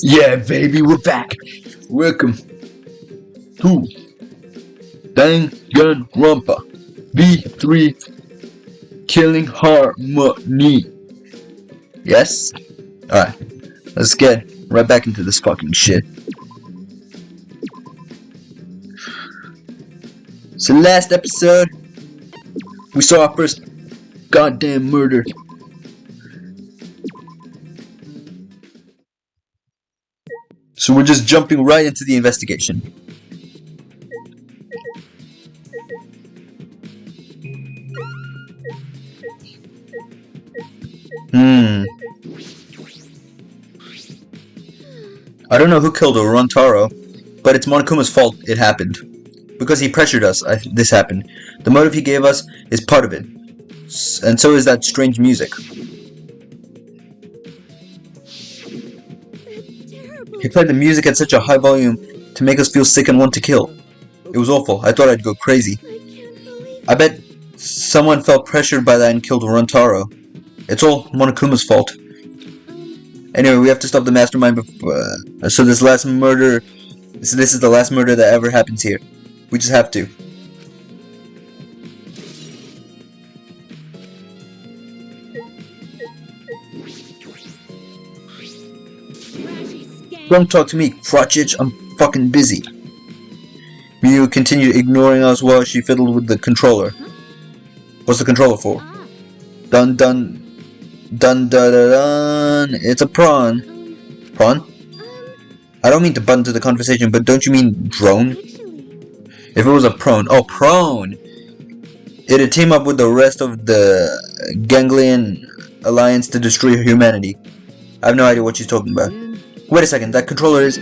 Yeah, baby, we're back. Welcome to Danganronpa V3 Killing Harmony. Yes? Alright, let's get right back into this fucking shit. So last episode, we saw our first goddamn murder. So we're just jumping right into the investigation. I don't know who killed Rontaro, but it's Monokuma's fault it happened. Because he pressured us, this happened. The motive he gave us is part of it. And so is that strange music. He played the music at such a high volume to make us feel sick and want to kill. It was awful. I thought I'd go crazy. I bet someone felt pressured by that and killed Rontaro. It's all Monokuma's fault. Anyway, we have to stop the mastermind before, so this is the last murder that ever happens here. We just have to. Don't talk to me, crotchage. I'm fucking busy. Miyu continued ignoring us while she fiddled with the controller. What's the controller for? Dun dun dun dun dun dun. It's a prawn. Prawn? I don't mean to butt into the conversation, but don't you mean drone? If it was a prone. Oh, prone! It'd team up with the rest of the Ganglion Alliance to destroy humanity. I have no idea what she's talking about. Wait a second, that controller is...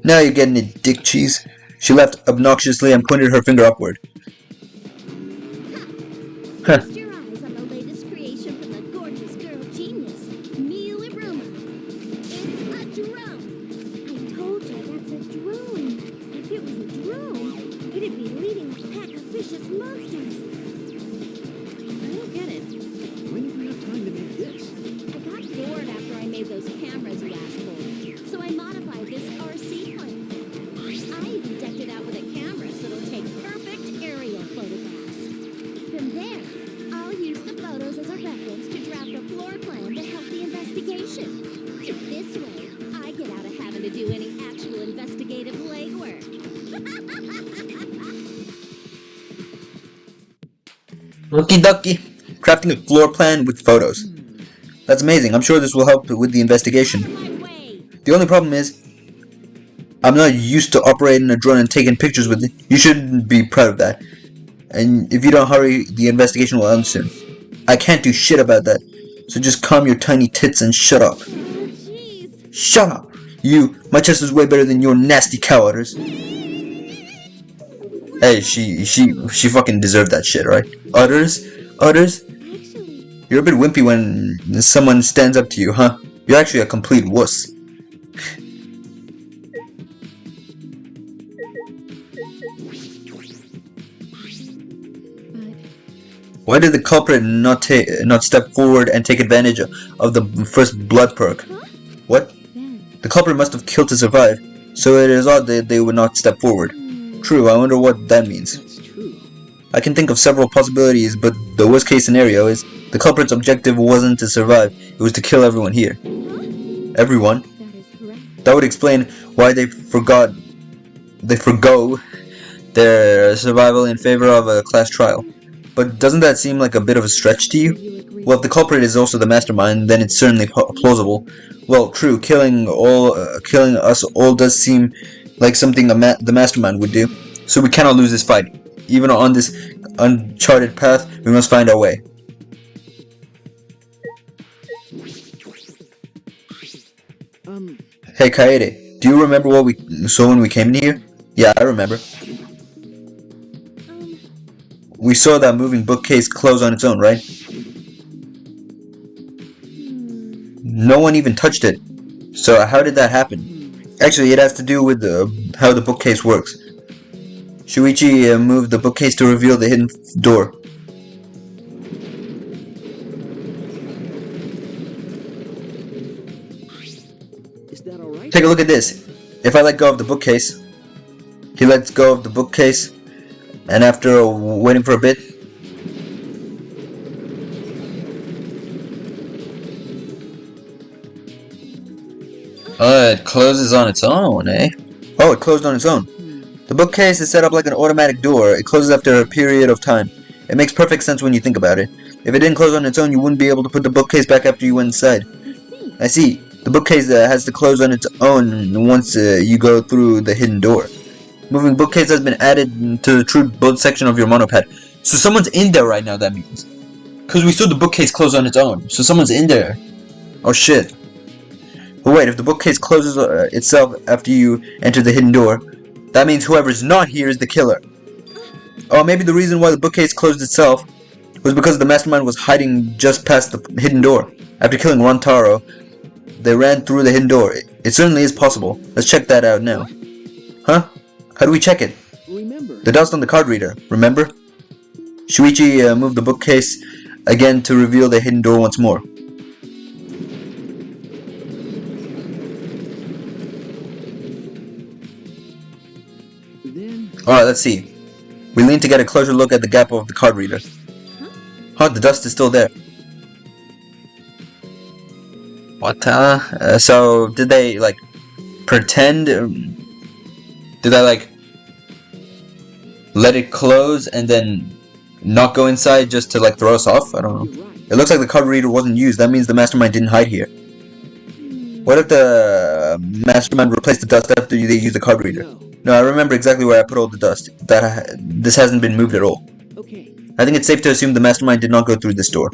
Now you're getting it, dick cheese. She laughed obnoxiously and pointed her finger upward. Huh. Your eyes on the latest creation from the gorgeous girl genius, MANLY. It's a drone. I told you that's a drone. If it was a drone, it'd be leading a pack of vicious monsters. I don't get it. When did we have time to make this? I got bored after I made those cameras you asked for, so I modified this RC plane. I even decked it out with a camera so it'll take perfect aerial photographs. From there, I'll use the photos as a reference to draft a floor plan to help the investigation. This way, I get out of having to do any actual investigative legwork. Okie dokie. Crafting a floor plan with photos. That's amazing. I'm sure this will help with the investigation. My way. The only problem is, I'm not used to operating a drone and taking pictures with it. You shouldn't be proud of that. And if you don't hurry, the investigation will end soon. I can't do shit about that. So just calm your tiny tits and shut up. Jeez. Shut up! My chest is way better than your nasty cow udders. Hey, she fucking deserved that shit, right? Udders? Actually, You're a bit wimpy when someone stands up to you, huh? You're actually a complete wuss. Why did the culprit not step forward and take advantage of the first blood perk? What? The culprit must have killed to survive, so it is odd that they would not step forward. True, I wonder what that means. That's true. I can think of several possibilities, but the worst case scenario is the culprit's objective wasn't to survive, it was to kill everyone here. Everyone? that is correct. That would explain why they forgo their survival in favor of a class trial. But doesn't that seem like a bit of a stretch to you? You agree? Well, if the culprit is also the mastermind, then it's certainly plausible. Well, true, killing us all does seem like something the mastermind would do. So we cannot lose this fight. Even on this uncharted path, we must find our way. Hey Kaede, do you remember what we saw when we came in here? Yeah, I remember. We saw that moving bookcase close on its own, right? No one even touched it. So how did that happen? Actually, it has to do with how the bookcase works. Shuichi moved the bookcase to reveal the hidden door. Is that alright? Take a look at this. If I let go of the bookcase, he lets go of the bookcase, and after waiting for a bit, it closes on its own, eh? Oh, it closed on its own. The bookcase is set up like an automatic door. It closes after a period of time. It makes perfect sense when you think about it. If it didn't close on its own, you wouldn't be able to put the bookcase back after you went inside. I see. The bookcase has to close on its own once you go through the hidden door. Moving bookcase has been added to the true bullet section of your monopad. So someone's in there right now, that means. Because we saw the bookcase close on its own. So someone's in there. Oh shit. But wait, if the bookcase closes itself after you enter the hidden door, that means whoever's not here is the killer. Oh, maybe the reason why the bookcase closed itself was because the mastermind was hiding just past the hidden door. After killing Rantaro, they ran through the hidden door. It certainly is possible. Let's check that out now. Huh? How do we check it? Remember. The dust on the card reader, remember? Shuichi moved the bookcase again to reveal the hidden door once more. Alright, let's see. We lean to get a closer look at the gap of the card reader. Huh, the dust is still there. What, so did they, like, pretend? Did they, like, let it close and then not go inside just to, like, throw us off? I don't know. It looks like the card reader wasn't used. That means the mastermind didn't hide here. What if the mastermind replaced the dust after they used the card reader? No, I remember exactly where I put all the dust. This hasn't been moved at all. Okay. I think it's safe to assume the mastermind did not go through this door.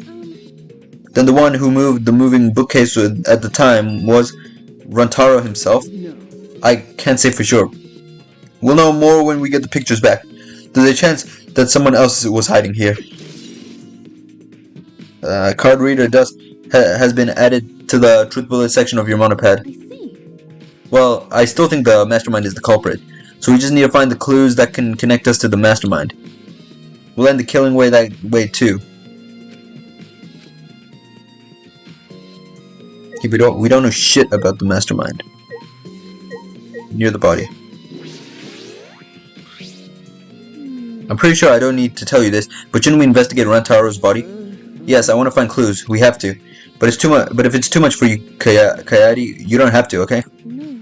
Then the one who moved the moving bookcase at the time was Rantaro himself? No. I can't say for sure. We'll know more when we get the pictures back. There's a chance that someone else was hiding here. Card reader dust has been added to the truth bullet section of your monopad. I see. Well, I still think the mastermind is the culprit, so we just need to find the clues that can connect us to the mastermind. We'll end the killing way that way too. We don't know shit about the mastermind. Near the body. I'm pretty sure I don't need to tell you this, but shouldn't we investigate Rantaro's body? Yes, I want to find clues. We have to. But it's too much. But if it's too much for you, Kayati, you don't have to, okay? No.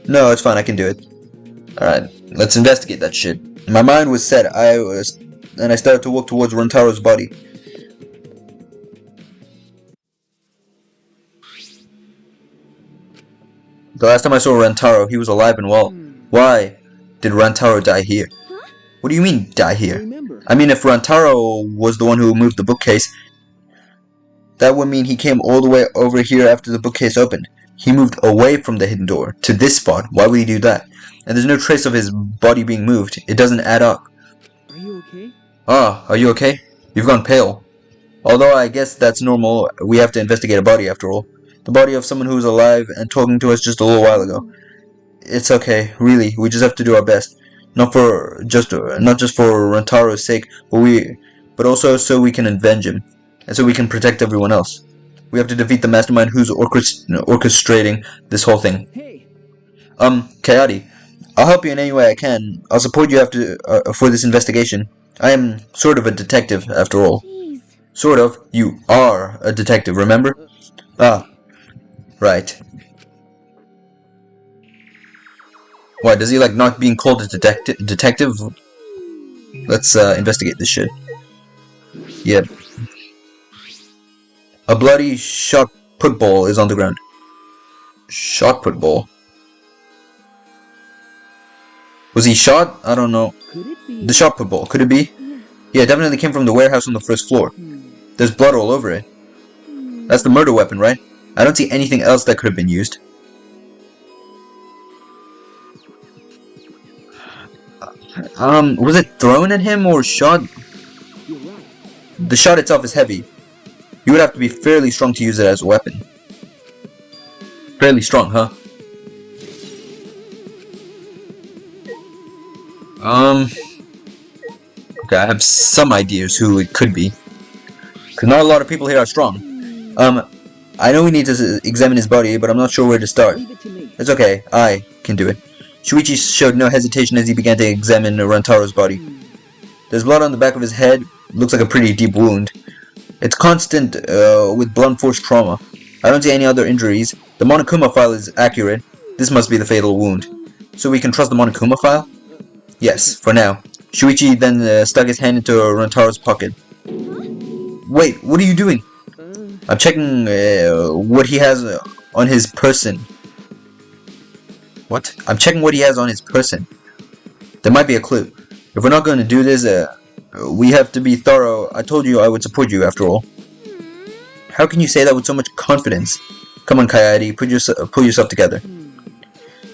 No, it's fine. I can do it. All right, let's investigate that shit. My mind was set. And I started to walk towards Rantaro's body. The last time I saw Rantaro, he was alive and well. Why did Rantaro die here? Huh? What do you mean, die here? Remember. I mean, if Rantaro was the one who moved the bookcase, that would mean he came all the way over here after the bookcase opened. He moved away from the hidden door to this spot. Why would he do that? And there's no trace of his body being moved. It doesn't add up. Are you okay? Ah, are you okay? You've gone pale. Although I guess that's normal, we have to investigate a body after all. The body of someone who's alive and talking to us just a little while ago. It's okay, really. We just have to do our best. Not just for Rantaro's sake, but also so we can avenge him, and so we can protect everyone else. We have to defeat the mastermind who's orchestrating this whole thing. Hey. Kayati, I'll help you in any way I can. I'll support you for this investigation. I am sort of a detective, after all. Jeez. Sort of. You are a detective, remember? Ah, right. Why, does he like not being called a detective? Let's investigate this shit. Yep. A bloody shot put ball is on the ground. Shot put ball? Was he shot? I don't know. Could it be? The shot put ball, could it be? Yeah, it definitely came from the warehouse on the first floor. There's blood all over it. That's the murder weapon, right? I don't see anything else that could have been used. Was it thrown at him or shot? You're right. The shot itself is heavy. You would have to be fairly strong to use it as a weapon. Fairly strong, huh? Okay, I have some ideas who it could be. Because not a lot of people here are strong. I know we need to examine his body, but I'm not sure where to start. Leave it to me. It's okay, I can do it. Shuichi showed no hesitation as he began to examine Rantaro's body. There's blood on the back of his head, looks like a pretty deep wound. It's constant with blunt force trauma. I don't see any other injuries. The Monokuma file is accurate. This must be the fatal wound. So we can trust the Monokuma file? Yes, for now. Shuichi then stuck his hand into Rantaro's pocket. Wait, what are you doing? I'm checking what he has on his person. What? I'm checking what he has on his person. There might be a clue. If we're not going to do this, we have to be thorough. I told you I would support you after all. How can you say that with so much confidence? Come on, Kayade, pull yourself together.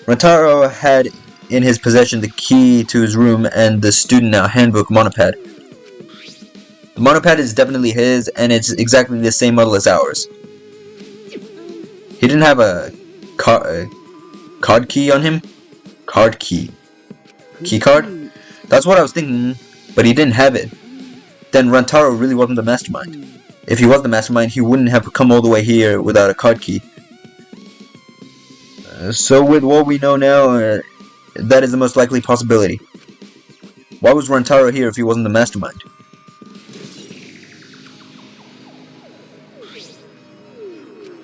Rantaro had in his possession the key to his room and the student handbook monopad. The monopad is definitely his, and it's exactly the same model as ours. He didn't have a card key on him? Card key. Key card? That's what I was thinking, but he didn't have it. Then Rantaro really wasn't the mastermind. If he was the mastermind, he wouldn't have come all the way here without a card key. So with what we know now, that is the most likely possibility. Why was Rantaro here if he wasn't the mastermind?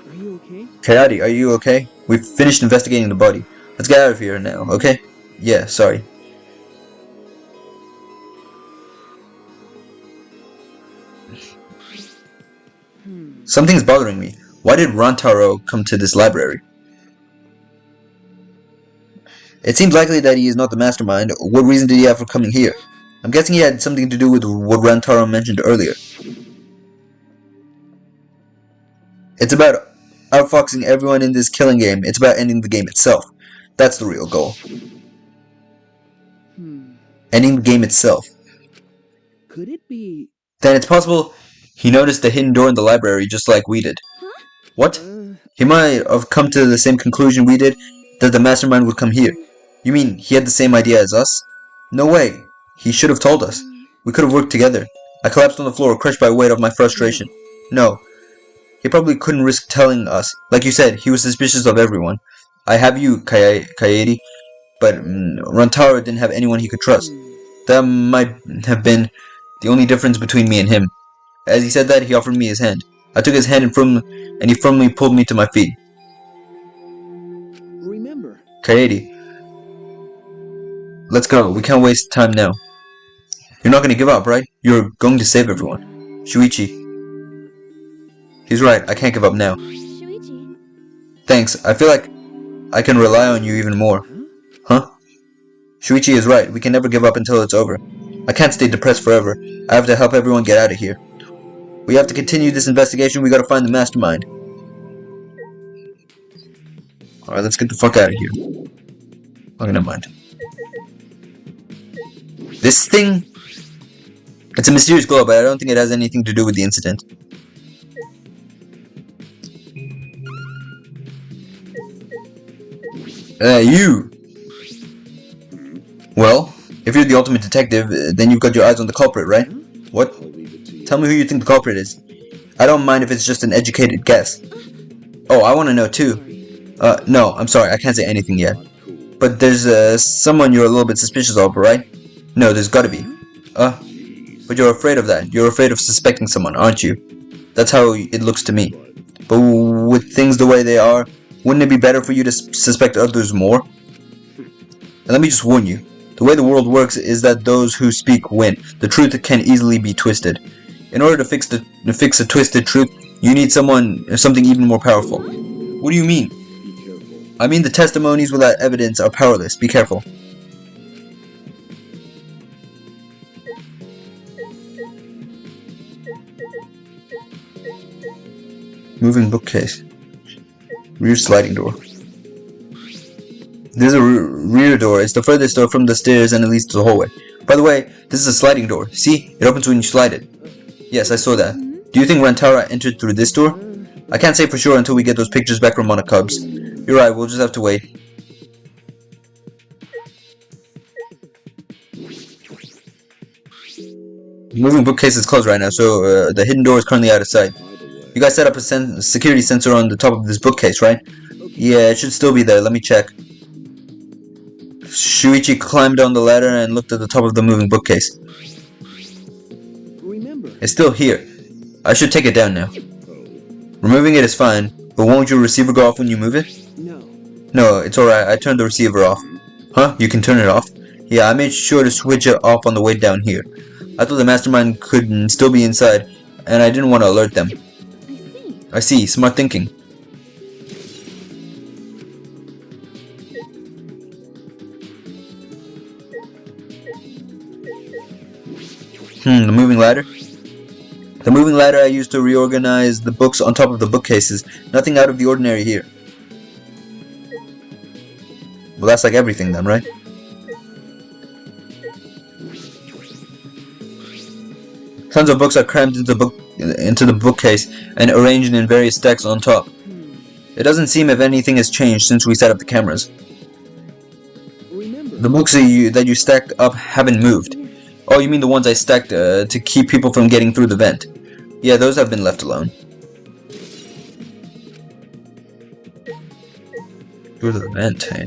Are you okay? Kayade, are you okay? We've finished investigating the body. Let's get out of here now, okay? Yeah, sorry. Something's bothering me. Why did Rantaro come to this library? It seems likely that he is not the mastermind. What reason did he have for coming here? I'm guessing he had something to do with what Rantaro mentioned earlier. It's about outfoxing everyone in this killing game. It's about ending the game itself. That's the real goal. Ending the game itself. Could it be? Then it's possible he noticed the hidden door in the library just like we did. What? He might have come to the same conclusion we did, that the mastermind would come here. You mean he had the same idea as us? No way. He should have told us. We could have worked together. I collapsed on the floor, crushed by the weight of my frustration. No. He probably couldn't risk telling us. Like you said, he was suspicious of everyone. I have you, Kayade, but Rantaro didn't have anyone he could trust. That might have been the only difference between me and him. As he said that, he offered me his hand. I took his hand and he firmly pulled me to my feet. Remember. Kayade, let's go. We can't waste time now. You're not going to give up, right? You're going to save everyone. Shuichi. He's right. I can't give up now. Shuichi. Thanks. I feel like I can rely on you even more. Huh? Shuichi is right. We can never give up until it's over. I can't stay depressed forever. I have to help everyone get out of here. We have to continue this investigation. We gotta find the mastermind. Alright, let's get the fuck out of here. Okay, never mind. This thing... It's a mysterious glow, but I don't think it has anything to do with the incident. You! Well, if you're the ultimate detective, then you've got your eyes on the culprit, right? What? Tell me who you think the culprit is. I don't mind if it's just an educated guess. Oh, I want to know too. No, I'm sorry, I can't say anything yet. But there's someone you're a little bit suspicious of, right? No, there's gotta be. But you're afraid of that. You're afraid of suspecting someone, aren't you? That's how it looks to me. But with things the way they are, wouldn't it be better for you to suspect others more? And let me just warn you. The way the world works is that those who speak win. The truth can easily be twisted. In order to fix a twisted truth, you need something even more powerful. What do you mean? I mean the testimonies without evidence are powerless. Be careful. Moving bookcase. Rear sliding door. There's a rear door. It's the furthest door from the stairs and it leads to the hallway. By the way, this is a sliding door. See? It opens when you slide it. Yes, I saw that. Do you think Rantaro entered through this door? I can't say for sure until we get those pictures back from Monokubs. You're right, we'll just have to wait. The moving bookcase is closed right now, so the hidden door is currently out of sight. You guys set up a security sensor on the top of this bookcase, right? Yeah, it should still be there. Let me check. Shuichi climbed down the ladder and looked at the top of the moving bookcase. Remember. It's still here. I should take it down now. Removing it is fine, but won't your receiver go off when you move it? No. No, it's alright. I turned the receiver off. Huh? You can turn it off? Yeah, I made sure to switch it off on the way down here. I thought the mastermind could still be inside, and I didn't want to alert them. I see. Smart thinking. The moving ladder? The moving ladder I used to reorganize the books on top of the bookcases. Nothing out of the ordinary here. Well, that's like everything then, right? Tons of books are crammed into the bookcase and arranged in various stacks on top. It doesn't seem if anything has changed since we set up the cameras. Remember. The books that you stacked up haven't moved. Oh, you mean the ones I stacked to keep people from getting through the vent? Yeah, those have been left alone. Through the vent, hey?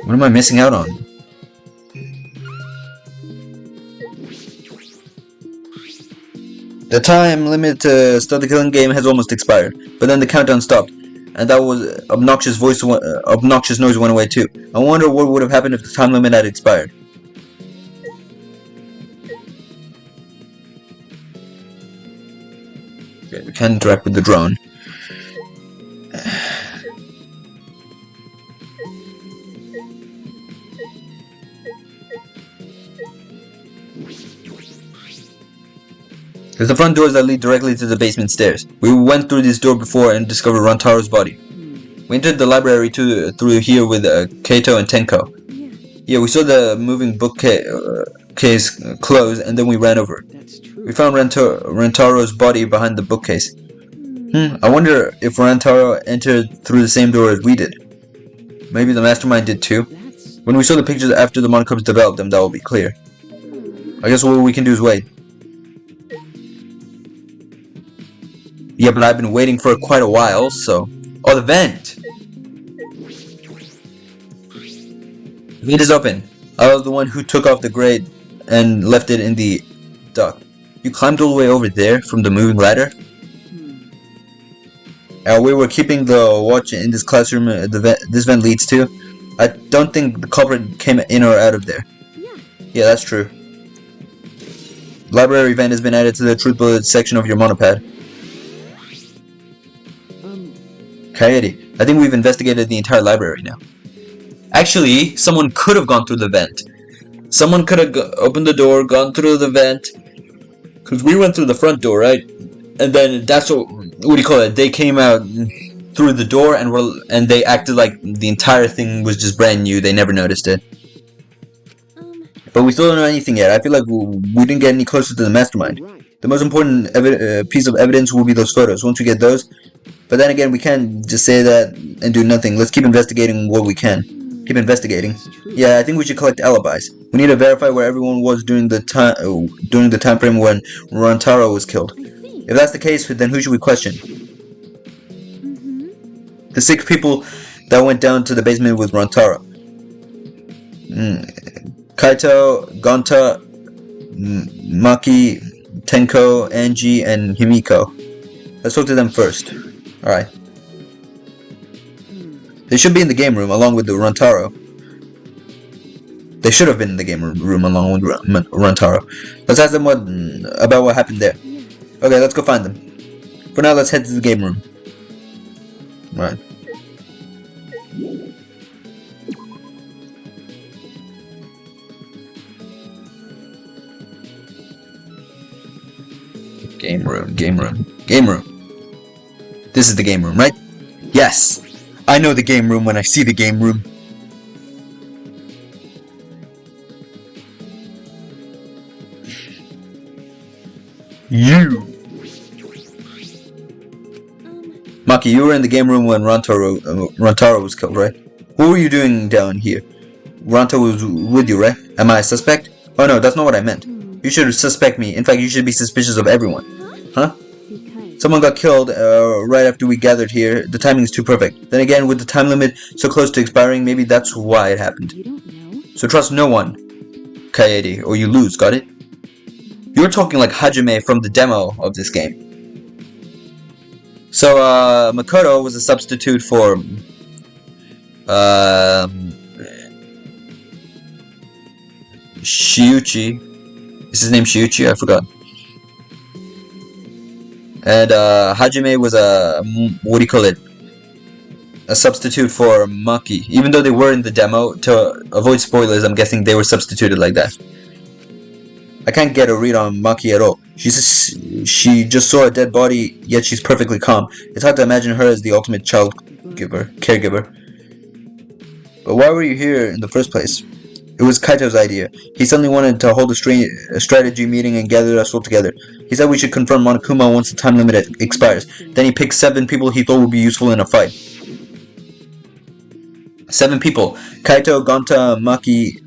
What am I missing out on? The time limit to start the killing game has almost expired, but then the countdown stopped, and that was obnoxious noise went away too. I wonder what would have happened if the time limit had expired. Okay, we can't interact with the drone. There's the front doors that lead directly to the basement stairs. We went through this door before and discovered Rantaro's body. We entered the library through here with Kaito and Tenko. Yeah, we saw the moving bookcase close and then we ran over. That's true. We found Rantaro's body behind the bookcase. I wonder if Rantaro entered through the same door as we did. Maybe the mastermind did too. When we saw the pictures after the Monocops developed them, that will be clear. I guess what we can do is wait. Yeah, but I've been waiting for quite a while, so... Oh, the vent! The vent is open. I was the one who took off the grate and left it in the dock. You climbed all the way over there from the moving ladder? We were keeping the watch in this classroom this vent leads to. I don't think the culprit came in or out of there. Yeah, that's true. Library vent has been added to the truth bullet section of your monopad. Kaede, I think we've investigated the entire library now. Actually, someone could have gone through the vent. Someone could have opened the door, gone through the vent. Because we went through the front door, right? And then that's what do you call it? They came out through the door and they acted like the entire thing was just brand new. They never noticed it. But we still don't know anything yet. I feel like we didn't get any closer to the mastermind. The most important piece of evidence will be those photos. Once we get those. But then again, we can't just say that and do nothing. Let's keep investigating what we can. Keep investigating. Yeah, I think we should collect alibis. We need to verify where everyone was during the time frame when Rantaro was killed. If that's the case, then who should we question? The 6 people that went down to the basement with Rantaro. Kaito, Gonta, Maki, Tenko, Angie, and Himiko. Let's talk to them first. Alright. They should be in the game room along with the Rantaro. They should have been in the game room along with Rantaro. Let's ask them about what happened there. Okay, let's go find them. For now, let's head to the game room. Alright. Game room. This is the game room, right? Yes! I know the game room when I see the game room. You! Maki, you were in the game room when Rantaro was killed, right? What were you doing down here? Rantaro was with you, right? Am I a suspect? Oh no, that's not what I meant. You should suspect me. In fact, you should be suspicious of everyone. Huh? Because Someone got killed right after we gathered here. The timing is too perfect. Then again, with the time limit so close to expiring, maybe that's why it happened. you don't know. So trust no one, Kaede, or you lose, got it? You're talking like Hajime from the demo of this game. So, Makoto was a substitute for, Shiuchi. Is his name Shiuchi? I forgot. And, Hajime was a, what do you call it? A substitute for Maki. Even though they were in the demo, to avoid spoilers, I'm guessing they were substituted like that. I can't get a read on Maki at all. She just saw a dead body, yet she's perfectly calm. It's hard to imagine her as the ultimate caregiver. But why were you here in the first place? It was Kaito's idea. He suddenly wanted to hold a strategy meeting and gather us all together. He said we should confront Monokuma once the time limit expires. Then he picked 7 people he thought would be useful in a fight. 7 people. Kaito, Gonta, Maki,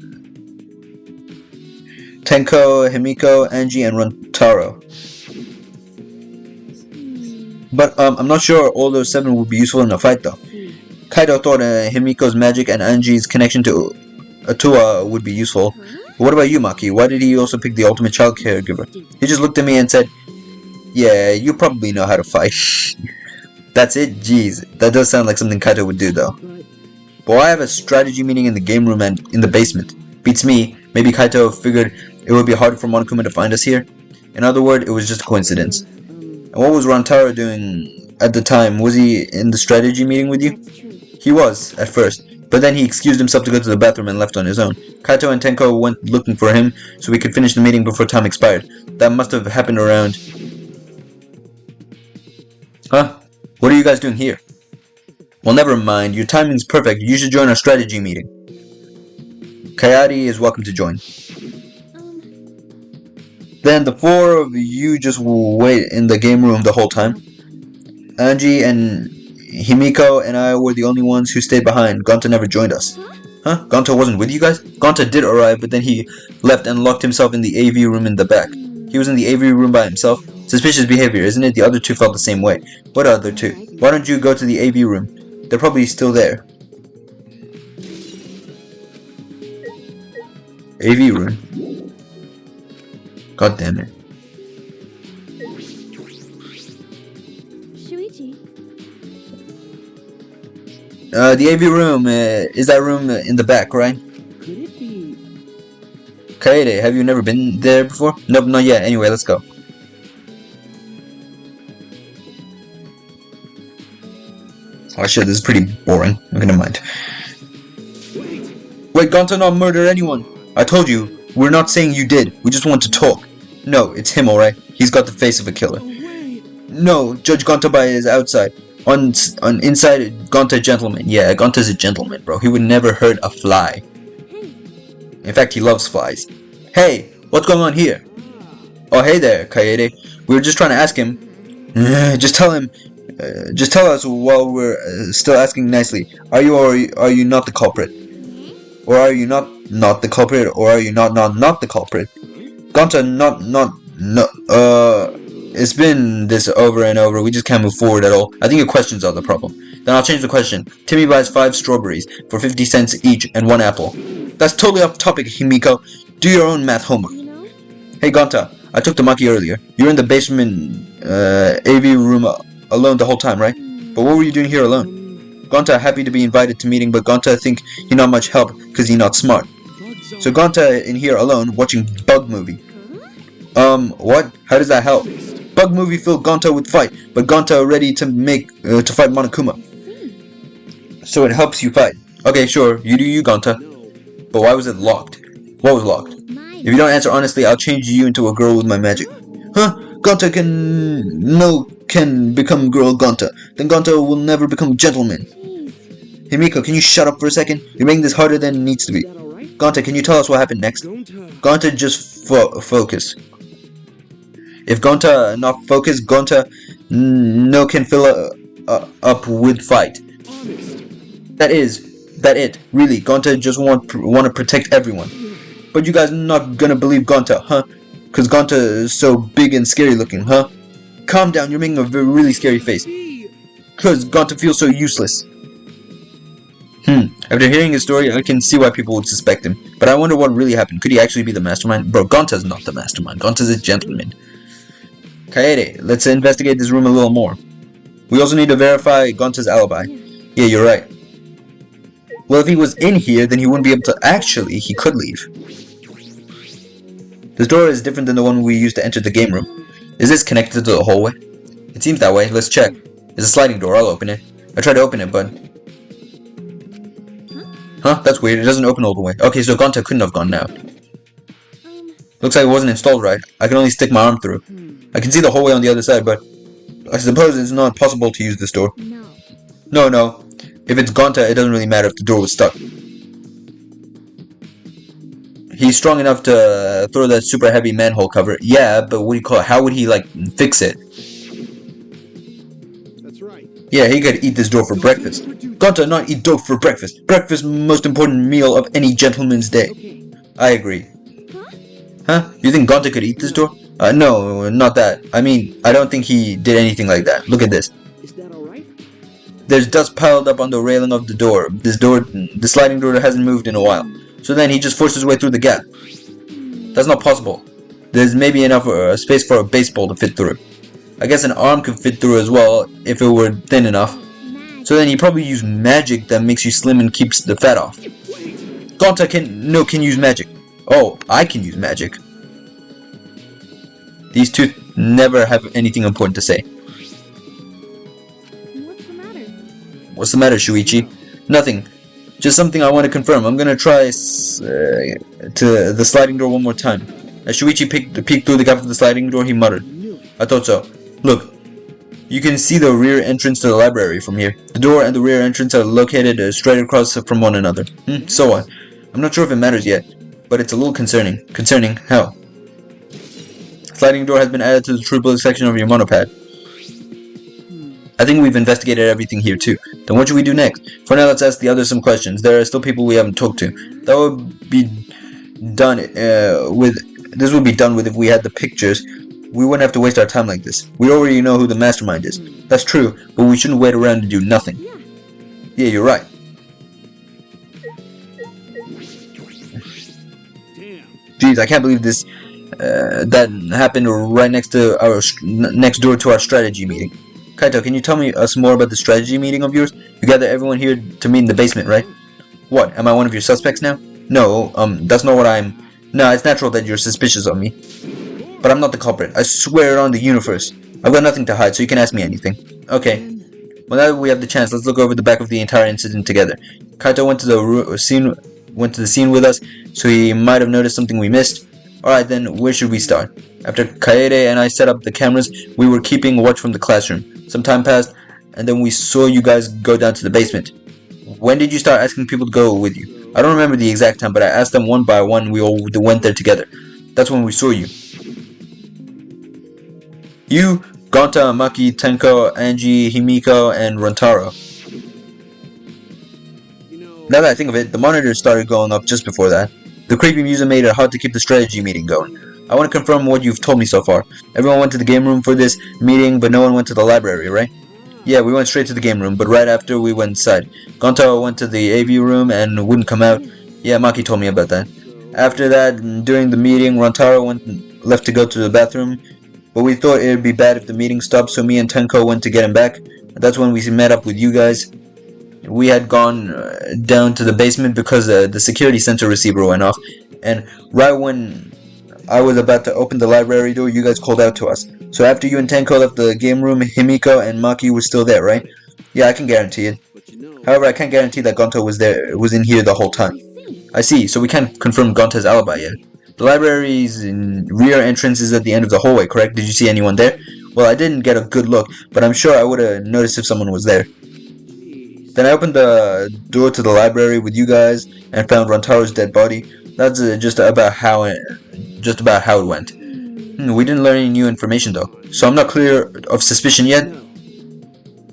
Tenko, Himiko, Angie, and Runtaro. But I'm not sure all those 7 would be useful in a fight though. Kaito thought Himiko's magic and Angie's connection to Atua would be useful. But what about you, Maki? Why did he also pick the ultimate child caregiver? He just looked at me and said, yeah, you probably know how to fight. That's it? Jeez, that does sound like something Kaito would do though. But why have a strategy meeting in the game room and in the basement? Beats me. Maybe Kaito figured it would be hard for Monokuma to find us here. In other words, it was just a coincidence. And what was Rantaro doing at the time? Was he in the strategy meeting with you? That's true. He was, at first. But then he excused himself to go to the bathroom and left on his own. Kaito and Tenko went looking for him so we could finish the meeting before time expired. That must have happened around... Huh? What are you guys doing here? Well, never mind. Your timing's perfect. You should join our strategy meeting. Kayati is welcome to join. Then the 4 of you just wait in the game room the whole time. Angie and Himiko and I were the only ones who stayed behind. Gonta never joined us. Huh? Gonta wasn't with you guys? Gonta did arrive, but then he left and locked himself in the AV room in the back. He was in the AV room by himself. Suspicious behavior, isn't it? The other 2 felt the same way. What other 2? Why don't you go to the AV room? They're probably still there. AV room? God damn it. Shuichi. The AV room, is that room in the back, right? Could it be? Kaede, have you never been there before? Nope, not yet. Anyway, let's go. Oh shit, this is pretty boring. I'm gonna mind. Wait, Gonta not murder anyone. I told you, we're not saying you did. We just want to talk. No, it's him, alright? He's got the face of a killer. No way. No, Judge Gontabai is outside. On inside, Gonta gentleman. Yeah, Gonta's a gentleman, bro. He would never hurt a fly. In fact, he loves flies. Hey, what's going on here? Oh, hey there, Kaede. We were just trying to ask him. Just tell him. Just tell us while we're still asking nicely. Are you or are you not the culprit? Or are you not the culprit? Or are you not the culprit? Gonta, it's been this over and over. We just can't move forward at all. I think your questions are the problem. Then I'll change the question. Timmy buys 5 strawberries for 50 cents each and 1 apple. That's totally off topic, Himiko. Do your own math homework. Hey, Gonta, I took the monkey earlier. You were in the basement AV room alone the whole time, right? But what were you doing here alone? Gonta happy to be invited to meeting, but Gonta think he not much help because he not smart. So Gonta in here alone watching bug movie. What? How does that help? Bug movie filled Gonta with fight, but Gonta ready to to fight Monokuma. So it helps you fight. Okay, sure, you do you, Gonta. But why was it locked? What was locked? If you don't answer honestly, I'll change you into a girl with my magic. Huh? Gonta can become girl Gonta. Then Gonta will never become gentleman. Himiko, can you shut up for a second? You're making this harder than it needs to be. Gonta, can you tell us what happened next? Gonta, just focus. If Gonta not focus, Gonta no can fill up with fight. That it. Really, Gonta just want to protect everyone. But you guys not gonna believe Gonta, huh? Cause Gonta is so big and scary looking, huh? Calm down, you're making a really scary face. Cause Gonta feels so useless. After hearing his story, I can see why people would suspect him. But I wonder what really happened. Could he actually be the mastermind? Bro, Gonta's not the mastermind. Gonta's a gentleman. Kaede, let's investigate this room a little more. We also need to verify Gonta's alibi. Yeah, you're right. Well, if he was in here, then he wouldn't be able to... Actually, he could leave. This door is different than the one we used to enter the game room. Is this connected to the hallway? It seems that way. Let's check. It's a sliding door. I'll open it. I tried to open it, but... Huh? That's weird. It doesn't open all the way. Okay, so Gonta couldn't have gone out. Looks like it wasn't installed right. I can only stick my arm through. I can see the hallway on the other side, but... I suppose it's not possible to use this door. No. If it's Gonta, it doesn't really matter if the door was stuck. He's strong enough to throw that super heavy manhole cover. Yeah, but what do you call it? How would he, like, fix it? That's right. Yeah, he could eat this door for breakfast. Gonta not eat dough for breakfast. Breakfast most important meal of any gentleman's day. Okay. I agree. Huh? You think Gonta could eat this door? No, not that. I mean, I don't think he did anything like that. Look at this. Is that alright? There's dust piled up on the railing of the door. The sliding door hasn't moved in a while. So then he just forced his way through the gap. That's not possible. There's maybe enough space for a baseball to fit through. I guess an arm could fit through as well, if it were thin enough. So then he probably used magic that makes you slim and keeps the fat off. Gonta can use magic. Oh, I can use magic. These two never have anything important to say. What's the matter? What's the matter, Shuichi? Nothing. Just something I want to confirm. I'm gonna try to the sliding door one more time. As Shuichi peeked through the gap of the sliding door, he muttered, I thought so. Look, you can see the rear entrance to the library from here. The door and the rear entrance are located straight across from one another. So what? I'm not sure if it matters yet, but it's a little concerning. Concerning how? Sliding door has been added to the true bullet section of your monopad. I think we've investigated everything here too. Then what should we do next? For now, let's ask the others some questions. There are still people we haven't talked to. That would be done This would be done with if we had the pictures. We wouldn't have to waste our time like this. We already know who the mastermind is. That's true, but we shouldn't wait around to do nothing. Yeah, you're right. Jeez, I can't believe this. That happened right next door to our strategy meeting. Kaito, can you tell us more about the strategy meeting of yours? You gathered everyone here to meet in the basement, right? What? Am I one of your suspects now? No, that's not what I'm. No, it's natural that you're suspicious of me. But I'm not the culprit. I swear it on the universe. I've got nothing to hide, so you can ask me anything. Okay. Well, now that we have the chance, let's look over the back of the entire incident together. Kaito went to the scene with us, so he might have noticed something we missed. Alright then, where should we start? After Kaede and I set up the cameras, we were keeping watch from the classroom. Some time passed, and then we saw you guys go down to the basement. When did you start asking people to go with you? I don't remember the exact time, but I asked them one by one. We all went there together. That's when we saw you. You, Gonta, Maki, Tenko, Angie, Himiko, and Rantaro. Now that I think of it, the monitors started going up just before that. The creepy music made it hard to keep the strategy meeting going. I want to confirm what you've told me so far. Everyone went to the game room for this meeting, but no one went to the library, right? Yeah, we went straight to the game room, but right after we went inside. Gonta went to the AV room and wouldn't come out. Yeah, Maki told me about that. After that, during the meeting, Rantaro left to go to the bathroom, but we thought it would be bad if the meeting stopped, so me and Tenko went to get him back. That's when we met up with you guys. We had gone down to the basement because the security sensor receiver went off, and right when I was about to open the library door, you guys called out to us. So after you and Tenko left the game room, Himiko and Maki were still there, right? Yeah, I can guarantee it. However, I can't guarantee that Gonta was in here the whole time. I see, so we can't confirm Gonta's alibi yet. The library's rear entrance is at the end of the hallway, correct? Did you see anyone there? Well, I didn't get a good look, but I'm sure I would have noticed if someone was there. Then I opened the door to the library with you guys and found Rantaro's dead body. That's just about how it went. We didn't learn any new information though, so I'm not clear of suspicion yet.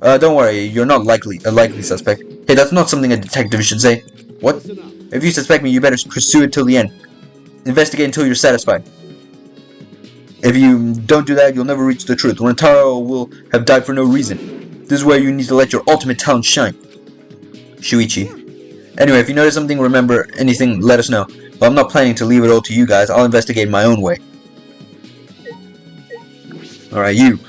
Don't worry, you're not a likely suspect. Hey, that's not something a detective should say. What? If you suspect me, you better pursue it till the end. Investigate until you're satisfied. If you don't do that, you'll never reach the truth. Rentaro will have died for no reason. This is where you need to let your ultimate talent shine. Shuichi. Anyway, if you notice something, remember anything, let us know. But I'm not planning to leave it all to you guys. I'll investigate my own way. Alright, you.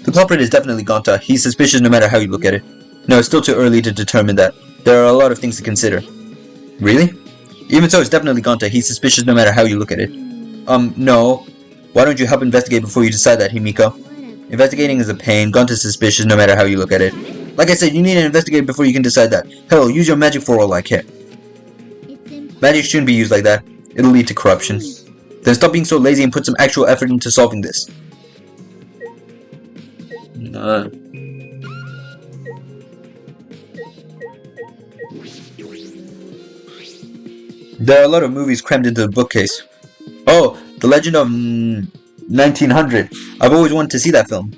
The culprit is definitely Gonta. He's suspicious no matter how you look at it. No, it's still too early to determine that. There are a lot of things to consider. Really? Even so, it's definitely Gonta. He's suspicious no matter how you look at it. No. Why don't you help investigate before you decide that, Himiko? Investigating is a pain. Gonta's suspicious no matter how you look at it. Like I said, you need to investigate before you can decide that. Hell, use your magic for all I care. Magic shouldn't be used like that. It'll lead to corruption. Then stop being so lazy and put some actual effort into solving this. There are a lot of movies crammed into the bookcase. Oh, The Legend of 1900. I've always wanted to see that film.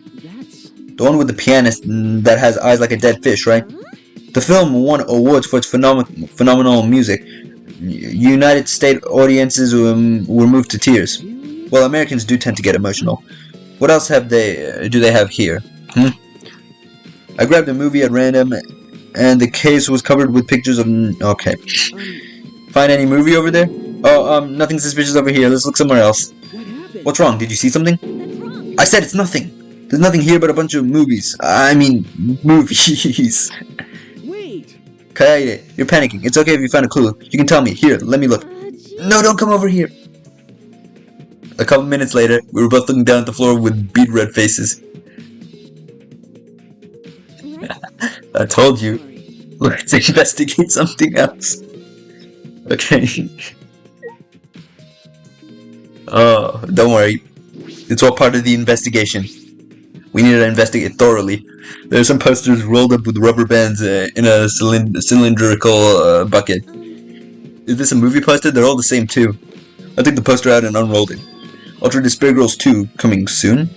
The one with the pianist that has eyes like a dead fish, right? The film won awards for its phenomenal music. United States audiences were moved to tears. Well, Americans do tend to get emotional. What else do they have here? I grabbed a movie at random, and the case was covered with pictures of... Okay. Find any movie over there? Oh, nothing suspicious over here. Let's look somewhere else. What's wrong? Did you see something? I said it's nothing. There's nothing here but a bunch of movies. I mean, movies. Wait. Kaede, you're panicking. It's okay if you find a clue. You can tell me. Here, let me look. No, don't come over here. A couple minutes later, we were both looking down at the floor with bead red faces. I told you. Let's investigate something else. Okay. Oh, don't worry. It's all part of the investigation. We need to investigate thoroughly. There's some posters rolled up with rubber bands in a cylindrical bucket. Is this a movie poster? They're all the same too. I took the poster out and unrolled it. Ultra Despair Girls 2 coming soon?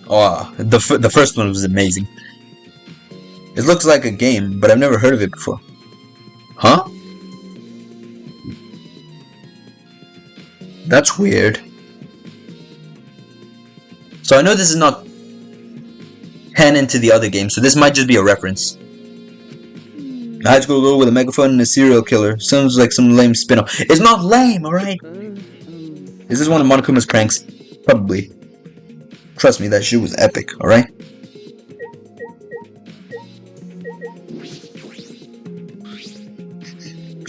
Oh, the first one was amazing. It looks like a game, but I've never heard of it before. Huh? That's weird. So I know this is not canon to the other game, so this might just be a reference. A high school girl with a megaphone and a serial killer. Sounds like some lame spin-off. It's not lame, alright? Is this one of Monokuma's pranks? Probably. Trust me, that shit was epic, alright?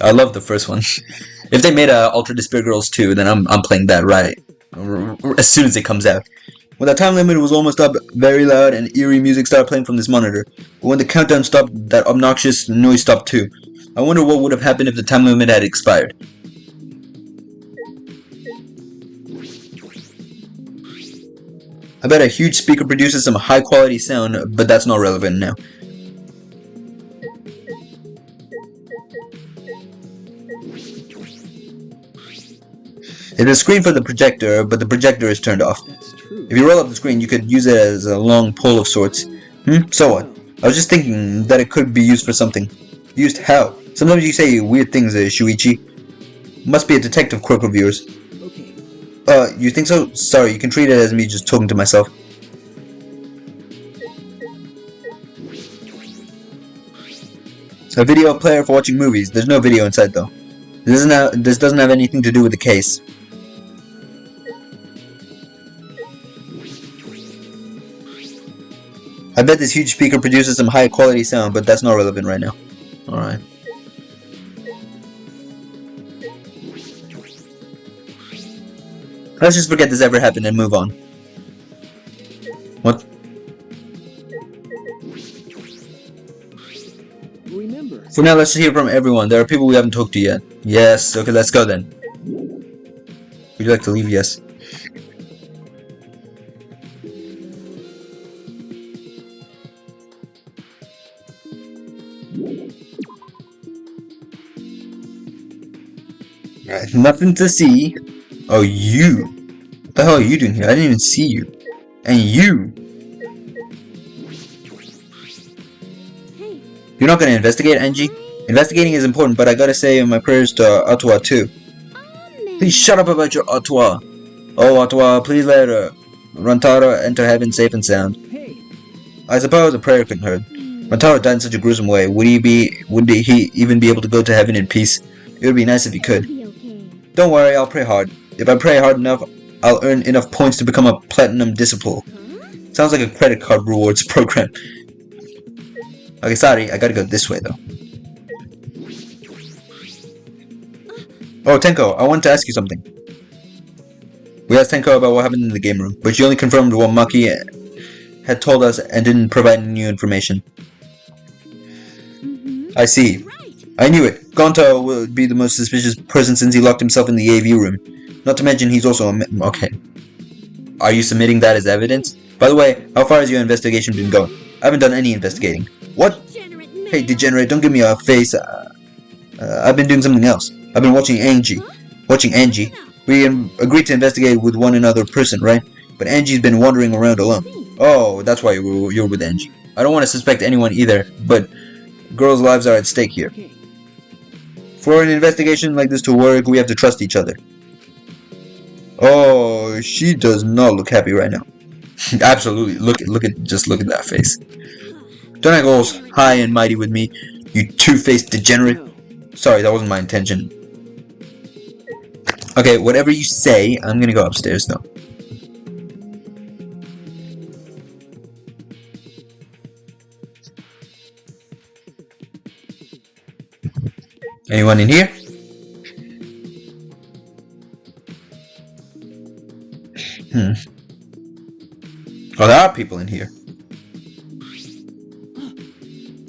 I love the first one. If they made a Ultra Despair Girls 2, then I'm playing that right as soon as it comes out. When the time limit was almost up, very loud and eerie music started playing from this monitor. But when the countdown stopped, that obnoxious noise stopped too. I wonder what would have happened if the time limit had expired. I bet a huge speaker produces some high quality sound, but that's not relevant now. There's a screen for the projector, but the projector is turned off. That's true. If you roll up the screen, you could use it as a long pole of sorts. So what? I was just thinking that it could be used for something. Used how? Sometimes you say weird things, Shuichi. Must be a detective quirk of yours. Okay. You think so? Sorry, you can treat it as me just talking to myself. A video player for watching movies. There's no video inside though. This doesn't have anything to do with the case. I bet this huge speaker produces some high quality sound, but that's not relevant right now. Alright. Let's just forget this ever happened and move on. What? Remember. For now, let's hear from everyone. There are people we haven't talked to yet. Yes, okay, let's go then. Would you like to leave? Yes. Alright, nothing to see. Oh, you. What the hell are you doing here? I didn't even see you. And you. Hey. You're not gonna investigate, Angie? Investigating is important, but I gotta say my prayers to Atua too. Please shut up about your Ottawa. Oh, Ottawa, please let Rantaro enter heaven safe and sound. Hey. I suppose a prayer couldn't hurt. Rantaro died in such a gruesome way. Would he even be able to go to heaven in peace? It would be nice if he could. Be okay. Don't worry, I'll pray hard. If I pray hard enough, I'll earn enough points to become a platinum disciple. Huh? Sounds like a credit card rewards program. Okay, sorry, I gotta go this way though. Oh, Tenko, I wanted to ask you something. We asked Tenko about what happened in the game room, but she only confirmed what Maki had told us and didn't provide any new information. I see. Right. I knew it. Gonto would be the most suspicious person since he locked himself in the AV room. Not to mention he's also a... Okay. Are you submitting that as evidence? By the way, how far has your investigation been going? I haven't done any investigating. What? Degenerate man. Hey, degenerate, don't give me a face. I've been doing something else. I've been watching Angie. Watching Angie. We agreed to investigate with one another person, right? But Angie's been wandering around alone. Oh, that's why you're with Angie. I don't want to suspect anyone either, but girls' lives are at stake here. Okay. For an investigation like this to work, we have to trust each other. Oh, she does not look happy right now. Absolutely. Look at that face. Don't act all high and mighty with me, you two-faced degenerate. No. Sorry, that wasn't my intention. Okay, whatever you say, I'm gonna go upstairs though. Anyone in here? Oh, there are people in here.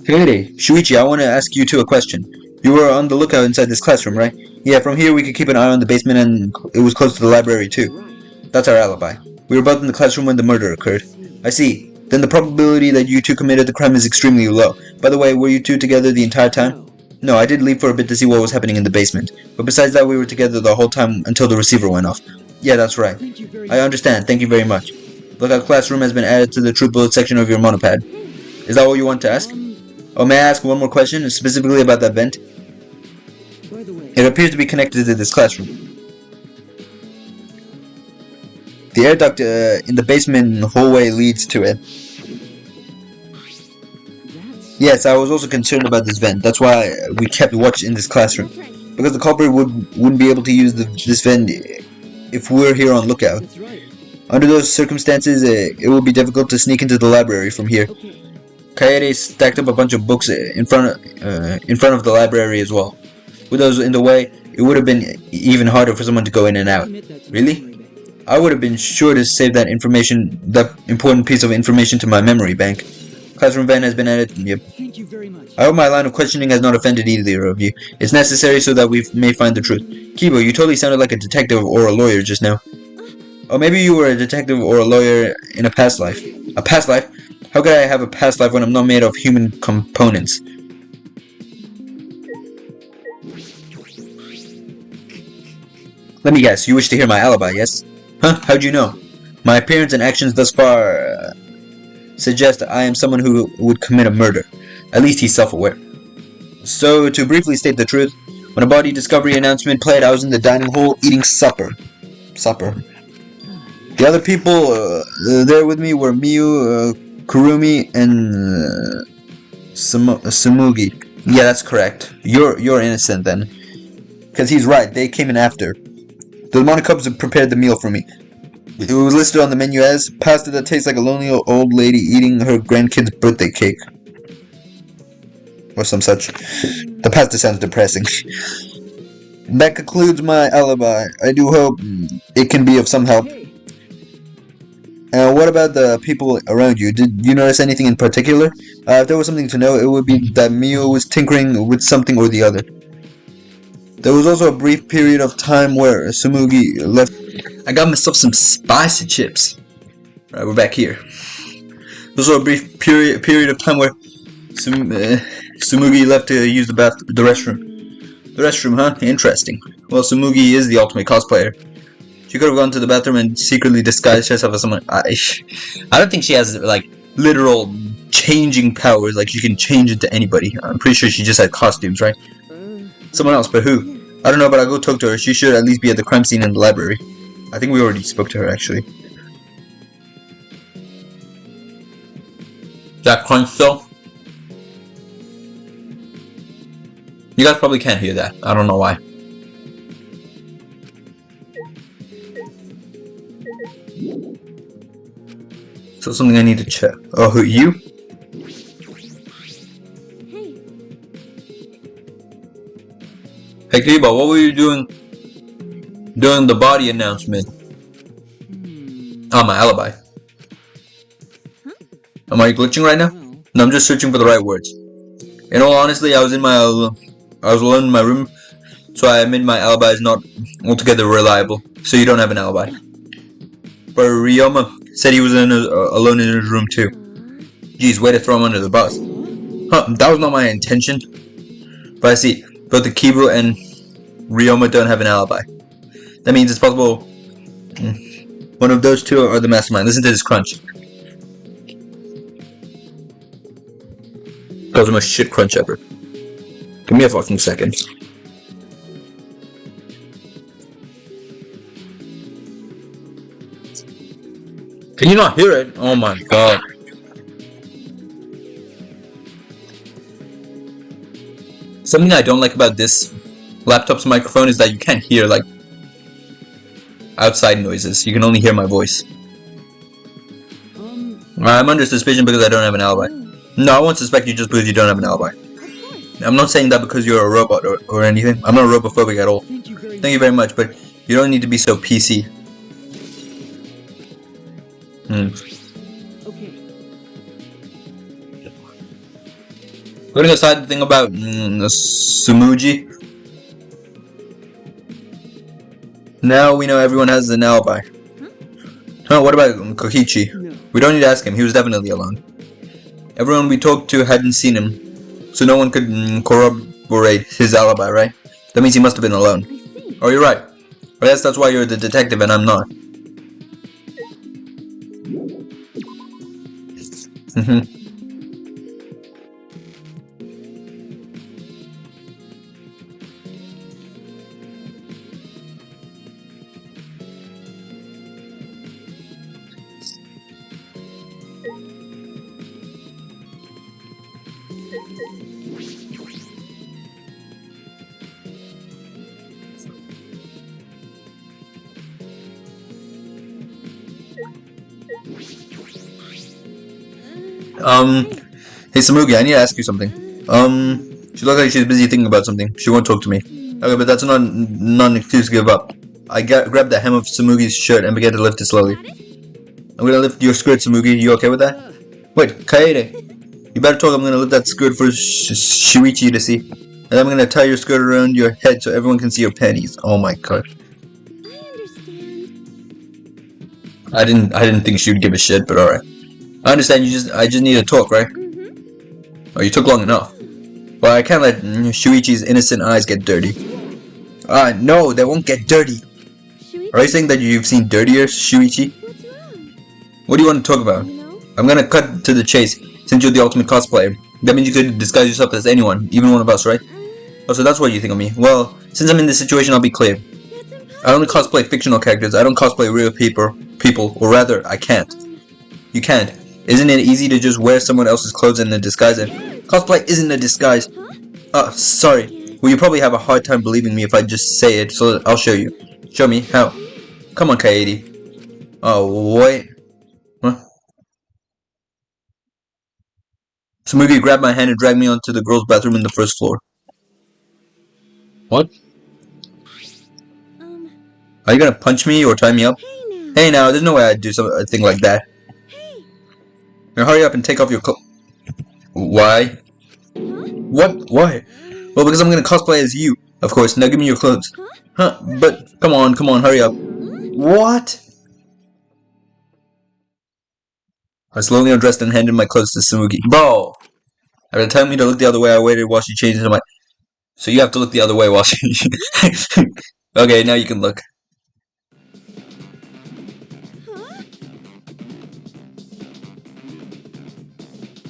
Hey, Shuichi, I want to ask you two a question. You were on the lookout inside this classroom, right? Yeah, from here we could keep an eye on the basement and it was close to the library too. Right. That's our alibi. We were both in the classroom when the murder occurred. I see. Then the probability that you two committed the crime is extremely low. By the way, were you two together the entire time? No. No, I did leave for a bit to see what was happening in the basement. But besides that, we were together the whole time until the receiver went off. Yeah, that's right. Thank you very I understand. Thank you very much. Lookout classroom has been added to the truth bullet section of your monopad. Is that all you want to ask? Oh, may I ask one more question, specifically about that vent? By the way. It appears to be connected to this classroom. The air duct in the basement hallway leads to it. That's. Yes, I was also concerned about this vent. That's why we kept watch in this classroom. That's right. Because the culprit wouldn't be able to use this vent if we're here on lookout. That's right. Under those circumstances, it would be difficult to sneak into the library from here. Okay. Kaede stacked up a bunch of books in front of the library as well. With those in the way, it would have been even harder for someone to go in and out. Admit that's Really? memory bank. I would have been sure to save that important piece of information to my memory bank. Classroom vent has been added. Yep. Thank you very much. I hope my line of questioning has not offended either of you. It's necessary so that we may find the truth. Kibo, you totally sounded like a detective or a lawyer just now. Or maybe you were a detective or a lawyer in a past life. A past life? How could I have a past life when I'm not made of human components? Let me guess, you wish to hear my alibi, yes? Huh? How'd you know? My appearance and actions thus far suggest I am someone who would commit a murder. At least he's self-aware. So, to briefly state the truth, when a body discovery announcement played, I was in the dining hall eating supper. The other people there with me were Miyu, Kurumi, and Sumugi. Yeah, that's correct. You're innocent then. Because he's right, they came in after. The Monocubs prepared the meal for me. It was listed on the menu as pasta that tastes like a lonely old lady eating her grandkid's birthday cake. Or some such. The pasta sounds depressing. That concludes my alibi. I do hope it can be of some help. Hey. What about the people around you? Did you notice anything in particular? If there was something to know, it would be that Mio was tinkering with something or the other. There was also a brief period of time where Sumugi left. I got myself some spicy chips. Right, we're back here. There was also a brief period of time where Sumugi left to use the restroom. The restroom, huh? Interesting. Well, Sumugi is the ultimate cosplayer. She could have gone to the bathroom and secretly disguised herself as someone. I don't think she has like literal changing powers. Like she can change into anybody. I'm pretty sure she just had costumes, right? Someone else, but who? I don't know, but I'll go talk to her. She should at least be at the crime scene in the library. I think we already spoke to her, actually. That crunch still? You guys probably can't hear that. I don't know why. So something I need to check. Oh, who, you? Hey Kiba, what were you doing during the body announcement? Oh, my alibi. Am I glitching right now? No, I'm just searching for the right words. In all honesty, I was alone in my room, so I admit my alibi is not altogether reliable. So you don't have an alibi. But Ryoma said he was alone in his room too. Geez, way to throw him under the bus. Huh, that was not my intention. But I see, both the Kiba and Ryoma don't have an alibi. That means it's possible one of those two are the mastermind. Listen to this crunch. That was the most shit crunch ever. Give me a fucking second. Can you not hear it? Oh my god. Something I don't like about this laptop's microphone is that you can't hear, like, outside noises. You can only hear my voice. I'm under suspicion because I don't have an alibi. No, I won't suspect you just because you don't have an alibi. I'm not saying that because you're a robot or anything. I'm not robophobic at all. Thank you very much, but you don't need to be so PC. Okay. Putting aside the thing about Sumuji, now we know everyone has an alibi. Huh, what about Kokichi? No. We don't need to ask him, he was definitely alone. Everyone we talked to hadn't seen him, so no one could corroborate his alibi, right? That means he must have been alone. Oh, you're right. I guess that's why you're the detective and I'm not. Hey Samugi, I need to ask you something. She looks like she's busy thinking about something. She won't talk to me. Okay, but that's not an excuse to give up. I grabbed the hem of Samugi's shirt and began to lift it slowly. I'm gonna lift your skirt, Samugi. You okay with that? Wait, Kaede. You better talk. I'm gonna lift that skirt for Shuichi to see. And I'm gonna tie your skirt around your head so everyone can see your panties. Oh my god. I understand. I didn't think she would give a shit, but alright. I understand I just need to talk, right? Oh, you took long enough. Well, I can't let Shuichi's innocent eyes get dirty. No, they won't get dirty. Shuichi, Are you saying that you've seen dirtier, Shuichi? what's wrong? What do you want to talk about? You know? I'm gonna cut to the chase, since you're the ultimate cosplayer. That means you could disguise yourself as anyone, even one of us, right? Oh, so that's what you think of me. Well, since I'm in this situation, I'll be clear. That's impossible. I only cosplay fictional characters. I don't cosplay real people, or rather, I can't. You can't. Isn't it easy to just wear someone else's clothes in a disguise? And cosplay isn't a disguise. Sorry. Well, you probably have a hard time believing me if I just say it, so I'll show you. Show me? How? Come on, Kaede. Oh, wait. Huh? Samugi grabbed my hand and dragged me onto the girls' bathroom in the first floor. What? Are you gonna punch me or tie me up? Hey now, there's no way I'd do a thing like that. Now hurry up and take off your clothes. Why? What? Why? Well, because I'm gonna cosplay as you. Of course, now give me your clothes. Huh? But, come on, hurry up. What? I slowly undressed and handed my clothes to Samugi. Bro! After telling me to look the other way, I waited while she changed into my... So you have to look the other way while she... Okay, now you can look.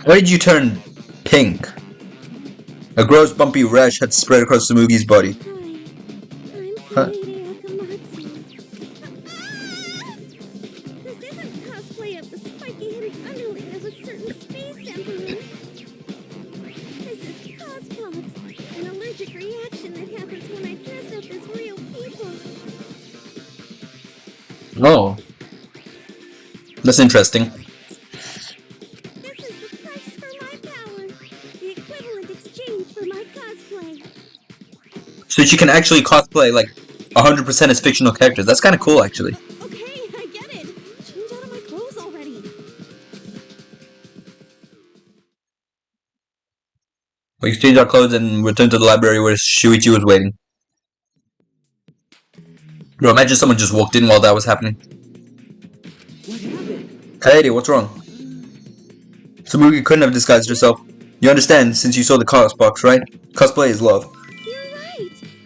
Why did you turn pink? A gross bumpy rash had spread across Samugi's body. Oh. That's interesting. This is the price for my power. The equivalent exchange for my cosplay. So she can actually cosplay like 100% as fictional characters. That's kind of cool, actually. Okay, I get it. Change out of my clothes already. We exchange our clothes and return to the library where Shuichi was waiting. Bro, imagine someone just walked in while that was happening. What happened? Kaede, what's wrong? Sabuki couldn't have disguised herself. You understand, since you saw the cos box, right? Cosplay is love.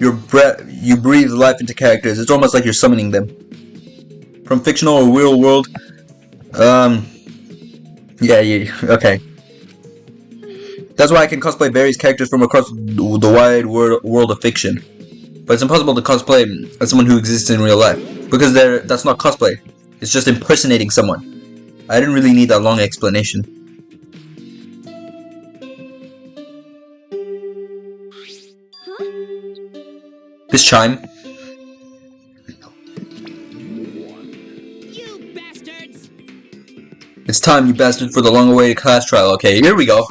You're right. You breathe life into characters. It's almost like you're summoning them. From fictional or real world. Yeah, okay. That's why I can cosplay various characters from across the wide world of fiction. But it's impossible to cosplay as someone who exists in real life. Because that's not cosplay. It's just impersonating someone. I didn't really need that long explanation. Huh? This chime. You bastards! It's time, you bastard, for the long-awaited class trial. Okay, here we go.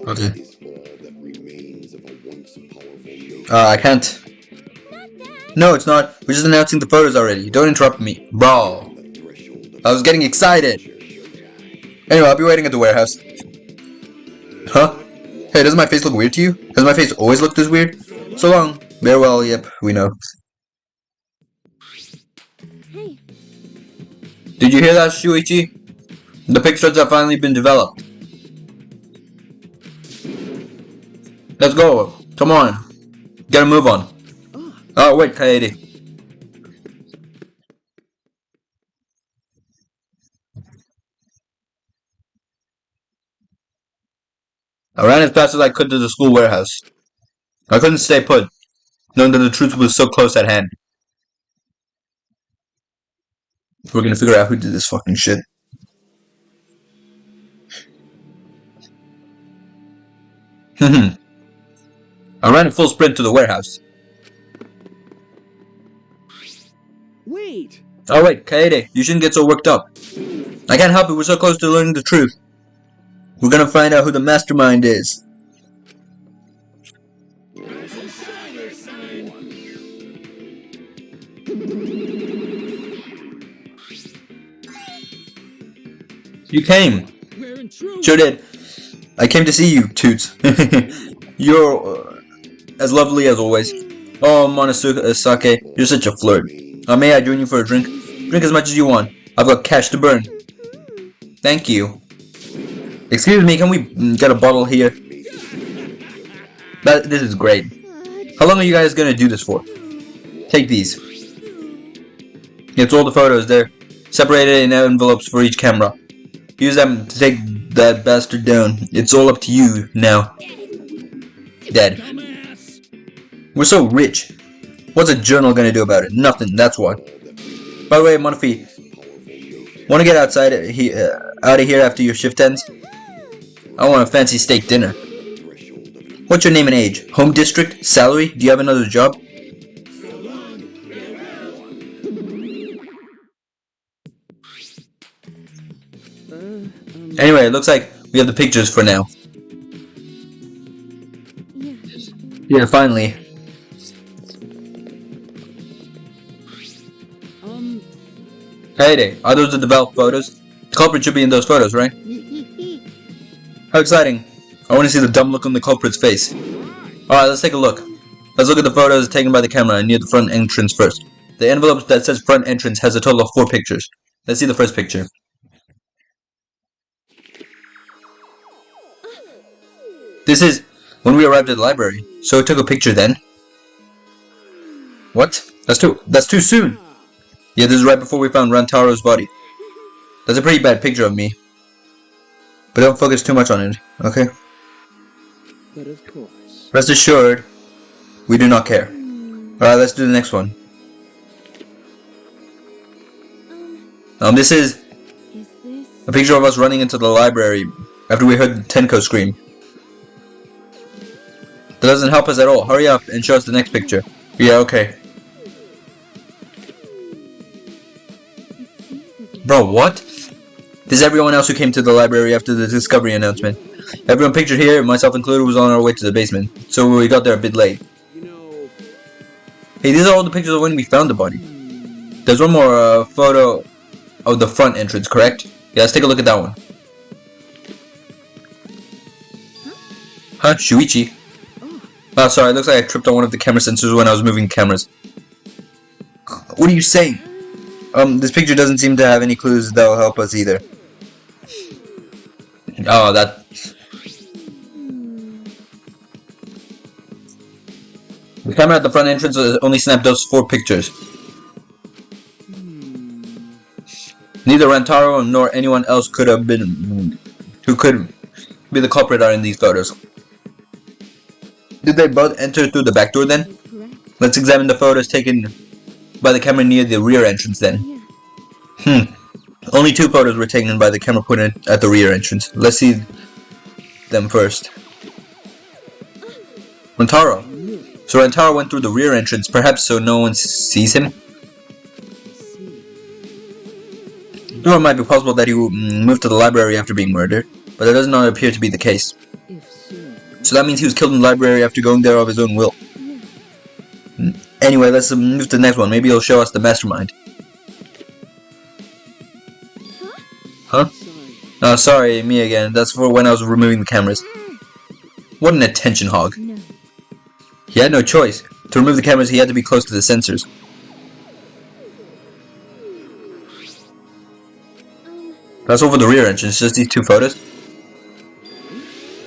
Okay. I can't. No, it's not. We're just announcing the photos already. Don't interrupt me. Bro. I was getting excited. Anyway, I'll be waiting at the warehouse. Huh? Hey, doesn't my face look weird to you? Has my face always looked this weird? So long. Farewell, yep, we know. Hey. Did you hear that, Shuichi? The pictures have finally been developed. Let's go. Come on. Gotta move on. Oh, wait, Kaede. I ran as fast as I could to the school warehouse. I couldn't stay put, knowing that the truth was so close at hand. We're gonna figure out who did this fucking shit. I ran at full sprint to the warehouse. Wait! Oh wait, Kaede, you shouldn't get so worked up. I can't help it, we're so close to learning the truth. We're gonna find out who the mastermind is. You came. We're in truth! Sure did. I came to see you, Toots. You're as lovely as always. Oh, Monosake, you're such a flirt. May I join you for a drink? Drink as much as you want. I've got cash to burn. Thank you. Excuse me, can we get a bottle here? This is great. How long are you guys gonna do this for? Take these. It's all the photos there, separated in envelopes for each camera. Use them to take that bastard down. It's all up to you now. Dead. We're so rich. What's a journal gonna do about it? Nothing, that's why. By the way, Monofi, wanna get out of here after your shift ends? I want a fancy steak dinner. What's your name and age? Home district? Salary? Do you have another job? Anyway, it looks like we have the pictures for now. Yeah, finally. Hey, are those the developed photos? The culprit should be in those photos, right? How exciting. I want to see the dumb look on the culprit's face. Alright, let's take a look. Let's look at the photos taken by the camera near the front entrance first. The envelope that says front entrance has a total of 4 pictures. Let's see the first picture. This is when we arrived at the library, so it took a picture then. What? That's too soon! Yeah, this is right before we found Rantaro's body. That's a pretty bad picture of me. But don't focus too much on it, okay? But of course. Rest assured, we do not care. Alright, let's do the next one. This is this? a picture of us running into the library after we heard Tenko scream. That doesn't help us at all. Hurry up and show us the next picture. Yeah, okay. Bro, what? This is everyone else who came to the library after the discovery announcement. Everyone pictured here, myself included, was on our way to the basement, so we got there a bit late. You know, Hey, these are all the pictures of when we found the body. There's one more photo of the front entrance, correct? Yeah, let's take a look at that one. Huh? Shuichi? Oh, sorry, it looks like I tripped on one of the camera sensors when I was moving cameras. What are you saying? This picture doesn't seem to have any clues that will help us either. Oh, that... The camera at the front entrance only snapped those 4 pictures. Neither Rantaro nor anyone else could have been... who could be the culprit are in these photos. Did they both enter through the back door then? Let's examine the photos taken by the camera near the rear entrance then. Only 2 photos were taken by the camera pointed at the rear entrance. Let's see them first. Rantaro. So Rantaro went through the rear entrance, perhaps so no one sees him? Or it might be possible that he moved to the library after being murdered, but that does not appear to be the case. So that means he was killed in the library after going there of his own will. Anyway, let's move to the next one. Maybe he'll show us the mastermind. Huh? Oh, sorry, me again. That's for when I was removing the cameras. What an attention hog. He had no choice. To remove the cameras, he had to be close to the sensors. That's over the rear entrance, just these 2 photos.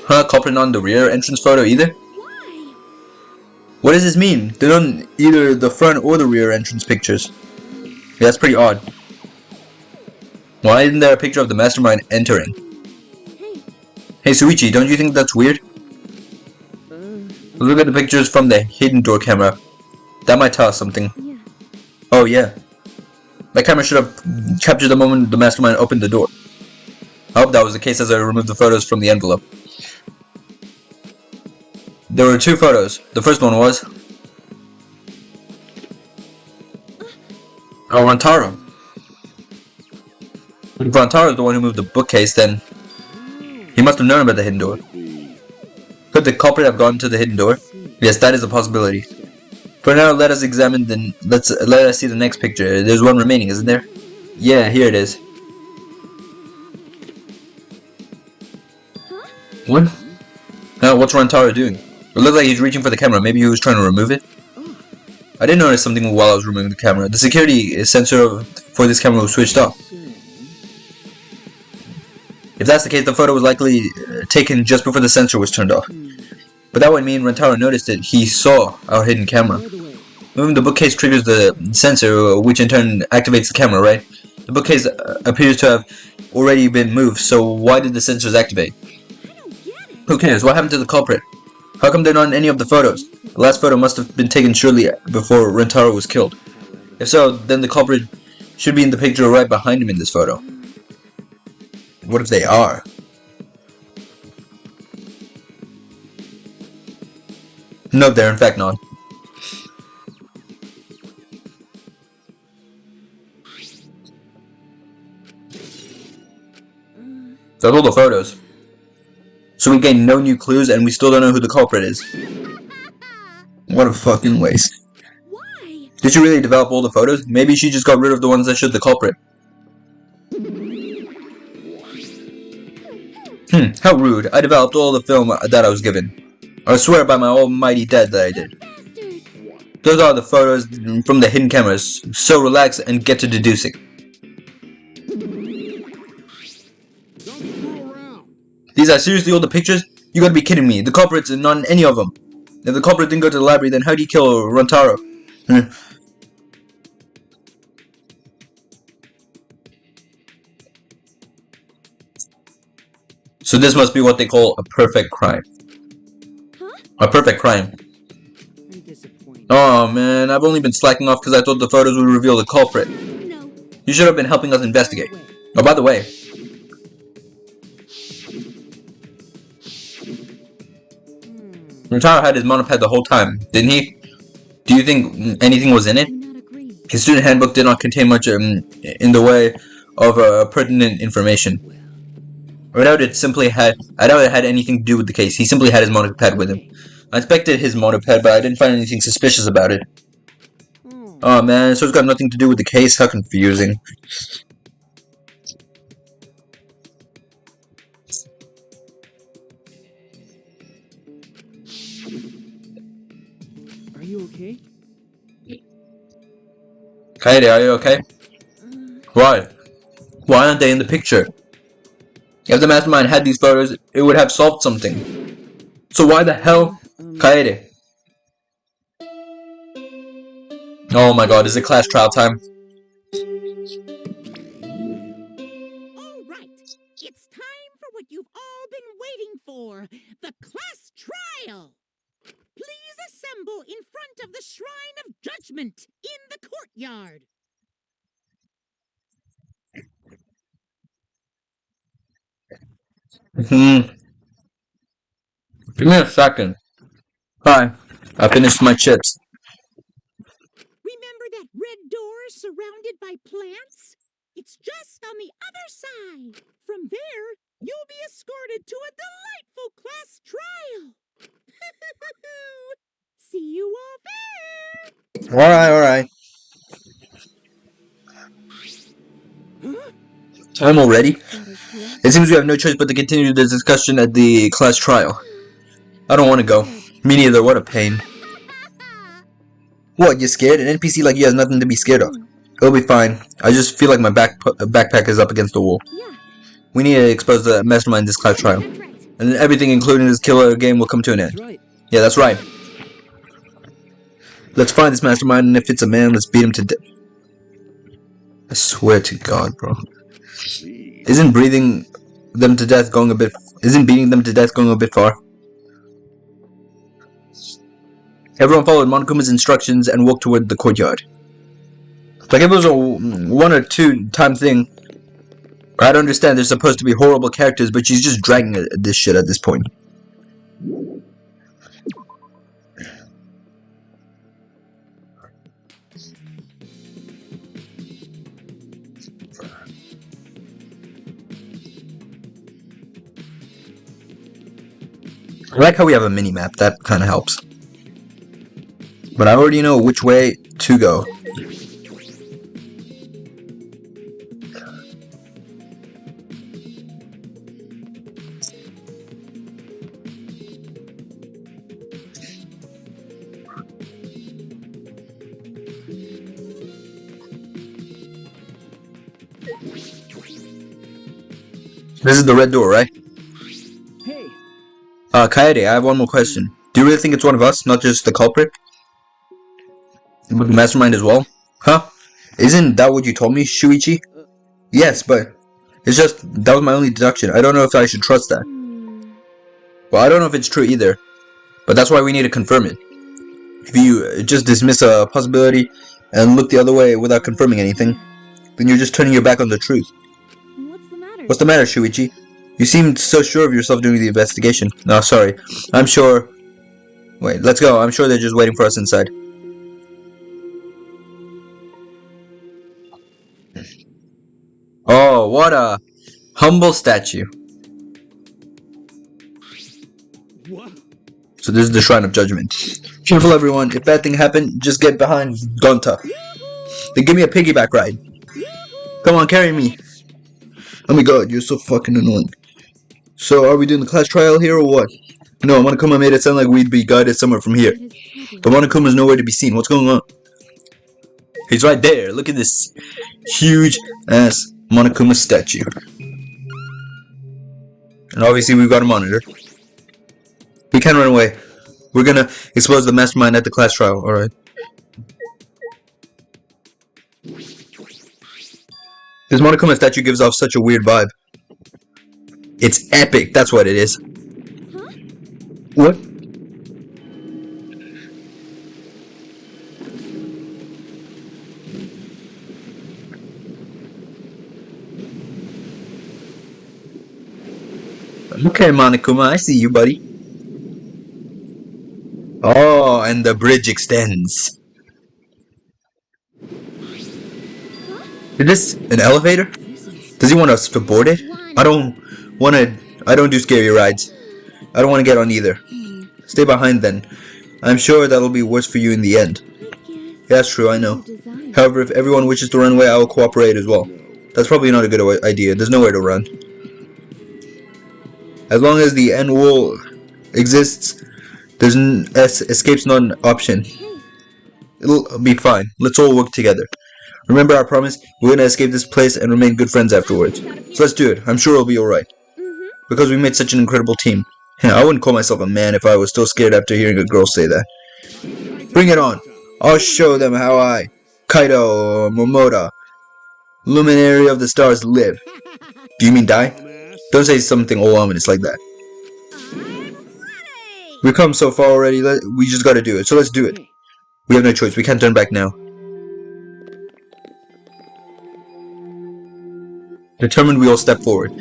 Huh, culprit not on the rear entrance photo either? What does this mean? They're on either the front or the rear entrance pictures. Yeah, that's pretty odd. Why isn't there a picture of the mastermind entering? Hey Suichi, don't you think that's weird? Look at the pictures from the hidden door camera. That might tell us something. Oh yeah. That camera should have captured the moment the mastermind opened the door. I hope that was the case as I removed the photos from the envelope. There were 2 photos. The first one was... oh, Rantaro. If Rantaro is the one who moved the bookcase, then... he must have known about the hidden door. Could the culprit have gone to the hidden door? Yes, that is a possibility. For now, let us examine the... let us see the next picture. There's one remaining, isn't there? Yeah, here it is. What? Now, what's Rantaro doing? It looks like he's reaching for the camera. Maybe he was trying to remove it? I did notice something while I was removing the camera. The security sensor for this camera was switched off. If that's the case, the photo was likely taken just before the sensor was turned off. But that would mean Rantaro noticed it. He saw our hidden camera. Moving the bookcase triggers the sensor, which in turn activates the camera, right? The bookcase appears to have already been moved, so why did the sensors activate? Who cares? What happened to the culprit? How come they're not in any of the photos? The last photo must have been taken shortly before Rantaro was killed. If so, then the culprit should be in the picture right behind him in this photo. What if they are? No, they're in fact not. That's all the photos. So we gain no new clues and we still don't know who the culprit is. What a fucking waste. Why? Did you really develop all the photos? Maybe she just got rid of the ones that showed the culprit. How rude. I developed all the film that I was given. I swear by my almighty dad that I did. Those are the photos from the hidden cameras. So relax and get to deducing. These are seriously all the pictures? You gotta be kidding me. The culprit's not in any of them. If the culprit didn't go to the library, then how do you kill Rantaro? So this must be what they call a perfect crime. A perfect crime. I'm disappointed. Oh man, I've only been slacking off because I thought the photos would reveal the culprit. No. You should have been helping us investigate. Oh, by the way. Rantaro had his monoped the whole time, didn't he? Do you think anything was in it? Do not agree. His student handbook did not contain much in the way of pertinent information. I doubt it had anything to do with the case. He simply had his monoped with him. I inspected his monoped, but I didn't find anything suspicious about it. Oh man, so it's got nothing to do with the case? How confusing. Are you okay? Kaede, are you okay? Why? Why aren't they in the picture? If the mastermind had these photos, it would have solved something. So why the hell? Kaede. Oh my god, is it class trial time? All right, it's time for what you've all been waiting for, the class trial. Please assemble in front of the Shrine of Judgment in the courtyard. Give me a second. Hi. I finished my chips. Remember that red door surrounded by plants? It's just on the other side. From there, you'll be escorted to a delightful class trial. See you all there. Alright. Time already? It seems we have no choice but to continue the discussion at the class trial. I don't want to go. Me neither, what a pain. What, you scared? An NPC like you has nothing to be scared of. It'll be fine. I just feel like my backpack is up against the wall. Yeah, We need to expose the mastermind in this class trial. that's right. And then everything, including this killer game, will come to an end. That's right. Yeah, that's right. Let's find this mastermind, and if it's a man, let's beat him to death. I swear to God, bro. Isn't beating them to death going a bit far? Everyone followed Monokuma's instructions and walked toward the courtyard. Like if it was a 1 or 2 time thing, I don't understand. They're supposed to be horrible characters, but she's just dragging this shit at this point. I like how we have a mini-map, that kind of helps. But I already know which way to go. This is the red door, right? Hey, Kaede, I have one more question. Do you really think it's one of us, not just the culprit? But the mastermind as well? Huh? Isn't that what you told me, Shuichi? Yes, but it's just, that was my only deduction. I don't know if I should trust that. Well, I don't know if it's true either. But that's why we need to confirm it. If you just dismiss a possibility and look the other way without confirming anything, then you're just turning your back on the truth. What's the matter? What's the matter, Shuichi? You seemed so sure of yourself during the investigation. No, sorry. I'm sure... Wait, let's go. I'm sure they're just waiting for us inside. Oh, what a humble statue. what? So this is the Shrine of Judgment. Careful everyone, if bad thing happened, just get behind Gonta. Then give me a piggyback ride. Come on, carry me. Oh my god, you're so fucking annoying. So are we doing the class trial here or what? No, Monokuma made it sound like we'd be guided somewhere from here. But Monokuma's nowhere to be seen. What's going on? He's right there. Look at this huge ass Monokuma statue. And obviously we've got a monitor. We can't run away. We're gonna expose the mastermind at the class trial, alright? This Monokuma statue gives off such a weird vibe. It's epic, that's what it is. Huh? What? Okay, Monokuma, I see you, buddy. Oh, and the bridge extends. Huh? Is this an elevator? There's Does he want us to board it? I don't do scary rides. I don't want to get on either. Stay behind then. I'm sure that'll be worse for you in the end. Yeah, that's true, I know. However, if everyone wishes to run away, I will cooperate as well. That's probably not a good idea. There's nowhere to run. As long as the end wall exists, there's escape's not an option. It'll be fine. Let's all work together. Remember our promise? We're gonna escape this place and remain good friends afterwards. So let's do it. I'm sure it'll be alright. Because we made such an incredible team. I wouldn't call myself a man if I was still scared after hearing a girl say that. Bring it on! I'll show them how I, Kaido Momoda, luminary of the stars, live. Do you mean die? Don't say something all ominous like that. We've come so far already, we just gotta do it, so let's do it. We have no choice, we can't turn back now. Determined, we all step forward.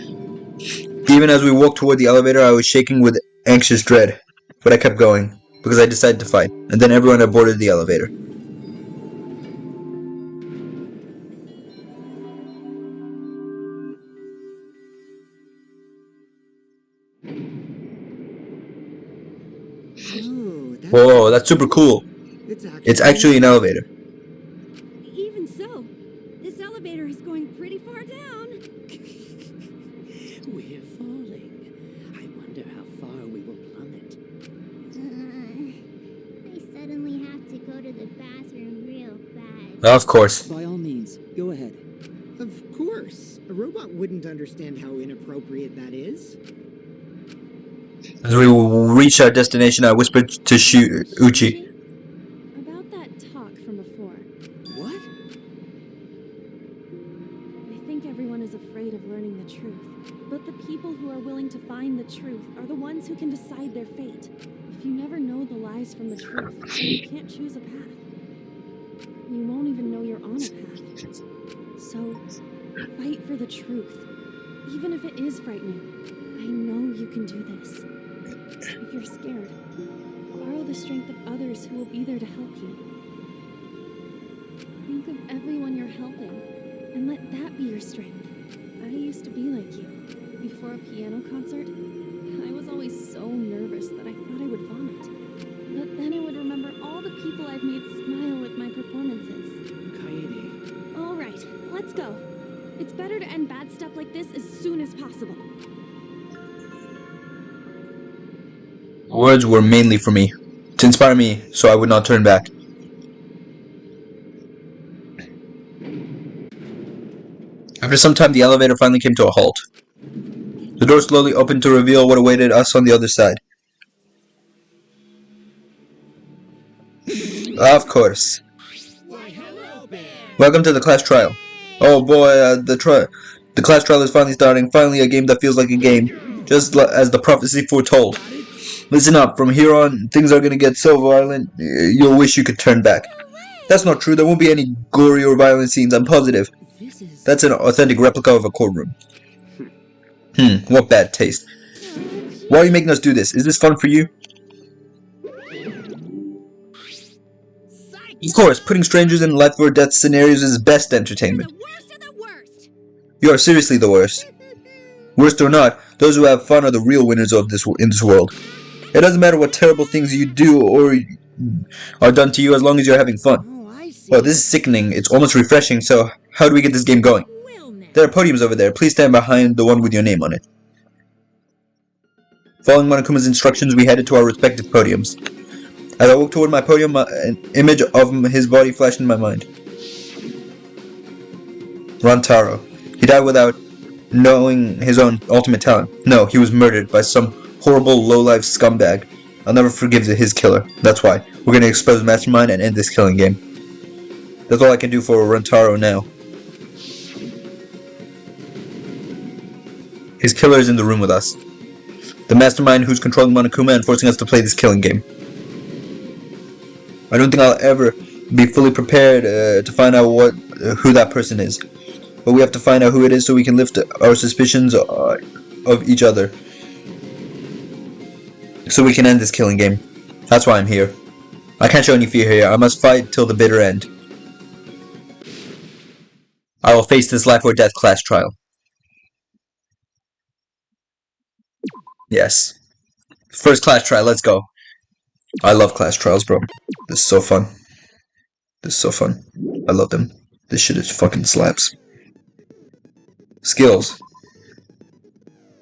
Even as we walked toward the elevator, I was shaking with anxious dread. But I kept going, because I decided to fight, and then everyone had boarded the elevator. Whoa, that's super cool. It's actually an elevator. Even so, this elevator is going pretty far down. We're falling. I wonder how far we will plummet. I suddenly have to go to the bathroom real bad. Of course. By all means, go ahead. Of course. A robot wouldn't understand how inappropriate that is. As we reached our destination, I whispered to Uchi. About that talk from before. What? I think everyone is afraid of learning the truth. But the people who are willing to find the truth are the ones who can decide their fate. If you never know the lies from the truth, then you can't choose a path. You won't even know you're on a path. So, fight for the truth. Even if it is frightening. I know you can do this. If you're scared, borrow the strength of others who will be there to help you. Think of everyone you're helping, and let that be your strength. I used to be like you. Before a piano concert, I was always so nervous that I thought I would vomit. But then I would remember all the people I've made smile with my performances. Kaede. All right, let's go. It's better to end bad stuff like this as soon as possible. Words were mainly for me, to inspire me so I would not turn back. After some time, the elevator finally came to a halt. The door slowly opened to reveal what awaited us on the other side. Of course. Welcome to the class trial. Oh boy, the class trial is finally starting. Finally, a game that feels like a game, just as the prophecy foretold. Listen up, from here on, things are gonna get so violent, you'll wish you could turn back. That's not true, there won't be any gory or violent scenes, I'm positive. That's an authentic replica of a courtroom. What bad taste. Why are you making us do this? Is this fun for you? Of course, putting strangers in life or death scenarios is best entertainment. The worst of the worst. You are seriously the worst. Worst or not, those who have fun are the real winners of in this world. It doesn't matter what terrible things you do or are done to you as long as you're having fun. Oh, I see. Well, this is sickening. It's almost refreshing, so how do we get this game going? There are podiums over there. Please stand behind the one with your name on it. Following Monokuma's instructions, we headed to our respective podiums. As I walked toward my podium, an image of his body flashed in my mind. Rantaro. He died without knowing his own ultimate talent. No, he was murdered by some horrible, low-life scumbag. I'll never forgive his killer. That's why. We're gonna expose Mastermind and end this killing game. That's all I can do for Rantaro now. His killer is in the room with us. The Mastermind who's controlling Monokuma and forcing us to play this killing game. I don't think I'll ever be fully prepared to find out who that person is. But we have to find out who it is so we can lift our suspicions of each other. So we can end this killing game. That's why I'm here. I can't show any fear here. I must fight till the bitter end. I will face this life or death class trial. Yes. First class trial, let's go. I love class trials, bro. This is so fun. This is so fun. I love them. This shit is fucking slaps. Skills.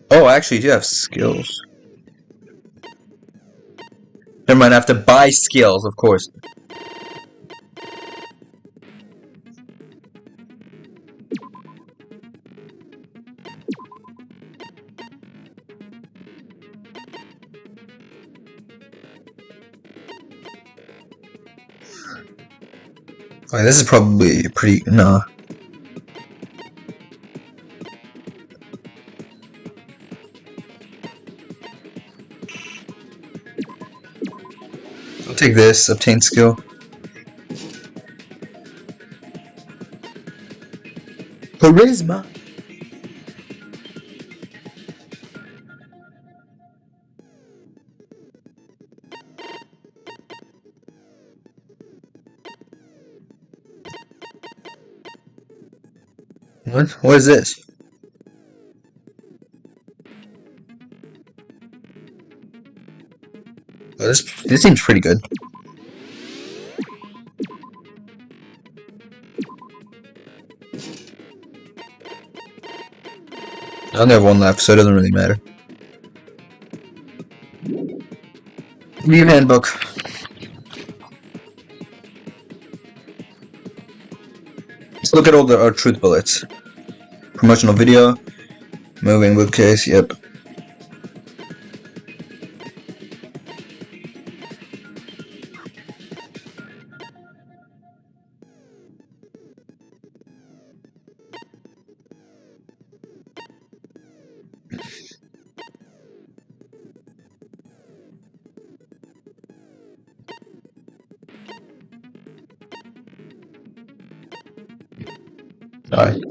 Oh, I actually do have skills. Never mind, I have to buy skills, of course. Okay, this is probably pretty... Nah. I'll take this, obtain skill. Charisma. What? What is this? Oh, this seems pretty good. I only have one left, so it doesn't really matter. New handbook. Let's look at all our truth bullets. Promotional video. Moving bookcase, yep. Alright.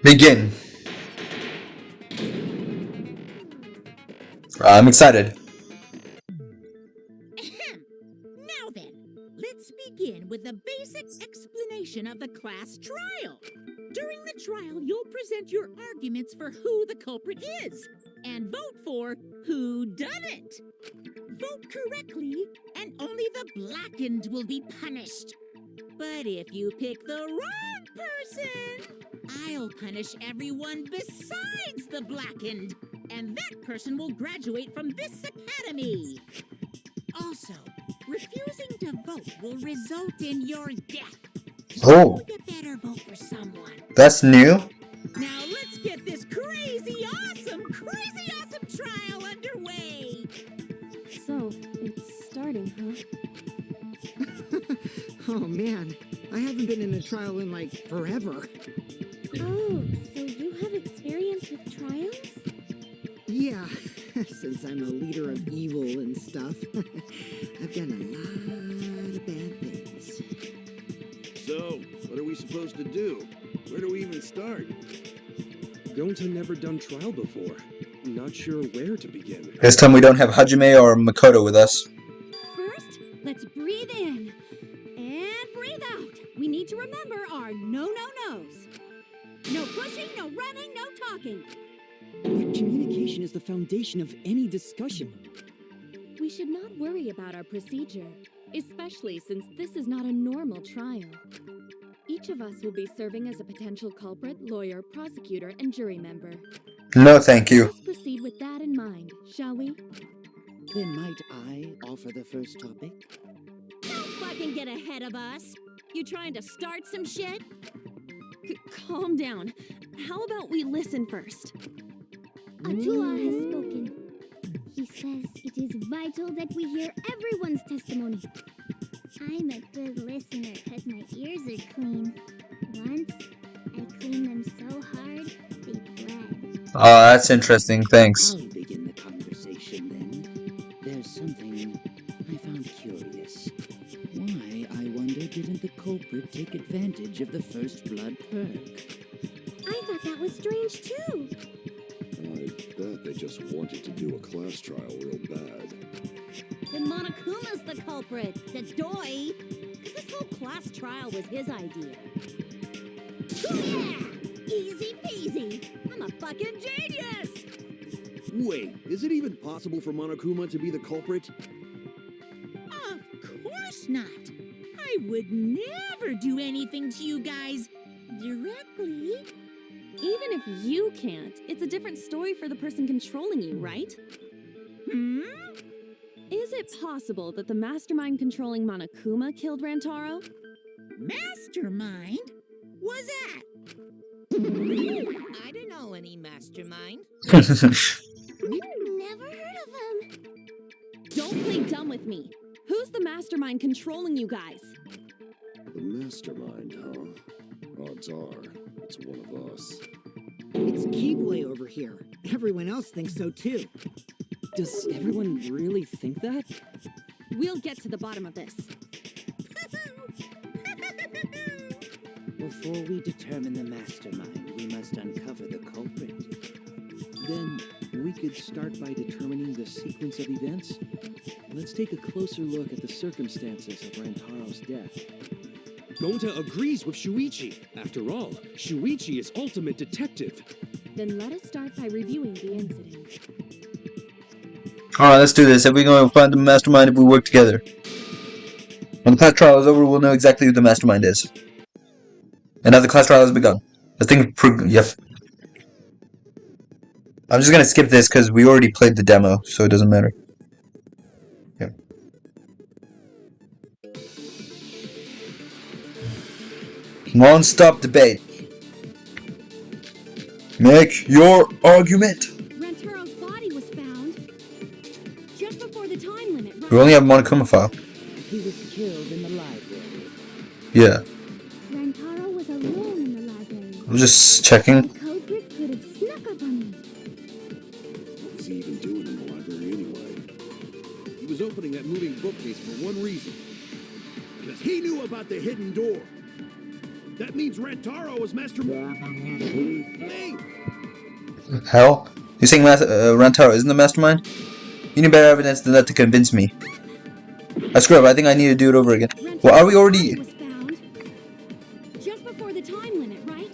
Begin. I'm excited. Now then, let's begin with the basic explanation of the class trial. During the trial, you'll present your arguments for who the culprit is and vote for who done it. Vote correctly, and only the blackened will be punished. But if you pick the wrong person, I'll punish everyone besides the blackened, and that person will graduate from this academy. Also, refusing to vote will result in your death. Oh. You better vote for someone. That's new? Now let's get this crazy awesome trial underway. So, it's starting, huh? Oh man, I haven't been in a trial in like forever. Oh, so you have experience with trials? Yeah, since I'm a leader of evil and stuff, I've done a lot of bad things. So, what are we supposed to do? Where do we even start? Gonta never done trial before. Not sure where to begin. This time we don't have Hajime or Makoto with us. First, let's breathe in and breathe out. We need to remember our no-no-nos. No pushing, no running, no talking. But communication is the foundation of any discussion. We should not worry about our procedure, especially since this is not a normal trial. Each of us will be serving as a potential culprit, lawyer, prosecutor, and jury member. No, thank you. Let's proceed with that in mind, shall we? Then might I offer the first topic? Don't fucking get ahead of us. You trying to start some shit? Calm down. How about we listen first? Atua has spoken. He says it is vital that we hear everyone's testimony. I'm a good listener because my ears are clean. Once, I cleaned them so hard, they bled. Oh, that's interesting, thanks. I'll begin the conversation then. There's something I found curious. Why, I wonder, didn't the culprit take advantage of the first blood perk? I thought that was strange too. I bet they just wanted to do a class trial real bad. Then Monokuma's the culprit, the doi. Because this whole class trial was his idea. Yeah! Easy peasy. crazy. I'm a fucking genius. Wait, is it even possible for Monokuma to be the culprit? Of course not. I would never do anything to you guys directly. Even if you can't, it's a different story for the person controlling you, right? Hmm? Is it possible that the mastermind controlling Monokuma killed Rantaro? Mastermind? Was that? I don't know any mastermind. Never heard of him. Don't play dumb with me. Who's the mastermind controlling you guys? The mastermind, huh? Odds are, it's one of us. It's Keyblade over here. Everyone else thinks so too. Does everyone really think that? We'll get to the bottom of this. Before we determine the mastermind, we must uncover the culprit. Then we could start by determining the sequence of events. Let's take a closer look at the circumstances of Rantaro's death. Gonta agrees with Shuichi. After all, Shuichi is ultimate detective. Then let us start by reviewing the incident. Alright, let's do this. If we're going to find the mastermind if we work together. When the class trial is over, we'll know exactly who the mastermind is. And now the class trial has begun. The thing yep. I'm just gonna skip this because we already played the demo, so it doesn't matter. Yep. Non-stop debate. Make your argument. Rantaro's body was found just before the time limit, right? We only have Monokuma file. He was killed in the library. Yeah. Rantaro was alone in the library. I'm just checking. The culprit could have snuck up on him. What was he even doing in the library anyway? He was opening that moving bookcase for one reason. Because he knew about the hidden door. That means Rantaro was mastermind. Hey! Hell? You saying Rantaro isn't the mastermind? You need better evidence than that to convince me. I screw up. I think I need to do it over again. Well, are we already... Was found just before the time limit, right?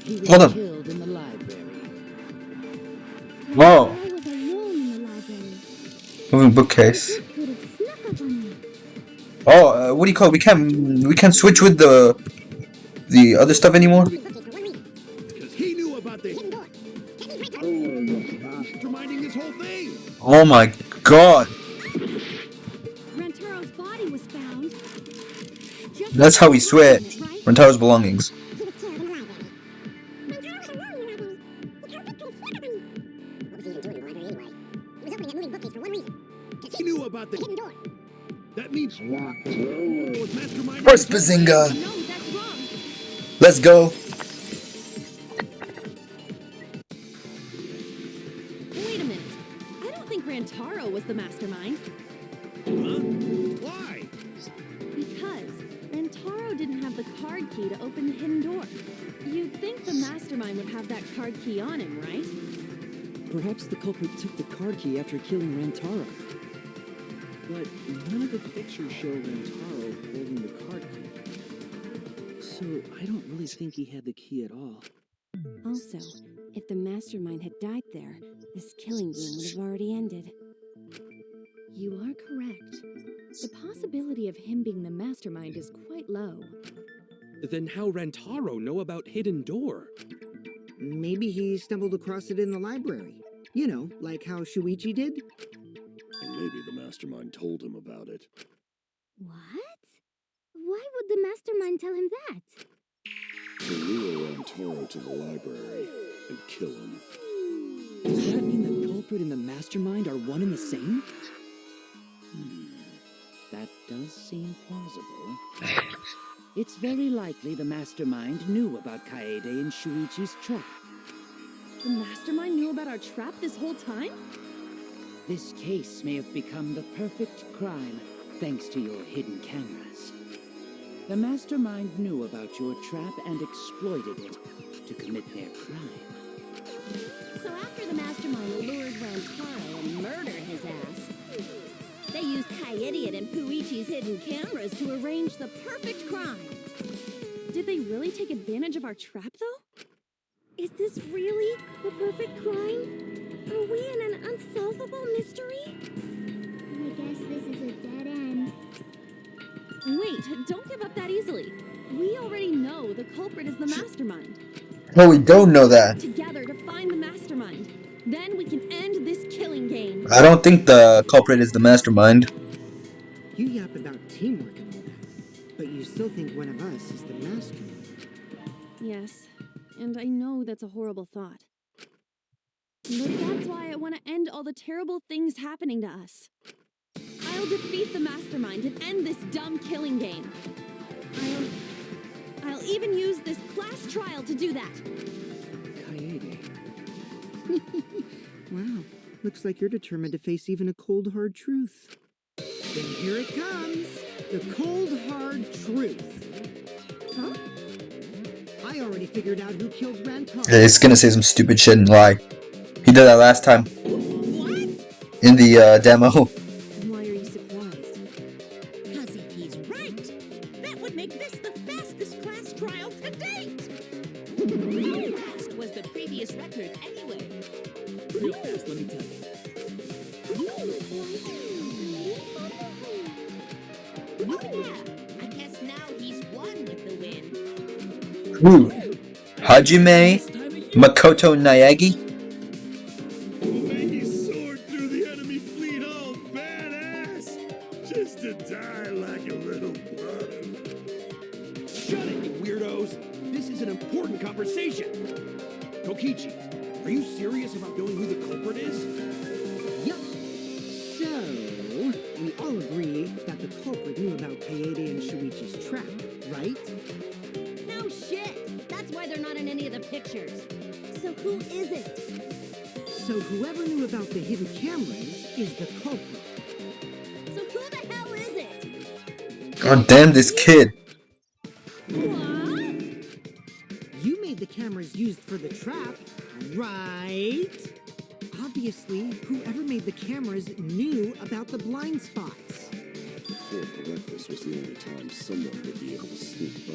He was Hold on. killed in the library. Whoa. Rantaro was alone in the library. Moving bookcase. The culprit could have snuck up on him. Oh, what do you call it? We can't switch with the other stuff anymore? Because he knew about the hidden door. Masterminding this whole thing. Oh my god. Rantaro's body was found just That's how we before the time switch. limit, right? Rantaro's belongings. He knew about the hidden door. That means Rantaro was masterminding. First this whole Bazinga. thing. No, that's wrong. Let's go. Wait a minute. I don't think Rantaro was the mastermind. Huh? Why? Because Rantaro didn't have the card key to open the hidden door. You'd think the mastermind would have that card key on him, right? Perhaps the culprit took the card key after killing Rantaro. But none of the pictures show Rantaro holding the card key. So I don't really think he had the key at all. Also, if the mastermind had died there, this killing game would have already ended. You are correct. The possibility of him being the mastermind is quite low. Then how Rantaro know about hidden door? Maybe he stumbled across it in the library. You know, like how Shuichi did. And maybe the mastermind told him about it. What? Why would the mastermind tell him that? To lure Rantaro to the library and kill him. Does that mean the culprit and the mastermind are one and the same? That does seem plausible. It's very likely the mastermind knew about Kaede and Shuichi's trap. The mastermind knew about our trap this whole time? This case may have become the perfect crime thanks to your hidden cameras. The mastermind knew about your trap and exploited it to commit their crime. So after the mastermind lures Rantaro and murdered his ass, they used Kaede and Puichi's hidden cameras to arrange the perfect crime. Did they really take advantage of our trap, though? Is this really the perfect crime? Are we in an unsolvable mystery? I guess this is a dead end. Wait, don't give up that easily. We already know the culprit is the mastermind. No, we don't know that. Together to find the mastermind. Then we can end this killing game. I don't think the culprit is the mastermind. You yap about teamwork and all that, but you still think one of us is the mastermind. Yes, and I know that's a horrible thought. But that's why I want to end all the terrible things happening to us. I'll defeat the mastermind and end this dumb killing game. I'll even use this class trial to do that. Kaede. Wow, looks like you're determined to face even a cold, hard truth. Then here it comes, the cold, hard truth. Huh? I already figured out who killed Rantar. Yeah, he's gonna say some stupid shit and lie. He did that last time. What? In the demo. Why are you surprised? Because if he's right, that would make this the fastest class trial to date. Fast was the previous record anyway. Real fast, let me tell you. Oh yeah, I guess now he's won with the win. Who? Hajime Makoto Naegi? He soared through the enemy fleet all badass, just to die like a little brother. Shut it, you weirdos! This is an important conversation. Kokichi, are you serious about knowing who the culprit is? Yup. So, we all agree that the culprit knew about Kaede and Shuichi's trap, right? No shit! That's why they're not in any of the pictures. So who is it? So whoever knew about the hidden cameras is the culprit. So who the hell is it? God damn this kid. What? You made the cameras used for the trap, right? Obviously, whoever made the cameras knew about the blind spots. Before breakfast was the only time someone would be able to sneak by.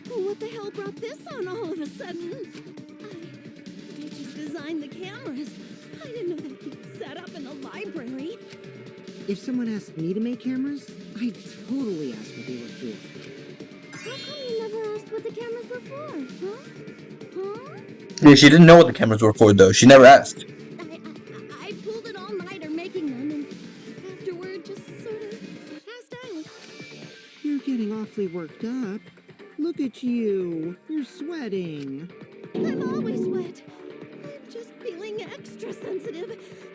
What the hell brought this on all of a sudden? I just designed the cameras. I didn't know they'd be set up in the library. If someone asked me to make cameras, I'd totally ask what they were for. How come you never asked what the cameras were for, huh? Huh? Yeah, she didn't know what the cameras were for though. She never asked. I pulled an all-nighter making them, and afterward just sort of passed out. You're getting awfully worked up. Look at you. You're sweating. I'm always wet. I'm just feeling extra sensitive,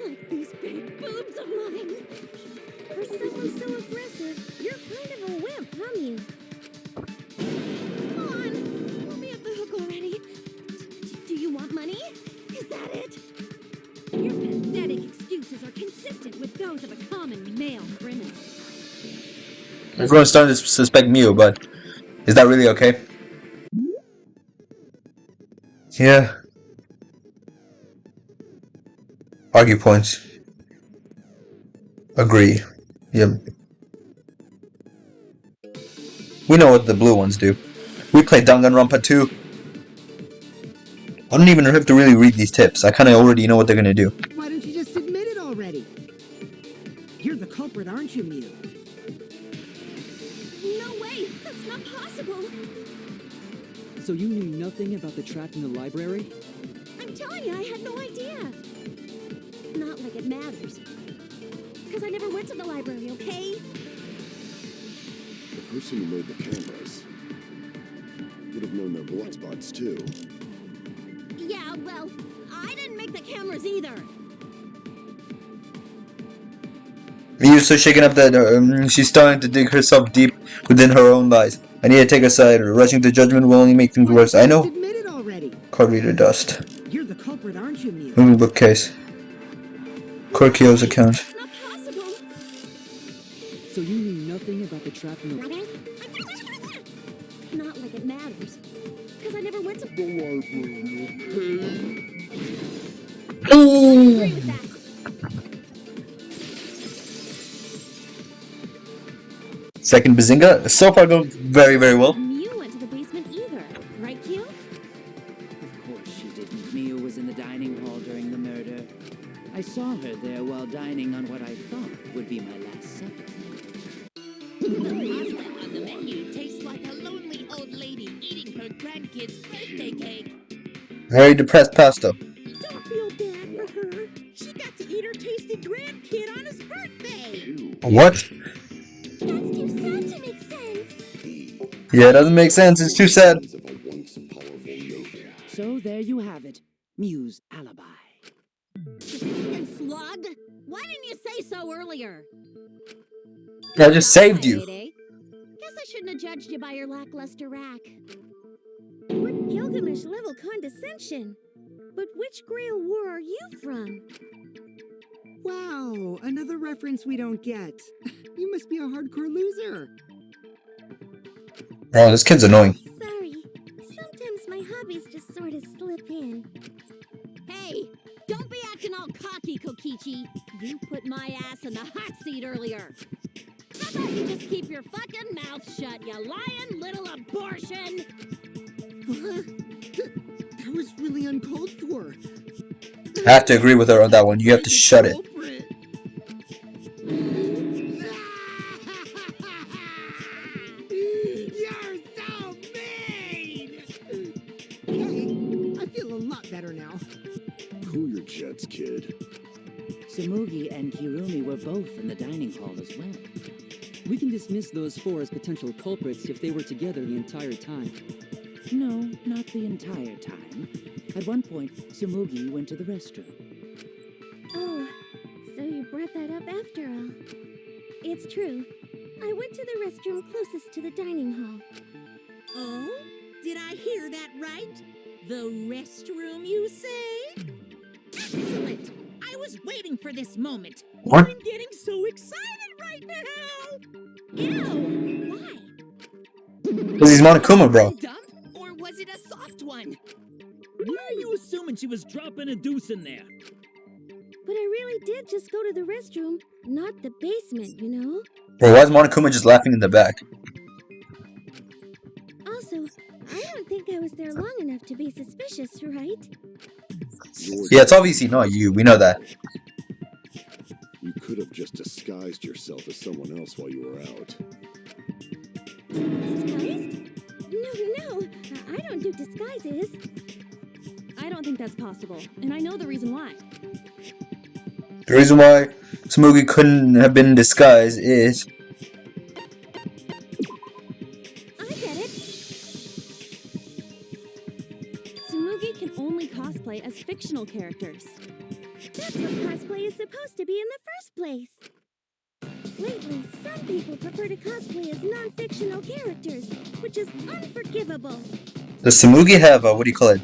like these big boobs of mine. For someone so aggressive, you're kind of a wimp, huh, Mew? Come on, let me off the hook already. Do you want money? Is that it? Your pathetic excuses are consistent with those of a common male criminal. Everyone's starting to suspect Mew, but is that really okay? Yeah. Argue points. Agree. Yep. We know what the blue ones do. We play Danganronpa 2. I don't even have to really read these tips. I kinda already know what they're gonna do. Why don't you just admit it already? You're the culprit, aren't you, Mew? No way! That's not possible! So you knew nothing about the trap in the library? I'm telling you, I had no idea. Not like it matters. Because I never went to the library, okay? The person who made the cameras would have known their blind spots too. Yeah, well, I didn't make the cameras either. Miyu's so shaken up that she's starting to dig herself deep within her own lies. I need to take a side. Rushing to judgment will only make things worse. I know. Just admit it already. Card reader dust. You're the culprit, aren't you, Mew? Moving bookcase. Korkio's account. It's not possible. So you knew nothing about the trap in the library? Not like it matters. Because I never went to the library, Ooh. agree with that. Second Bazinga. So far going very, very well. Mew went to the basement either, right, Q? Of course she didn't. Mio was in the dining hall during the murder. I saw her there while dining on what I thought would be my last supper. The pasta on the menu tastes like a lonely old lady eating her grandkid's birthday cake. Very depressed pasta. Don't feel bad for her. She got to eat her tasty grandkid on his birthday. What? That's too sad to make sense. Yeah, it doesn't make sense. It's too sad. So there you have it. Mew's alibi. And slug? Why didn't you say so earlier? I just saved you. Guess I shouldn't have judged you by your lackluster rack. What Gilgamesh level condescension? But which Grail War are you from? Wow, another reference we don't get. You must be a hardcore loser. Oh, this kid's annoying. Sorry. Sometimes my hobbies just sort of slip in. Hey, don't be acting all cocky, Kokichi. You put my ass in the hot seat earlier. How about you just keep your fucking mouth shut, you lying little abortion? That was really uncalled for. I have to agree with her on that one. You have to shut it. You're so mean! Hey, I feel a lot better now. Cool your jets, kid. Samugi and Kirumi were both in the dining hall as well. We can dismiss those four as potential culprits if they were together the entire time. No, not the entire time. At one point, Samugi went to the restroom. Oh, so you brought that up after all. It's true. I went to the restroom closest to the dining hall. Oh? Did I hear that right? The restroom, you say? Excellent! I was waiting for this moment. What? I'm getting so excited right now! Ew! Why? Because he's Monokuma, bro. Dump? Or was it a soft one? Why are you assuming she was dropping a deuce in there? But I really did just go to the restroom, not the basement, you know? Bro, why is Monokuma just laughing in the back? Also, I don't think I was there long enough to be suspicious, right? Yeah, it's obviously not you. We know that. You could have just disguised yourself as someone else while you were out. Disguised? No, I don't do disguises. I don't think that's possible, and I know the reason why. The reason why Samugi couldn't have been in disguise is... I get it. Samugi can only cosplay as fictional characters. That's what cosplay is supposed to be in the first place. Lately, some people prefer to cosplay as non-fictional characters, which is unforgivable. Does Samugi have, what do you call it?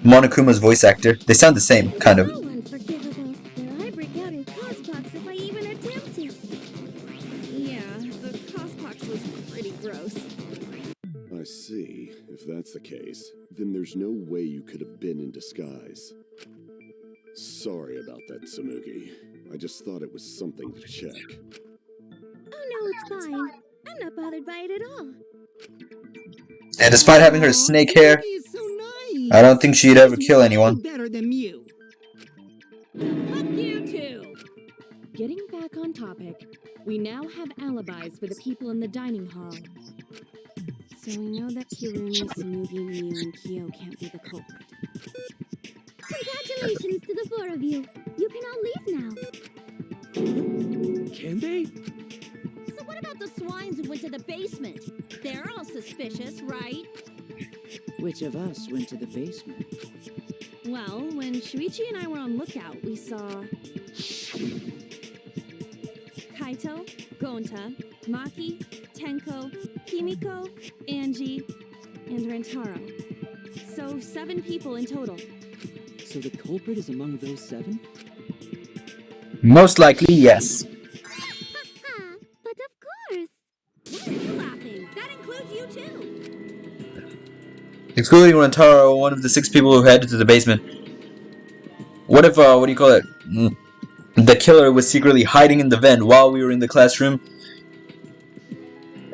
Monokuma's voice actor? They sound the same, kind of. So unforgivable that I break out in cospox if I even attempt to. Yeah, the cospox was pretty gross. I see. If that's the case, then there's no way you could have been in disguise. Sorry about that, Samugi. I just thought it was something to check. Oh no, it's fine. I'm not bothered by it at all. And despite having her snake hair, He's so nice. I don't think she'd ever kill anyone. Better than you. Fuck you too! Getting back on topic, we now have alibis for the people in the dining hall. So we know that Kirumi, Samugi, Mew, and Kyo can't be the culprit. Congratulations to the four of you. You can all leave now. Can they? So what about the swines who went to the basement? They're all suspicious, right? Which of us went to the basement? Well, when Shuichi and I were on lookout, we saw Kaito, Gonta, Maki, Tenko, Himiko, Angie, and Rentaro. So 7 people in total. So the culprit is among those 7? Most likely, yes. But of course. Why are you laughing? That includes you too. Excluding Rentaro, one of the 6 people who headed to the basement. What if, what do you call it? The killer was secretly hiding in the vent while we were in the classroom?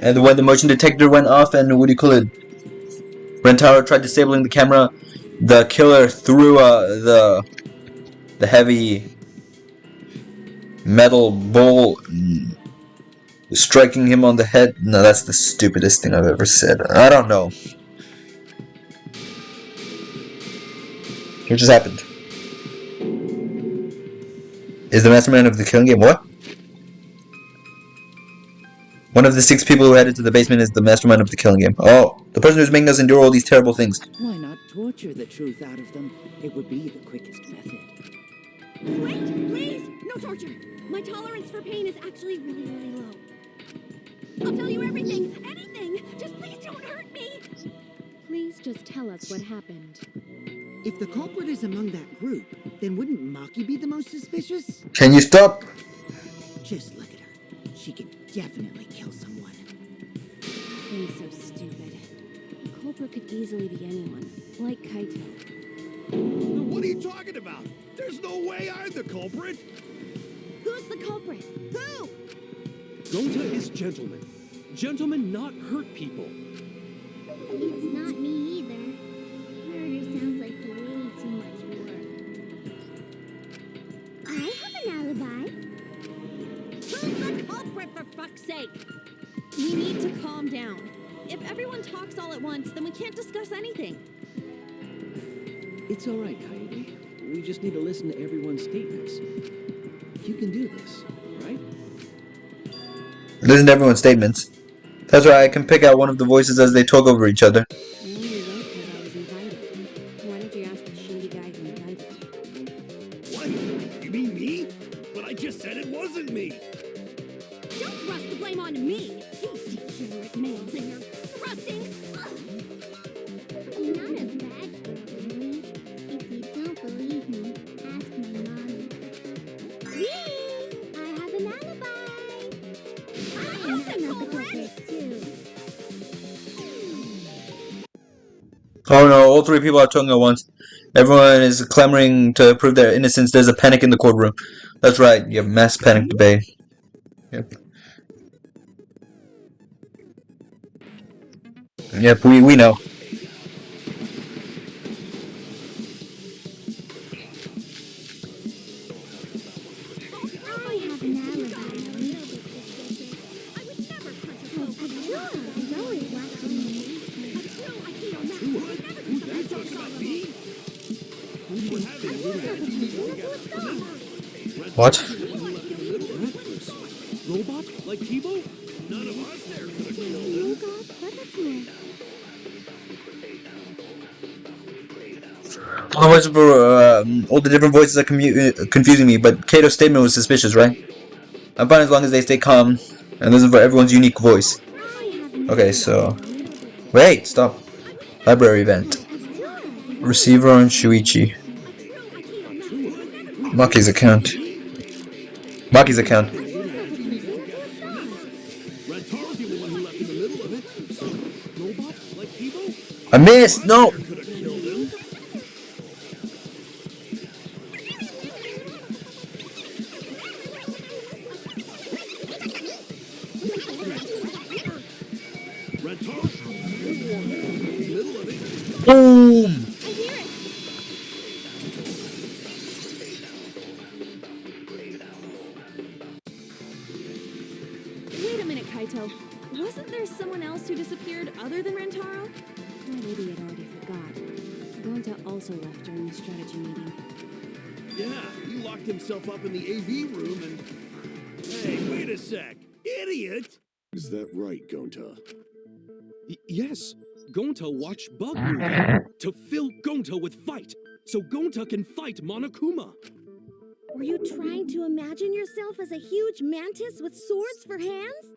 And when the motion detector went off and what do you call it? Rentaro tried disabling the camera. The killer threw the heavy metal bowl, striking him on the head. No, that's the stupidest thing I've ever said. I don't know. What just happened? Is the mastermind of the killing game what? One of the 6 people who headed to the basement is the mastermind of the killing game. Oh, the person who's making us endure all these terrible things. Why not torture the truth out of them? It would be the quickest method. Wait, please! No torture! My tolerance for pain is actually really, really low. I'll tell you everything! Anything! Just please don't hurt me! Please just tell us what happened. If the culprit is among that group, then wouldn't Maki be the most suspicious? Can you stop? Just look at her. She could definitely kill someone. Being so stupid. The culprit could easily be anyone, like Kaito. What are you talking about? There's no way I'm the culprit! Who's the culprit? Who? Gonta is gentleman. Gentlemen not hurt people. It's not me either. Murder sounds like way too much work. I have an alibi. Who's the culprit, for fuck's sake? We need to calm down. If everyone talks all at once, then we can't discuss anything. It's all right, Kaede. We just need to listen to everyone's statements. You can do this, right? Listen to everyone's statements. That's right, I can pick out one of the voices as they talk over each other. I only wrote that I was invited. Why don't you ask the shady guy who invited you? What? You mean me? But I just said it wasn't me! Don't thrust the blame on me! You degenerate male singer! Thrusting! I'm not a bad girl, really. If you don't believe me, ask my mommy. Yay! I have an alibi! I'm not the culprit, too. Oh no, all 3 people are talking at once. Everyone is clamoring to prove their innocence. There's a panic in the courtroom. That's right, you have mass panic debate. Yep. Yep, we know. I have an alibi. A little bit suspicious. I would never punch a Well, close Achua is always watching the news. What? Robot? Like Kibo? None of us there could have killed him. All the different voices are confusing me, but Kato's statement was suspicious, right? I'm fine as long as they stay calm and listen for everyone's unique voice. Okay, so... Wait, stop. Library event. Receiver on Shuichi. Maki's account. Maki's account. Rentaro's the one who left in the middle of it. Robot? Like Kibo? I missed! No! Could have killed him. Rentaro's the middle of it. Boom! Wait a minute, Kaito. Wasn't there someone else who disappeared other than Rentaro? That idiot already forgot. Gonta also left during the strategy meeting. Yeah, he locked himself up in the AV room and... Hey, wait a sec. Idiot! Is that right, Gonta? Yes. Gonta watched Bug movie to fill Gonta with fight, so Gonta can fight Monokuma. Were you trying to imagine yourself as a huge mantis with swords for hands?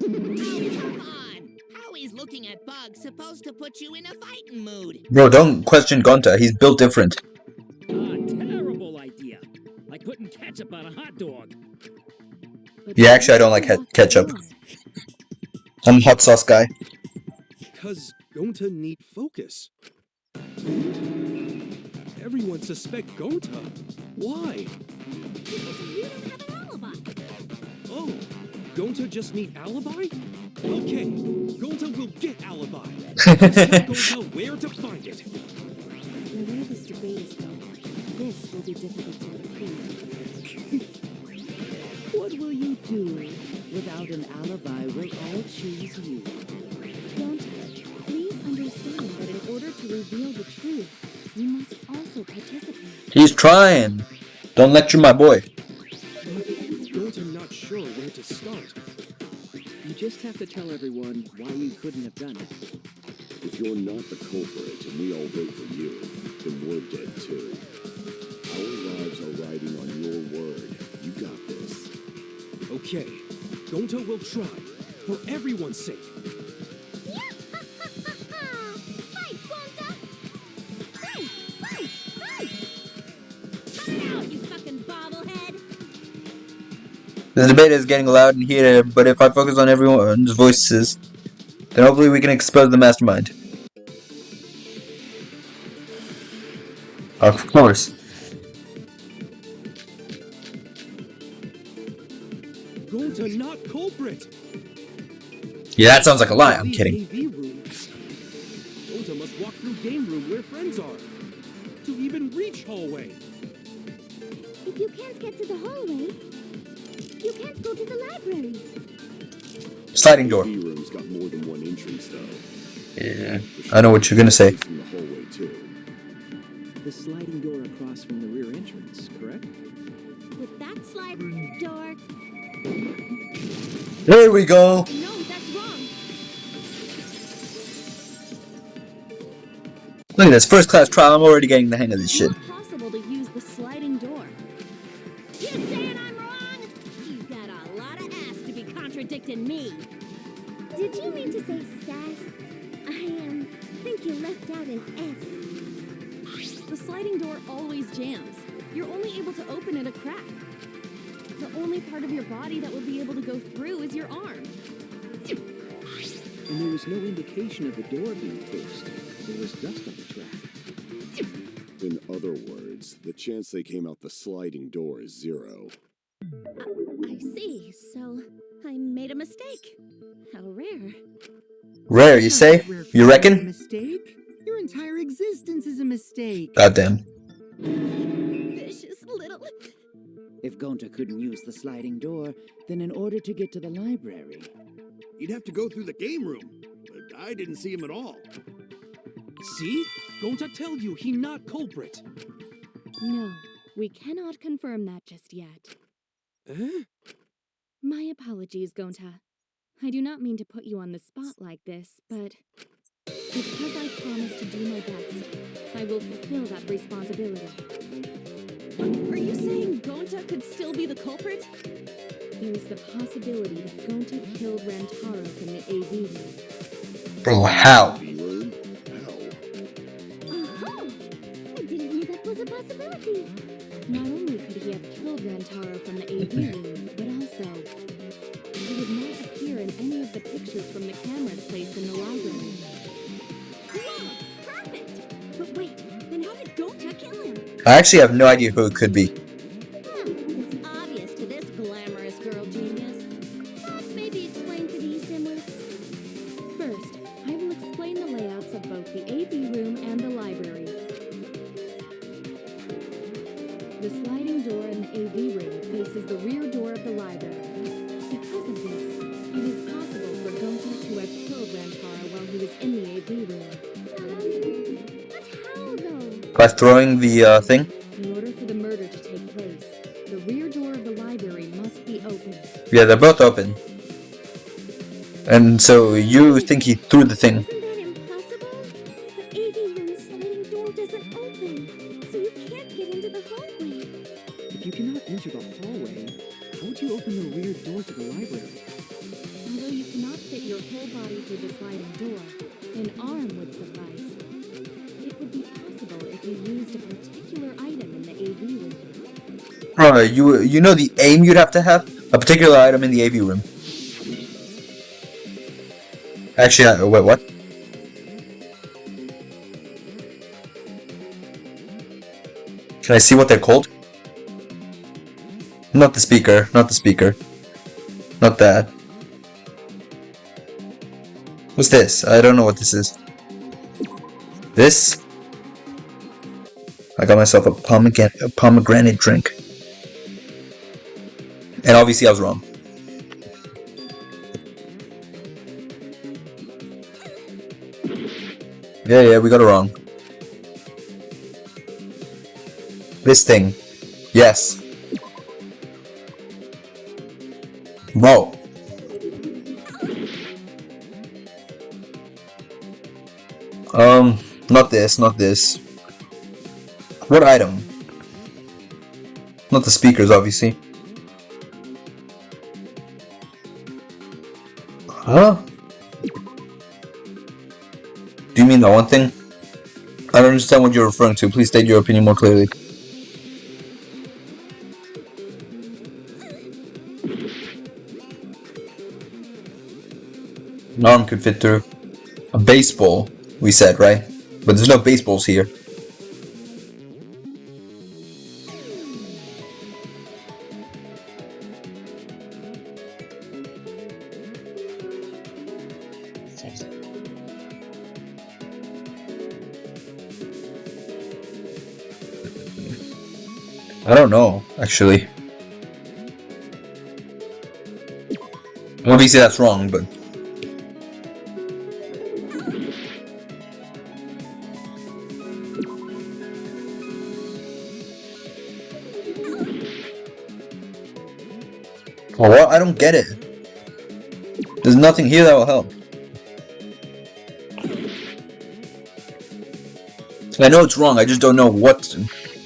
Oh, come on! How is looking at bugs supposed to put you in a fighting mood? Bro, don't question Gonta. He's built different. Terrible idea. Like putting ketchup on a hot dog. Yeah, actually, I don't like ketchup. I'm a hot sauce guy. Because Gonta need focus. Everyone suspect Gonta. Why? Because you don't have an alibi. Oh, Gonta just need alibi? Okay, Gonta will get alibi. Just tell Gonta where to find it. The way this debate is going, this will be difficult to defeat. What will you do? Without an alibi, we'll all choose you. Gonta, please understand that in order to reveal the truth, you must also participate. He's trying. Don't lecture my boy. Gonta not sure where to start. You just have to tell everyone why you couldn't have done it. If you're not the culprit and we all vote for you, then we're dead too. Our lives are riding on your word. You got this. Okay, Gonta will try. For everyone's sake. Fight, Gonta! Fight! Fight! Fight! Fight out, you fucking bobblehead! The debate is getting loud and heated, but if I focus on everyone's voices, then hopefully we can expose the mastermind. Of course. Gonta not culprit. Yeah, that sounds like a lie. I'm kidding. AV room. Gonta must walk through game room where friends are. To even reach hallway. If you can't get to the hallway, you can't go to the library. Sliding door. The room's got more than one entrance though. Yeah, I know what you're gonna say. In the hallway too. The sliding door across from the rear entrance, correct? With that sliding door... There we go. No, that's wrong. Look at this first class trial. I'm already getting the hang of this shit. It's not possible to use the sliding door. You saying I'm wrong? You've got a lot of ass to be contradicting me. Did you mean to say sass? I think you left out an S. The sliding door always jams. You're only able to open it a crack. The only part of your body that would be able to go through is your arm. And there was no indication of the door being forced. There was dust on the track. In other words, the chance they came out the sliding door is 0. I see. So I made a mistake. How rare. Rare, you say? You reckon? Mistake? Your entire existence is a mistake. Goddamn. Vicious little... If Gonta couldn't use the sliding door, then in order to get to the library... He'd have to go through the game room, but I didn't see him at all. See? Gonta tell you he not culprit. No, we cannot confirm that just yet. My apologies, Gonta. I do not mean to put you on the spot like this, but because I promised to do my best, I will fulfill that responsibility. Are you saying Gonta could still be the culprit? There is the possibility that Gonta killed Rantaro from the AV room. Bro, how? Room? How? I didn't know that was a possibility. Not only could he have killed Rantaro from the AV room, but also he would not appear in any of the pictures from the cameras placed in the library. Whoa, perfect! But wait, then how did Gonta kill him? I actually have no idea who it could be. It's obvious to this glamorous girl genius. But maybe explain to these dimwits. First, I will explain the layouts of both the AV room and the library. The sliding door in the AV room faces the rear door of the library. Because of this, it is possible for Gonta to have killed Rantaro while he was in the AV room. But how though? By throwing the thing? In order for the murder to take place, the rear door of the library must be open. Yeah, they're both open. And so you think he threw the thing. Isn't that impossible? The AV room sliding door doesn't open, so you can't get into the hallway. If you cannot enter the hallway, how would you open the rear door to the library? Although you cannot fit your whole body through the sliding door, an arm would suffice. It would be possible if you used a particular item in the AV room. You know the aim you'd have to have? A particular item in the AV room. Actually, wait, what? Can I see what they're called? Not the speaker, not the speaker. Not that. What's this? I don't know what this is. This? I got myself a pomegranate drink. And obviously I was wrong. Yeah, we got it wrong. This thing. Yes. Bro. Not this, not this. What item? Not the speakers, obviously. Huh? Do you mean that one thing? I don't understand what you're referring to. Please state your opinion more clearly. An arm could fit through. A baseball, we said, right? But there's no baseballs here. I don't know, actually. Obviously that's wrong, but... Oh, what? I don't get it. There's nothing here that will help. I know it's wrong, I just don't know what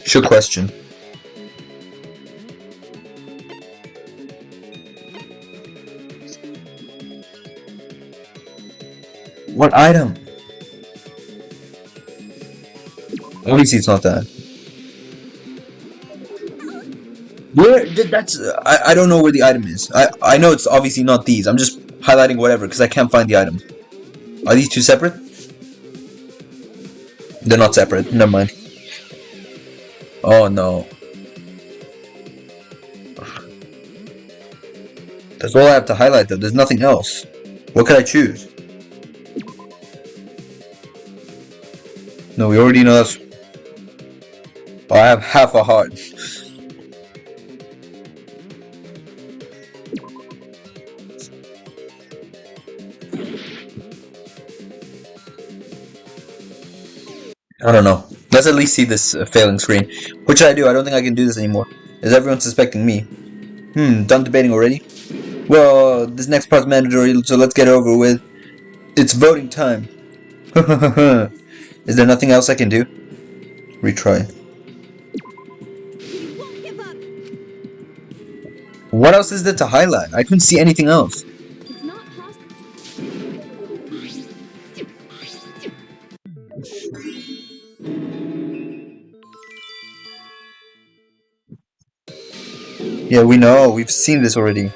should question. What item? Obviously it's not that. Where? That's... I don't know where the item is. I know it's obviously not these. I'm just highlighting whatever because I can't find the item. Are these two separate? They're not separate. Never mind. Oh no. That's all I have to highlight though. There's nothing else. What could I choose? No, we already know that's... Oh, I have half a heart. I don't know. Let's at least see this failing screen. What should I do? I don't think I can do this anymore. Is everyone suspecting me? Done debating already? Well, this next part's mandatory, so let's get it over with. It's voting time. Is there nothing else I can do? Retry. We won't give up. What else is there to highlight? I couldn't see anything else. It's not possible. Yeah, we know. We've seen this already.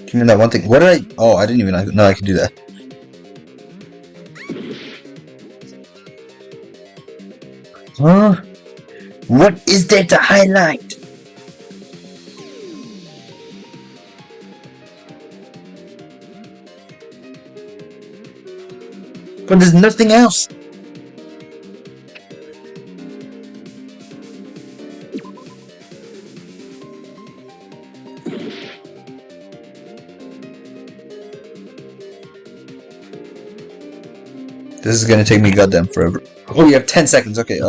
Give me that one thing. What did I... Oh, I didn't even know I could do that. Huh? What is there to highlight? But there's nothing else. This is gonna take me goddamn forever. Oh, you have 10 seconds. Okay.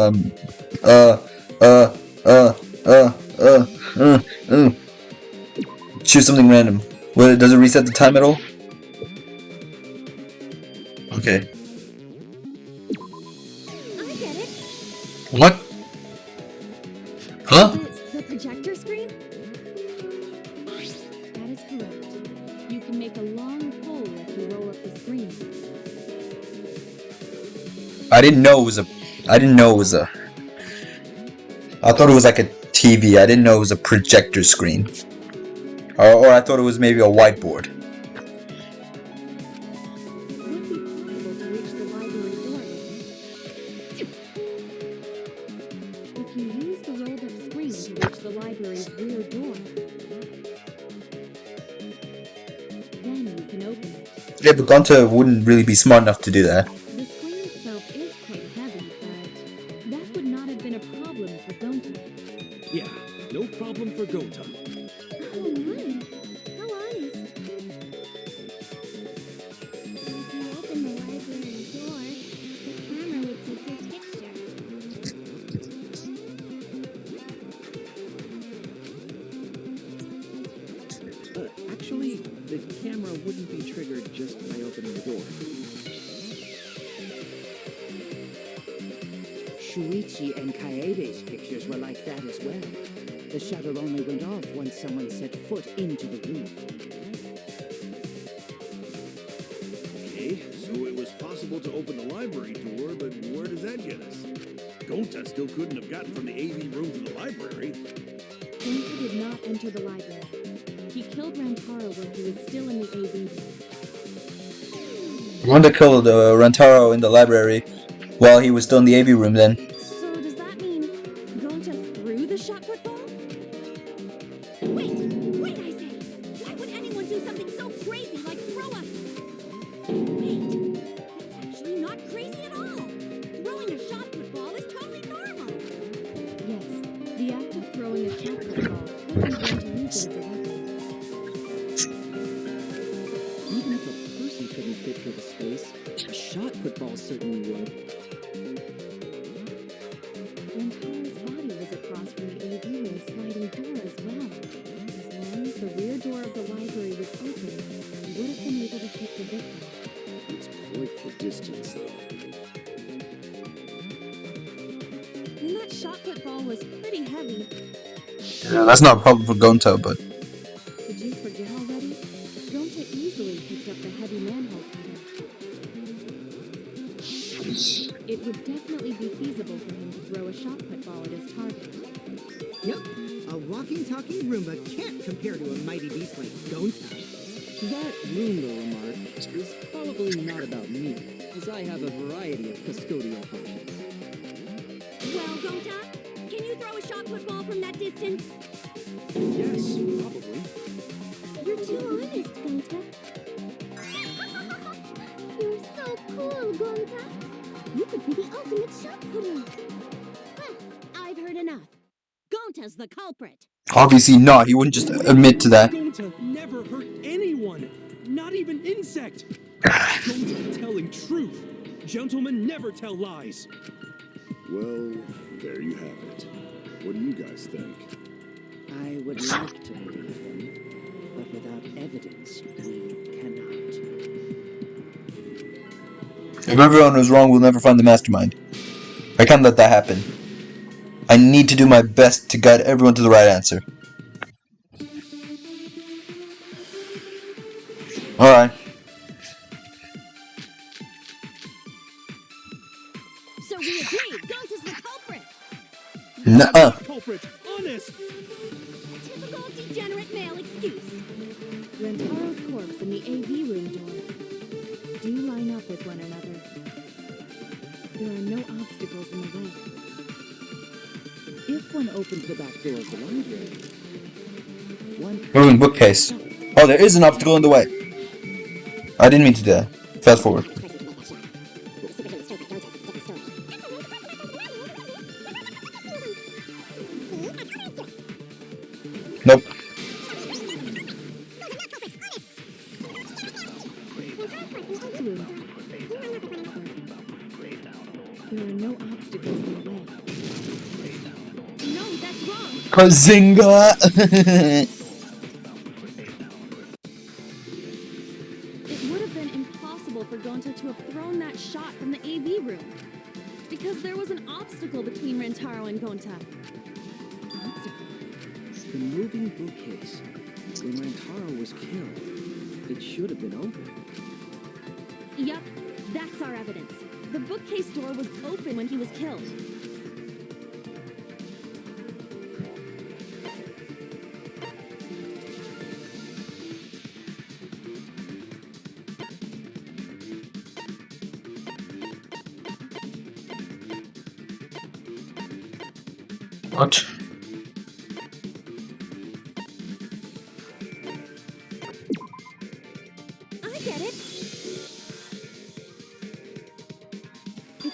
Choose something random. Does it reset the time at all? Okay. I get it. What? Huh? The projector screen? That is correct. You can make a long pole if you roll up the screen. I didn't know it was a... I thought it was like a TV. I didn't know it was a projector screen. Or I thought it was maybe a whiteboard. the library's rear door. Then you can open it. Yeah, but Gonta wouldn't really be smart enough to do that. The screen itself is quite heavy, but that would not have been a problem for Gonta. Yeah, no problem for Gota. Oh my, how honest. If you open the library door, the camera would take your picture. Actually, the camera wouldn't be triggered just by opening the door. Shuichi and Kaede's pictures were like that as well. The shutter only went off once someone set foot into the room. Okay, so it was possible to open the library door, but where does that get us? Gota still couldn't have gotten from the AV room to the library. Gonta did not enter the library. He killed Rantaro when he was still in the AV room. Gonta killed Rantaro in the library while he was still in the AV room then. So does that mean Gonta threw the shot put ball? Wait, I say! Why would anyone do something so crazy like throw a... Wait, that's actually not crazy at all! Throwing a shot put ball is totally normal! Yes, the act of throwing a shot put ball could be one to use it as a weapon. Even if a person couldn't fit through the space, a shot put ball certainly would. Rantaro's body was across from the AV room sliding door as well. As long as the rear door of the library was open, he would have been able to hit the victim. It's quite the distance, though. And that shot put ball was pretty heavy. Yeah, that's not a problem for Gonta, but Did you forget already? Gonta easily picked up the heavy manhole cover. It would definitely be feasible for him to throw a shot put ball at his target. Yep, a walking, talking Roomba can't compare to a mighty beast like Gonta. That Roomba remark is probably not about me, as I have a variety of custodial functions. Well, Gonta, can you throw a shot put ball from that distance? Yes, probably. You're too honest, Gonta. You're so cool, Gonta. You could be the ultimate shot putter. Well, I've heard enough. Gonta's the culprit. obviously not. He wouldn't just admit to that. Gota never hurt anyone, not even insect. Gota telling truth. Gentlemen never tell lies. Well, there you have it. What do you guys think? I would like to believe them, but without evidence, we cannot. If everyone was wrong, we'll never find the mastermind. I can't let that happen. I need to do my best to guide everyone to the right answer. Alright. So we agreed. Gonta's the culprit. Nuh-uh. Culprit, honest. Typical degenerate male excuse. Rantaro's corpse and the AV room door do line up with one another. There are no obstacles in the way. If one opened the back door of the library, one... Moving bookcase. Oh, there is an obstacle in the way. I didn't mean to do that. Fast forward. Nope. There are no obstacles in the way. No, that's wrong. Kazinga! It would have been impossible for Gonta to have thrown that shot from the AV room. Because there was an obstacle between Rantaro and Gonta. The moving bookcase. When Rantaro was killed, it should have been open. Yup, that's our evidence. The bookcase door was open when he was killed. What?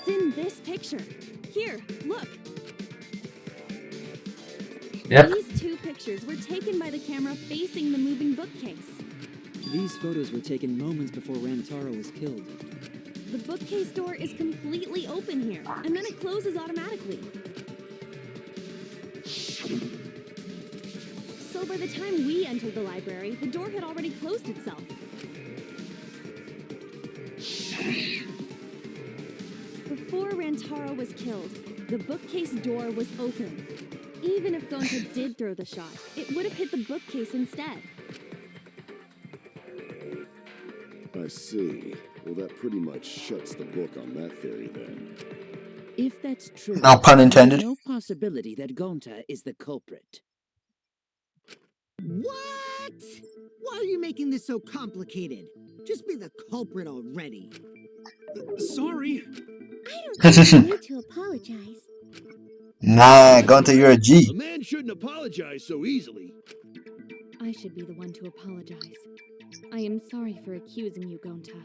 It's in this picture. Here, look. Yep. These two pictures were taken by the camera facing the moving bookcase. These photos were taken moments before Rantaro was killed. The bookcase door is completely open here, and then it closes automatically. So by the time we entered the library, the door had already closed itself. Before Rantaro was killed, the bookcase door was open. Even if Gonta did throw the shot, it would have hit the bookcase instead. I see. Well, that pretty much shuts the book on that theory then. If that's true, No pun intended. there's no possibility that Gonta is the culprit. What? Why are you making this so complicated? Just be the culprit already. Sorry. I don't think you need to apologize. Nah, Gonta, you're a G. A man shouldn't apologize so easily. I should be the one to apologize. I am sorry for accusing you, Gonta.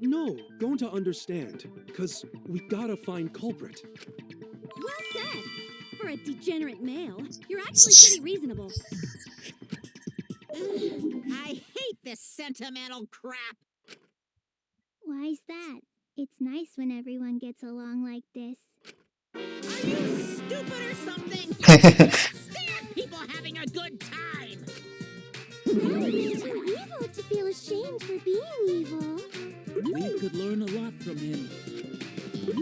No, going to understand. Because we gotta find culprit. Well said. For a degenerate male, you're actually pretty reasonable. I hate this sentimental crap. Why's that? It's nice when everyone gets along like this. Are you stupid or something? I can't stand people having a good time. No, he's too evil to feel ashamed for being evil. We could learn a lot from him.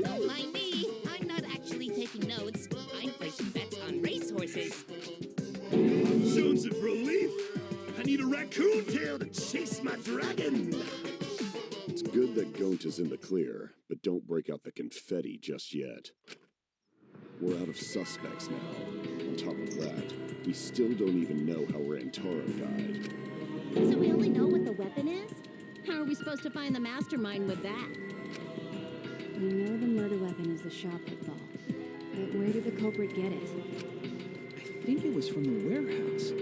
Don't mind me. I'm not actually taking notes. I'm placing bets on racehorses. Sounds of relief. I need a raccoon tail to chase my dragon. It's good that Gonta's in the clear, but don't break out the confetti just yet. We're out of suspects now. On top of that, we still don't even know how Rantaro died. So we only know what the weapon is? How are we supposed to find the mastermind with that? We know the murder weapon is the shot pit ball. But where did the culprit get it? I think it was from the warehouse.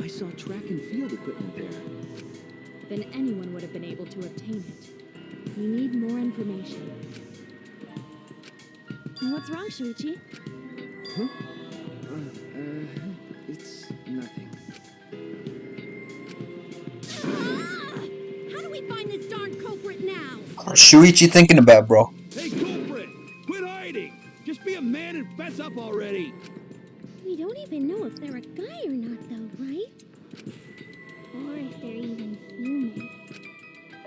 I saw track and field equipment there. Then anyone would have been able to obtain it. We need more information. What's wrong, Shuichi? Huh? It's nothing. How do we find this darn culprit now? Shuichi thinking about, bro. Hey, culprit! Quit hiding! Just be a man and fess up already! We don't even know if they're a guy or not, though, right? Or if they're even human.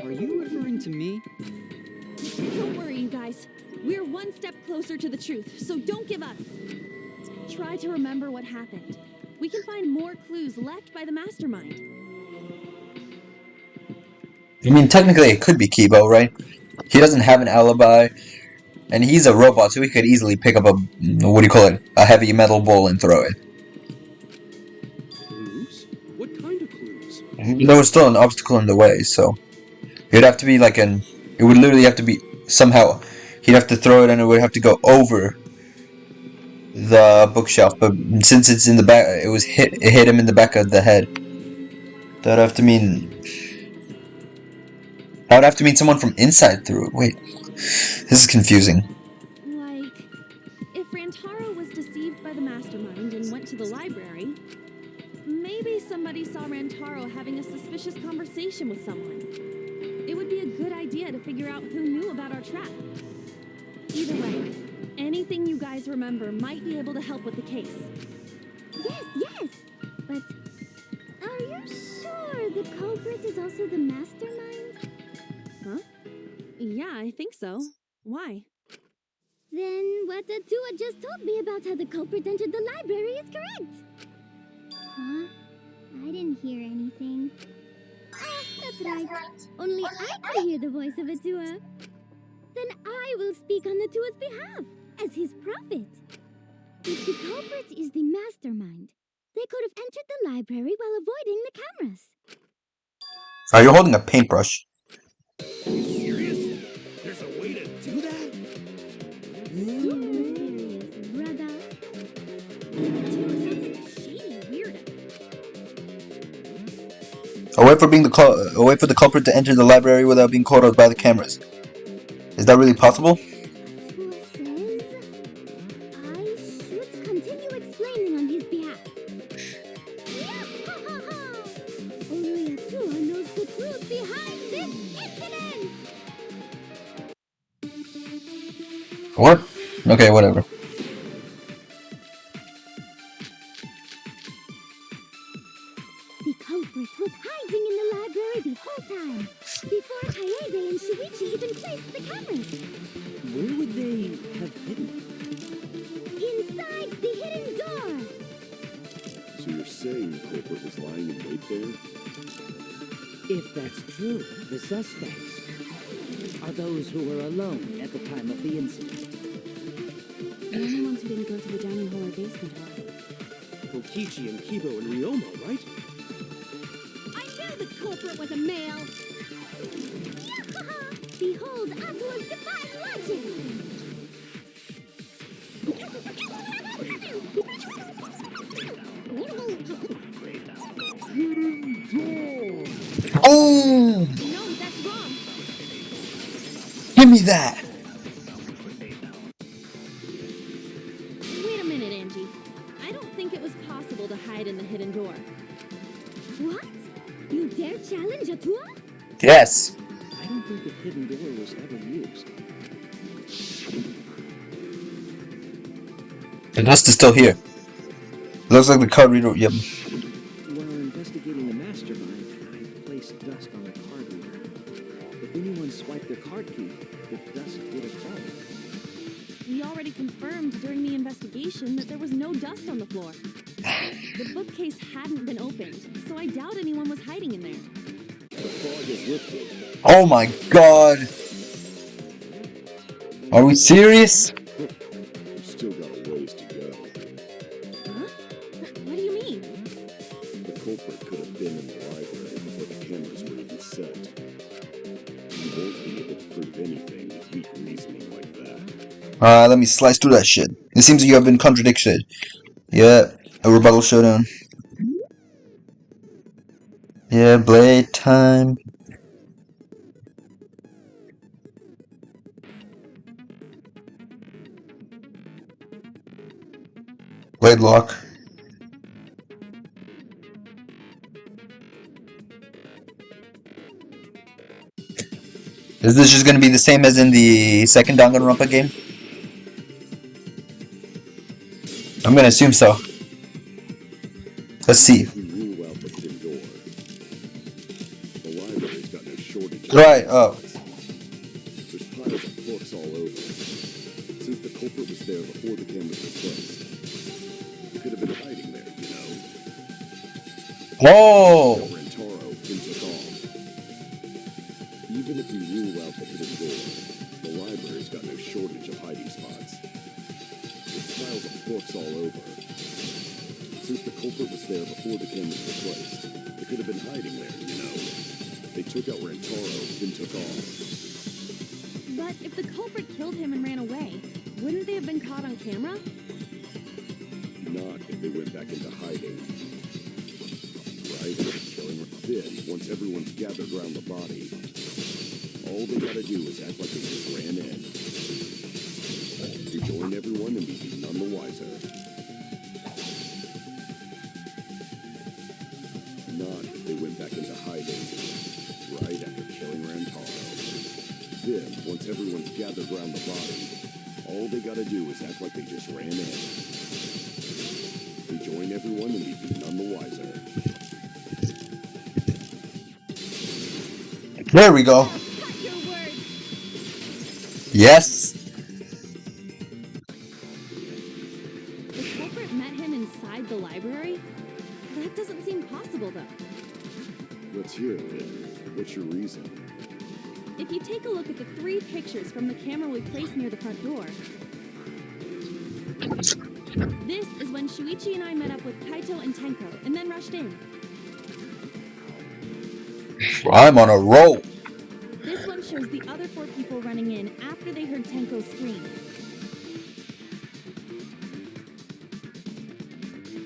Are you referring to me? Don't worry, you guys. We're one step closer to the truth, so don't give up. Try to remember what happened. We can find more clues left by the mastermind. I mean, technically it could be Kibo, right? He doesn't have an alibi, and he's a robot, so he could easily pick up a, what do you call it, a heavy metal ball and throw it. Clues? What kind of clues? There was still an obstacle in the way, so it'd have to be like it would literally have to be somehow, he'd have to throw it and it would have to go over the bookshelf, but since it's in the back, it hit him in the back of the head. That'd have to mean someone from inside threw it. Wait, this is confusing. Like, if Rantaro was deceived by the mastermind and went to the library, maybe somebody saw Rantaro having a suspicious conversation with someone. It would be a good idea to figure out who knew about our trap. Either way, anything you guys remember might be able to help with the case. Yes, but are you sure the culprit is also the mastermind? Huh? Yeah, I think so. Why? Then what Atua just told me about how the culprit entered the library is correct. Huh? I didn't hear anything. Ah, that's right. Only I can hear the voice of Atua. Then I will speak on Atua's behalf, as his prophet. If the culprit is the mastermind, they could have entered the library while avoiding the cameras. Are you holding a paintbrush? Are you serious? There's a way to do that? Super serious, brother. Atua sounds like a shady weirdo. A way for the culprit to enter the library without being caught out by the cameras. Is that really possible? What? Okay, whatever. The culprit was hiding in the library the whole time, before Kaede and Shuichi even placed the cameras. Where would they have hidden? Inside the hidden door! So you're saying the culprit was lying in wait there? If that's true, the suspects are those who were alone at the time of the incident. The only ones who didn't go to the dining hall or basement are. Kokichi and Kibo and Ryomo, right? I knew the culprit was a male. Behold Atua's divine logic! Oh! No, that's wrong. Give me that! Wait a minute, Angie. I don't think it was possible to hide in the hidden door. What? You dare challenge Atua? Yes. I don't think the hidden door was ever used. The dust is still here. Looks like the card reader. Yep. While investigating the mastermind, I placed dust on the card reader. If anyone swiped their card key, the dust would have fallen. We already confirmed during the investigation that there was no dust on the floor. The bookcase hadn't been opened, so I doubt anyone was hiding in there. The fog is lifted. Oh my god. Are we serious? You've still got a ways to go. Huh? What do you mean? The culprit could have been in the library before the cameras were even set. You won't be able to prove anything with weak reasoning like that. Let me slice through that shit. It seems you have been contradicted. Yeah, a rebuttal showdown. Yeah, blade time. Blade lock. Is this just gonna be the same as in the second Danganronpa game? I'm gonna assume so. Let's see. If we rule out the hidden door, the library's got no shortage of Right, oh. There's piles of books all over. Since the culprit was there before the cameras were placed, he could have been hiding there, you know. Whoa! Rentaro then took off. Even if we rule out the hidden door, the library's got no shortage of hiding spots. There's piles of books all over. Since the culprit was there before the cameras were placed, they could have been hiding there, you know. They took out Rentaro, then took off. But if the culprit killed him and ran away, wouldn't they have been caught on camera? Not if they went back into hiding. Right? Killing then, once everyone's gathered around the body, all they gotta do is act like they just ran in. Rejoin everyone and be none the wiser. Not if they went back into hiding. Right after killing Rantaro. Then, once everyone's gathered around the body, all they gotta do is act like they just ran in. Rejoin everyone and be none the wiser. There we go. Cut your words. Yes. The culprit met him inside the library? That doesn't seem possible, though. Let's hear it then. What's your reason? If you take a look at the 3 pictures from the camera we placed near the front door, this is when Shuichi and I met up with Kaito and Tenko and then rushed in. I'm on a roll. This one shows the other 4 people running in after they heard Tenko scream.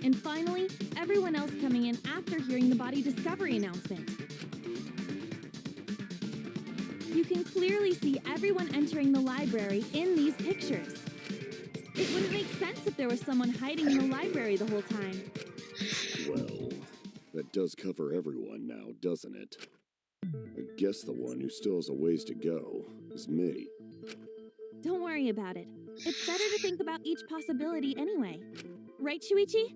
And finally, everyone else coming in after hearing the body discovery announcement. You can clearly see everyone entering the library in these pictures. It wouldn't make sense if there was someone hiding in the library the whole time. Well, that does cover everyone now, doesn't it? I guess the one who still has a ways to go is me. Don't worry about it. It's better to think about each possibility anyway. Right, Shuichi?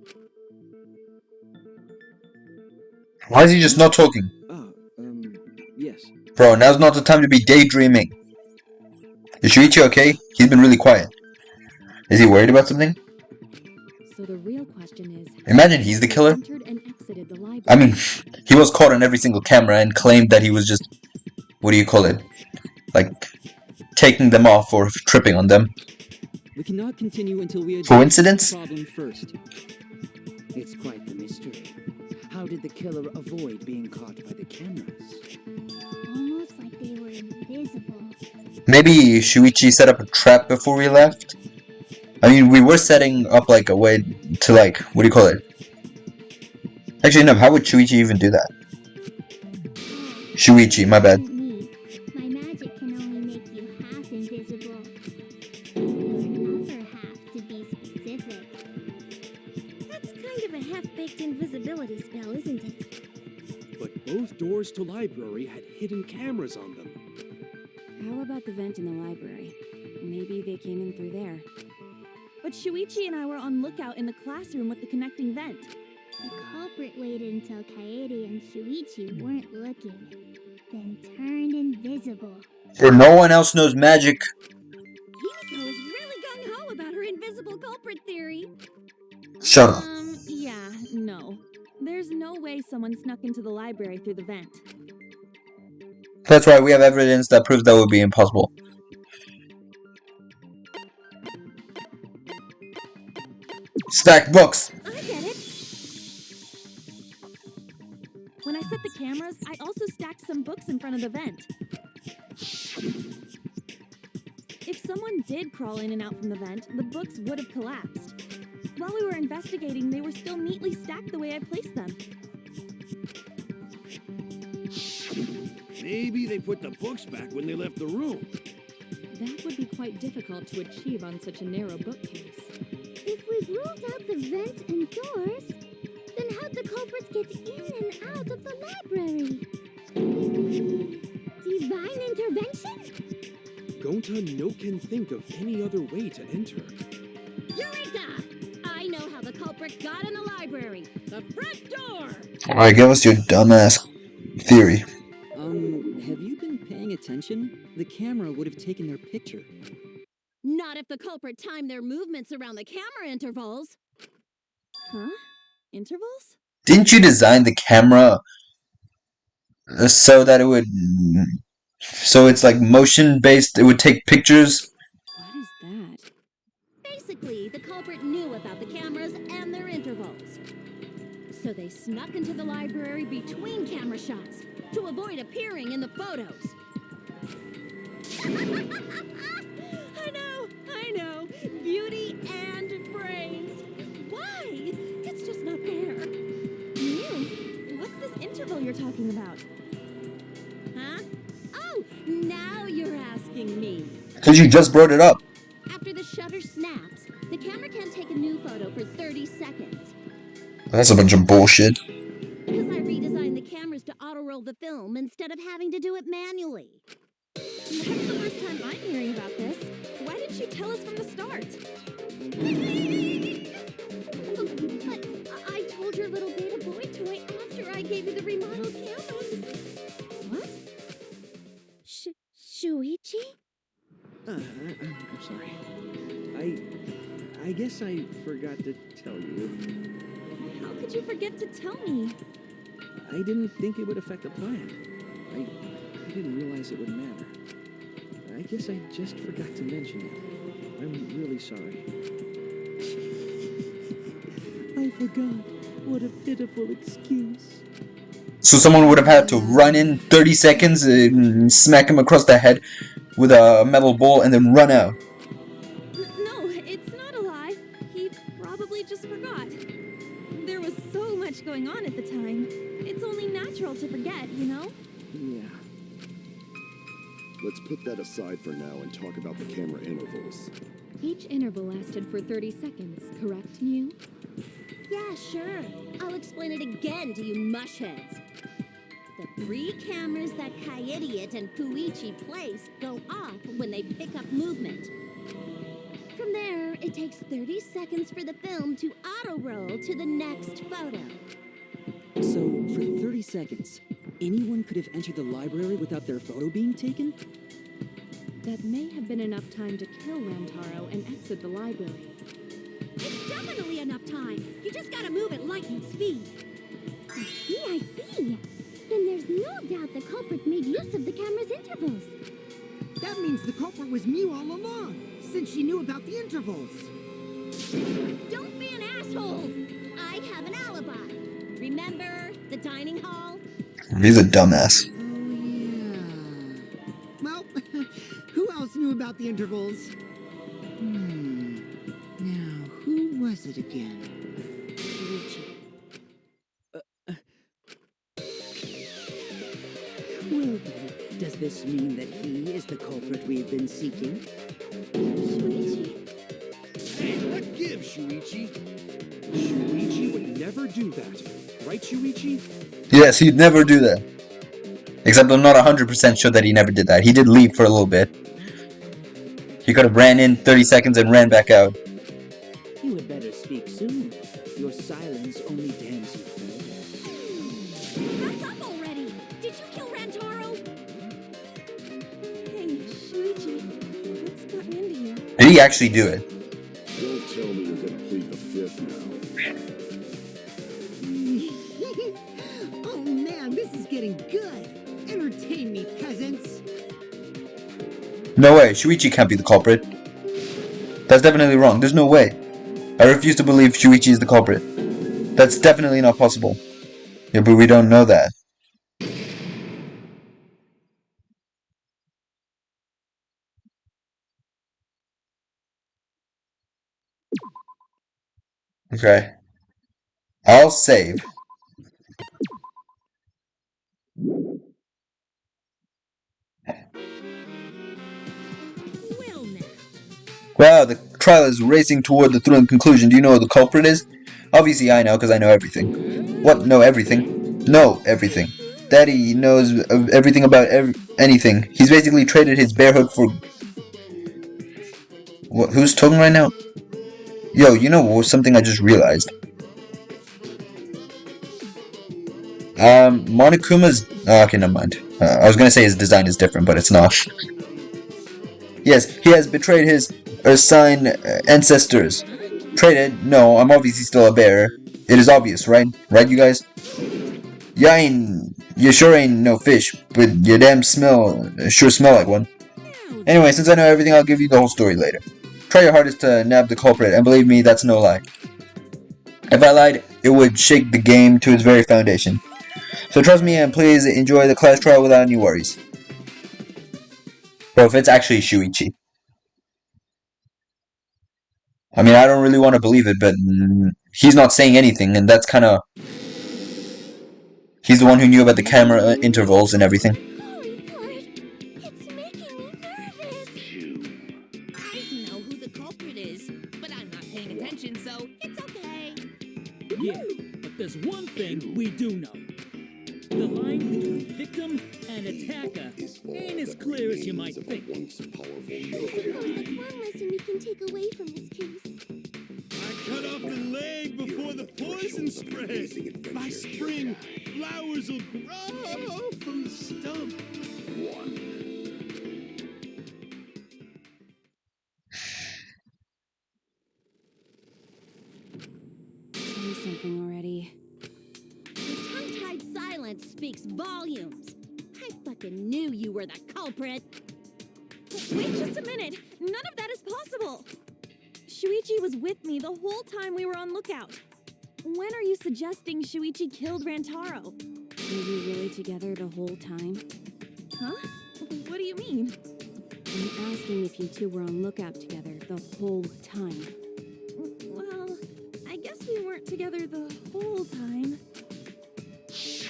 Why is he just not talking? Yes. Bro, now's not the time to be daydreaming. Is Shuichi okay? He's been really quiet. Is he worried about something? So the real question is, Imagine he's the killer. entered and exited the library. I mean, he was caught on every single camera and claimed that he was just, what do you call it? Like, taking them off or tripping on them. We cannot continue until we address Coincidence? the problem first. It's quite the mystery. How did the killer avoid being caught by the cameras? Almost like they were invisible. Maybe Shuichi set up a trap before we left? I mean, we were setting up like a way to like, what do you call it? Actually, no, how would Shuichi even do that? Shuichi, my bad. Me. My magic can only make you half invisible. Your upper half, to be specific. That's kind of a half-baked invisibility spell, isn't it? But both doors to library had hidden cameras on them. How about the vent in the library? Maybe they came in through there. But Shuichi and I were on lookout in the classroom with the connecting vent. The culprit waited until Kaede and Shuichi weren't looking, then turned invisible. For no one else knows magic. Himiko is really gung-ho about her invisible culprit theory. Shut up. Yeah, no. There's no way someone snuck into the library through the vent. That's right, we have evidence that proves that would be impossible. Stacked books. I get it. When I set the cameras, I also stacked some books in front of the vent. If someone did crawl in and out from the vent, the books would have collapsed. While we were investigating, they were still neatly stacked the way I placed them. Maybe they put the books back when they left the room. That would be quite difficult to achieve on such a narrow bookcase. If we've ruled out the vent and doors, then how'd the culprits get in and out of the library? Divine intervention? Gonta no can think of any other way to enter. Eureka! I know how the culprit got in the library. The front door! Alright, give us your dumbass theory. Have you been paying attention? The camera would have taken their picture. Not if the culprit timed their movements around the camera intervals. Huh? Intervals? Didn't you design the camera so that it would... So it's like motion based, it would take pictures? What is that? Basically, the culprit knew about the cameras and their intervals. So they snuck into the library between camera shots to avoid appearing in the photos. I know. Beauty and brains. Why? It's just not fair. Mew, what's this interval you're talking about? Huh? Oh, now you're asking me. Because you just brought it up. After the shutter snaps, the camera can't take a new photo for 30 seconds. That's a bunch of bullshit. Because I redesigned the cameras to auto-roll the film instead of having to do it manually. That's the first time I'm hearing about this. Why didn't you tell us from the start? But I told your little beta boy toy after I gave you the remodeled cameras. What? Shuichi? I'm sorry. I guess I forgot to tell you. How could you forget to tell me? I didn't think it would affect the plan. I didn't realize it would matter. I guess I just forgot to mention it. I'm really sorry. I forgot. What a pitiful excuse. So someone would have had to run in 30 seconds and smack him across the head with a metal ball and then run out. No, it's not a lie. He probably just forgot. There was so much going on at the time. It's only natural to forget, you know? Yeah. Let's put that aside for now and talk about the camera intervals. Each interval lasted for 30 seconds, correct, Mew? Yeah, sure. I'll explain it again to you mushheads. The 3 cameras that Kaidiot and Puichi place go off when they pick up movement. From It takes 30 seconds for the film to auto-roll to the next photo. So, for 30 seconds, anyone could have entered the library without their photo being taken? That may have been enough time to kill Rantaro and exit the library. It's definitely enough time. You just gotta move at lightning speed. I see. Then there's no doubt the culprit made use of the camera's intervals. That means the culprit was Mew all along, since she knew about the intervals. Don't be an asshole. I have an alibi. Remember the dining hall? He's a dumbass. Well, who else knew about the intervals? Now, who was it again? Well then, does this mean that he is the culprit we've been seeking? Shuichi. Hey, what gives, Shuichi? Shuichi would never do that. Right, Shuichi? Yes, he'd never do that. Except I'm not 100% sure that he never did that. He did leave for a little bit. He could have ran in 30 seconds and ran back out. You had better speak soon. Your silence only damns you further. What's up already? Did you kill Rantaro? Hey, Shuichi, what's gotten into you? Did he actually do it? Don't tell me you're gonna plead the fifth now. Oh man, this is getting good. Entertain me, peasants. No way, Shuichi can't be the culprit. That's definitely wrong. There's no way. I refuse to believe Shuichi is the culprit. That's definitely not possible. Yeah, but we don't know that. Okay. I'll save. Well now. Wow, the trial is racing toward the thrilling conclusion. Do you know who the culprit is? Obviously I know, because I know everything. What? Know everything? Know everything. Daddy knows everything about anything. He's basically traded his bearhood for... What? Who's talking right now? Yo, you know something I just realized? Monokuma's... Oh, okay, never mind. I was gonna say his design is different, but it's not. Yes, he has betrayed his assigned ancestors. Traded? No, I'm obviously still a bear. It is obvious, right? Right, you guys? You sure ain't no fish, but you damn sure smell like one. Anyway, since I know everything, I'll give you the whole story later. Try your hardest to nab the culprit, and believe me, that's no lie. If I lied, it would shake the game to its very foundation. So trust me and please enjoy the class trial without any worries. Bro, if it's actually Shuichi. I mean, I don't really want to believe it, but he's not saying anything, and that's kind of... He's the one who knew about the camera intervals and everything. It's making me nervous. I don't know who the culprit is, but I'm not paying attention, so it's okay. Yeah, but there's one thing we do know. The line between victim and attacker ain't as clear as you might think. I suppose that's one lesson we can take away from this case. I cut off the leg before the poison spread. By spring, flowers will grow from the stump. Say something already. Your tongue-tied silence speaks volumes. I fucking knew you were the culprit. Wait just a minute! None of that is possible! Shuichi was with me the whole time we were on lookout. When are you suggesting Shuichi killed Rantaro? Were you really together the whole time? Huh? What do you mean? I'm asking if you two were on lookout together the whole time. Well, I guess we weren't together the whole time.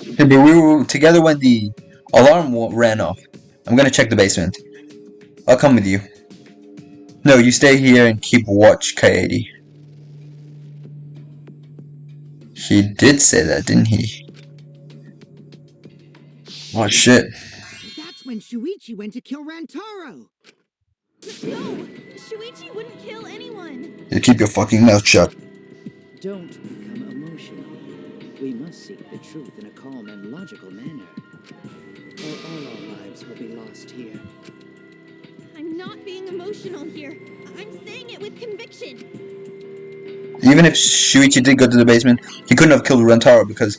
Yeah, but we were together when the alarm ran off. I'm gonna check the basement. I'll come with you. No, you stay here and keep watch, Kaede. He did say that, didn't he? Oh shit. That's when Shuichi went to kill Rantaro. No! Shuichi wouldn't kill anyone! You keep your fucking mouth shut. Don't become emotional. We must seek the truth in a calm and logical manner, or all our lives will be lost here. I'm not being emotional here. I'm saying it with conviction. Even if Shuichi did go to the basement, he couldn't have killed Rentaro because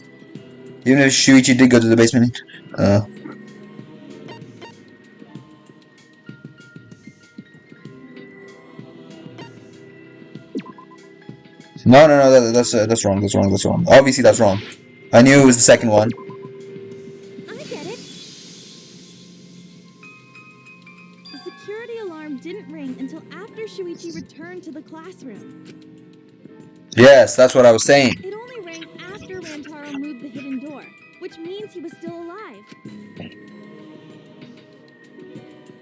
even if Shuichi did go to the basement, no, that's wrong. Obviously, that's wrong. I knew it was the second one. I get it. The security alarm didn't ring until after Shuichi returned to the classroom. Yes, that's what I was saying. It only rang after Rantaro moved the hidden door, which means he was still alive.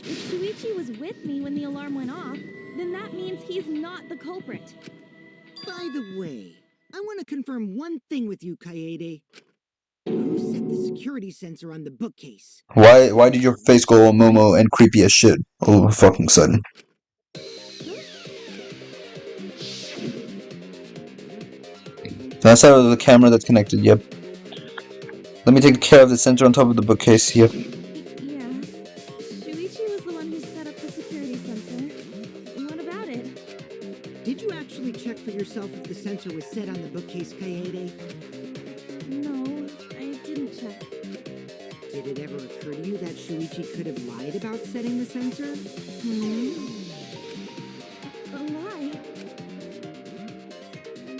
If Shuichi was with me when the alarm went off, then that means he's not the culprit. By the way, I want to confirm one thing with you, Kaede. Who set the security sensor on the bookcase? Why did your face go all Momo and creepy as shit all of a fucking sudden? That's out of the camera that's connected, yep. Let me take care of the sensor on top of the bookcase, yep. Yeah. Shuichi was the one who set up the security sensor. What about it? Did you actually check for yourself if the sensor was set on the bookcase, Kaede? No, I didn't check. Did it ever occur to you that Shuichi could have lied about setting the sensor? A lie?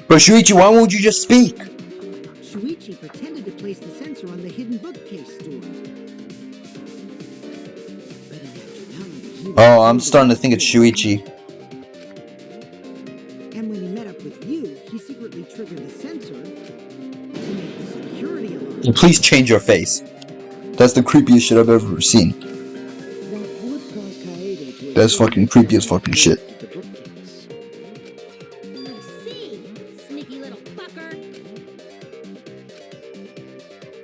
But Shuichi, why won't you just speak? Shuichi pretended to place the sensor on the hidden bookcase door. But in actuality, he was Oh, I'm starting to think it's Shuichi. And when he met up with you, he secretly triggered the sensor to make the security alarm. Please change your face. That's the creepiest shit I've ever seen. That would cause Kaede to That's fucking creepy as fucking shit. the bookcase. I see. Sneaky little fucker.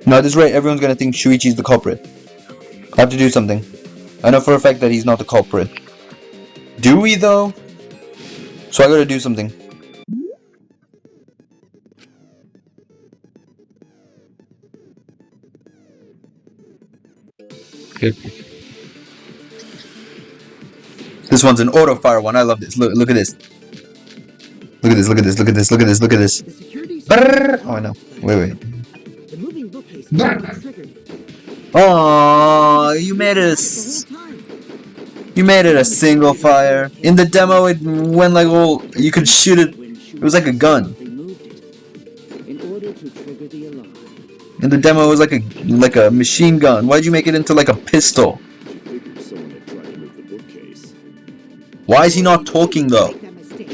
No, at this rate, everyone's gonna think Shuichi's the culprit. I have to do something. I know for a fact that he's not the culprit. Do we, though? So I gotta do something. Okay. This one's an auto fire one. I love this. Look at this. Look at this. The security Brrr. Oh, I know. Wait. The moving bookcase triggered. Aww, you made it. You made it a single fire. In the demo, it went like all. You could shoot it. It was like a gun. They moved it in order to trigger the alarm. In the demo, it was like a machine gun. Why'd you make it into like a pistol? She figured someone had tried to move the bookcase. Why is he not talking though? Make that mistake.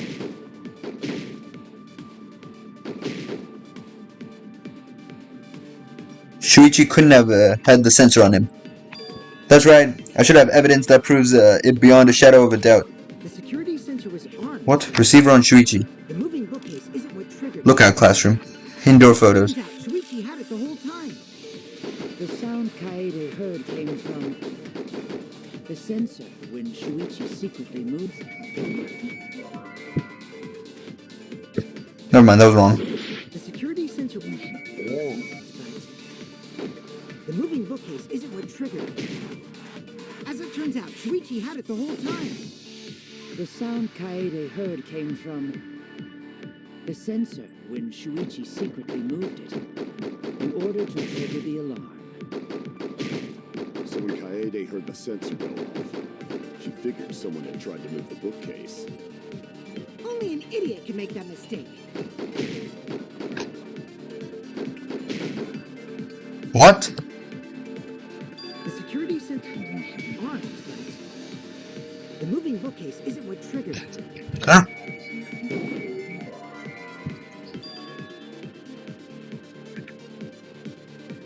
Shuichi couldn't have had the sensor on him. That's right. I should have evidence that proves it beyond a shadow of a doubt. The security sensor was armed. What? Receiver on Shuichi. The moving bookcase isn't what triggered. Lookout classroom. Indoor photos. Turns out Shuichi had it the whole time. The sound Kaede heard came from the sensor when Shuichi secretly moved. Never mind, that was wrong. The security sensor was the moving bookcase isn't what triggered it. As it turns out, Shuichi had it the whole time. The sound Kaede heard came from the sensor when Shuichi secretly moved it in order to trigger the alarm. So when Kaede heard the sensor go off, she figured someone had tried to move the bookcase. Only an idiot can make that mistake. What? The security sensor was armed, but the moving bookcase isn't what triggered it. Huh?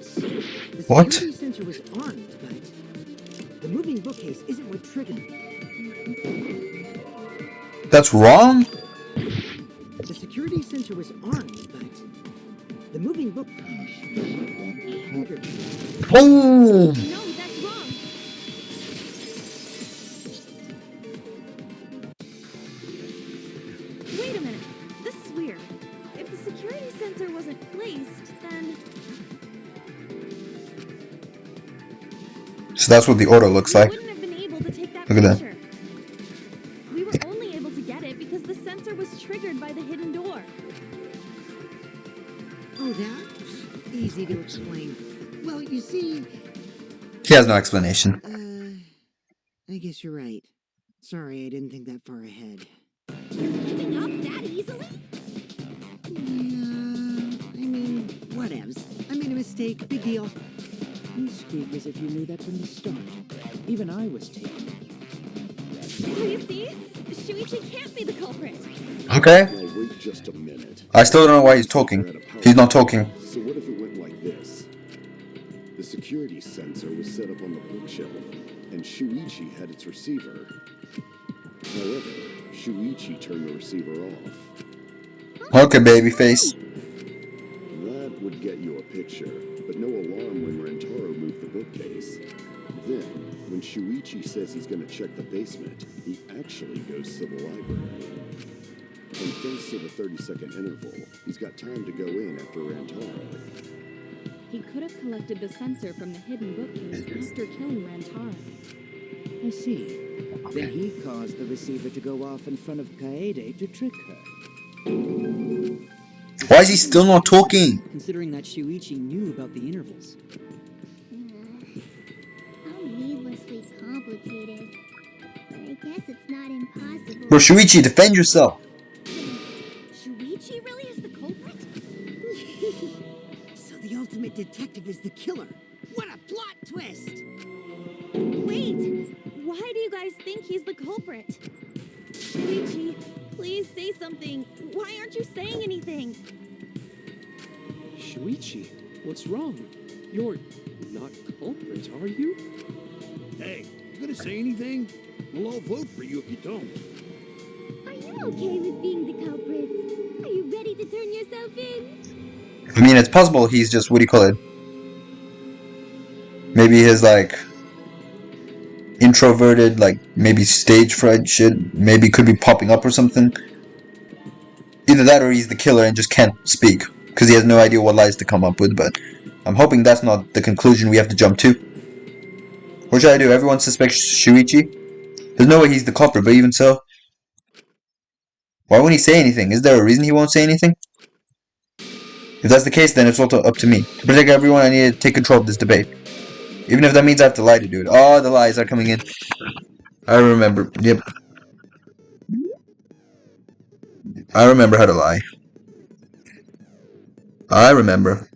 The What? security sensor was armed, but the moving bookcase isn't what triggered it. That's wrong? The security sensor was armed, but the moving book triggered it. Oh! No, that's wrong. sensor wasn't placed, then So that's what the order looks we like. wouldn't have been able to take that Look at that. picture. We were only able to get it because the sensor was triggered by the hidden door. Oh, that? Easy to explain. Well, you see, He has no explanation. I guess you're right. Sorry, I didn't think that far ahead. You're giving up that easily? Yeah, I mean, whatevs. I made a mistake. Big deal. You speak as if you knew that from the start. Even I was taken. So you see, Shuichi can't be the culprit. Okay. Now wait just a minute. I still don't know why he's talking. He's not talking. So what if it went like this? The security sensor was set up on the bookshelf, and Shuichi had its receiver. However, Shuichi turned the receiver off. Okay, babyface. That would get you a picture, but no alarm when Rentaro moved the bookcase. Then, when Shuichi says he's going to check the basement, he actually goes to the library. And thanks to the 30-second interval, he's got time to go in after Rantaro. He could have collected the sensor from the hidden bookcase after killing Rantaro. I see. Then he caused the receiver to go off in front of Kaede to trick her. Why is he still not talking? Considering that Shuichi knew about the intervals. How needlessly complicated. But I guess it's not impossible. Bro, Shuichi, defend yourself. Shuichi really is the culprit? So the ultimate detective is the killer. What a plot twist! Wait! Why do you guys think he's the culprit? Shuichi, please say something. Why aren't you saying anything? Shuichi, what's wrong? You're not culprit, are you? Hey, you gonna say anything? We'll all vote for you if you don't. Are you okay with being the culprit? Are you ready to turn yourself in? I mean, it's possible he's just, what do you call it? Maybe his, like, introverted, like, maybe stage fright shit, maybe could be popping up or something. Either that or he's the killer and just can't speak, because he has no idea what lies to come up with, but I'm hoping that's not the conclusion we have to jump to. What should I do? Everyone suspects Shuichi? There's no way he's the culprit, but even so, why won't he say anything? Is there a reason he won't say anything? If that's the case, then it's also up to me. To protect everyone, I need to take control of this debate. Even if that means I have to lie to do it. Oh, the lies are coming in. I remember. Yep. I remember how to lie. I remember.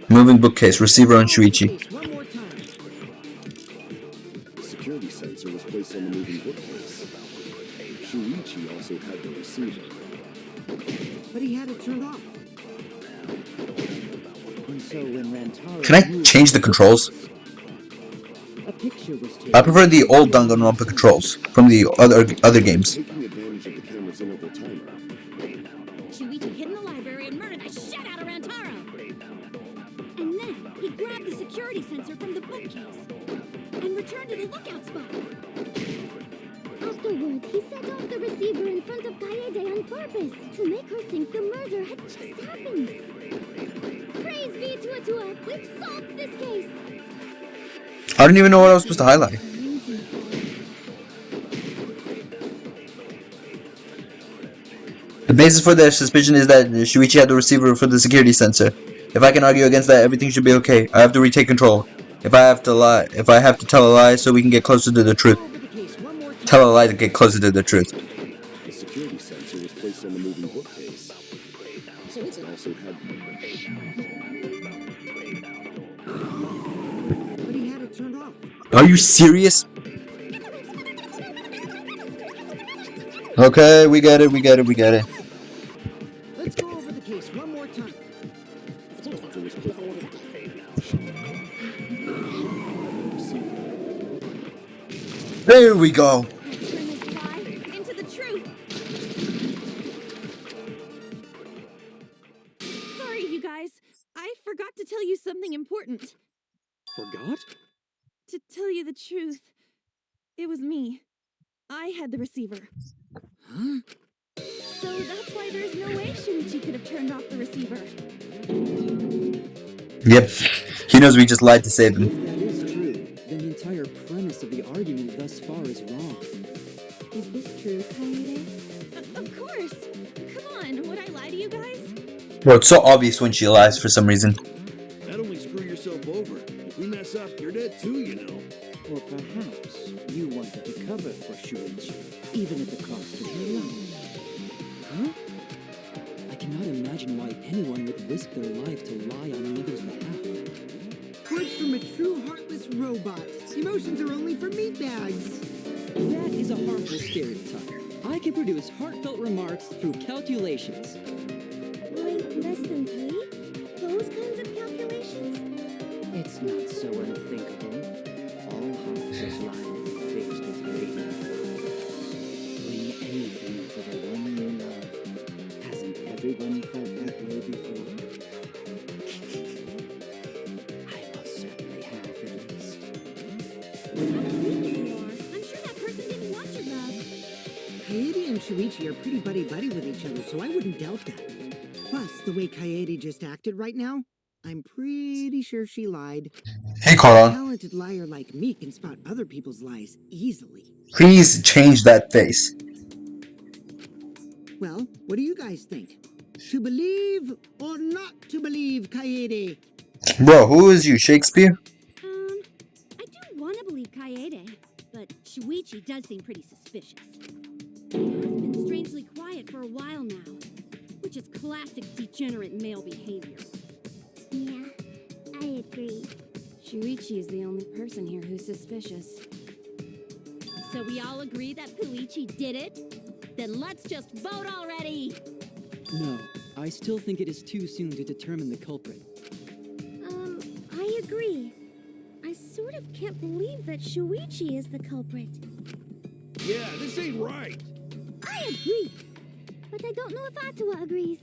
Moving bookcase. Receiver on Shuichi. One more time. The security sensor was placed on the moving bookcase. Shuichi also had the receiver. But he had it turned off. And so when Rantaro Can I change the controls? a picture was taken. I prefer the old Danganronpa controls from the other games. Taking advantage of the camera's interval timer, Shuichi hid in the library and murdered the shit out of Rantaro. And then he grabbed the security sensor from the bookcase and returned to the lookout spot. Afterwards, he set off the receiver in front of Kaede on purpose to make her think the murder had just happened. Praise be to Atua, we've solved this case. I don't even know what I was supposed to highlight. The basis for their suspicion is that Shuichi had the receiver for the security sensor. If I can argue against that, everything should be okay. I have to retake control. If I have to tell a lie so we can get closer to the truth. Tell a lie to get closer to the truth. the security sensor was placed on the moving bookcase. It also had... But he had it turned off. Are you serious? Okay, we get it. Let's go over the case one more time. There we go. Turn this lie into the truth. Sorry, you guys. I forgot to tell you something important. Forgot? To tell you the truth, It was me. I had the receiver. Huh? So that's why there's no way Shuichi could have turned off the receiver. Yep. He knows we just lied to save him. If that is true, then the entire premise of the argument thus far is wrong. Is this true, Kaede? Of course! Come on, would I lie to you guys? Bro, it's so obvious when she lies for some reason. That'd only screw yourself over. If we mess up, you're dead too, you know. Or perhaps you wanted to cover for Shuichi, even at the cost of your life. Huh? I cannot imagine why anyone would risk their life to lie on another's behalf. Words from a true heartless robot. Emotions are only for meatbags. That is a harmful stereotype. I can produce heartfelt remarks through calculations. Wait, less than 3? Those kinds of calculations? It's not so unthinkable. All hearts are lined and fixed with radiant love. Doing anything for the one you love. Hasn't everyone felt that way before? I most certainly have, at least. I'm sure that person didn't want your love. Kaede and Shuichi are pretty buddy-buddy with each other, so I wouldn't doubt that. Plus, the way Kaede just acted right now, I'm pretty sure she lied. Hey, A Karan. talented liar like me can spot other people's lies easily. Please change that face. Well, what do you guys think? To believe or not to believe, Kaede? Bro, who is you, Shakespeare? I do want to believe Kaede, but Shuichi does seem pretty suspicious. He's been strangely quiet for a while now, which is classic degenerate male behavior. Yeah, I agree. Shuichi is the only person here who's suspicious. So we all agree that Puichi did it? Then let's just vote already! No, I still think it is too soon to determine the culprit. I agree. I sort of can't believe that Shuichi is the culprit. Yeah, this ain't right. I agree. But I don't know if Atua agrees.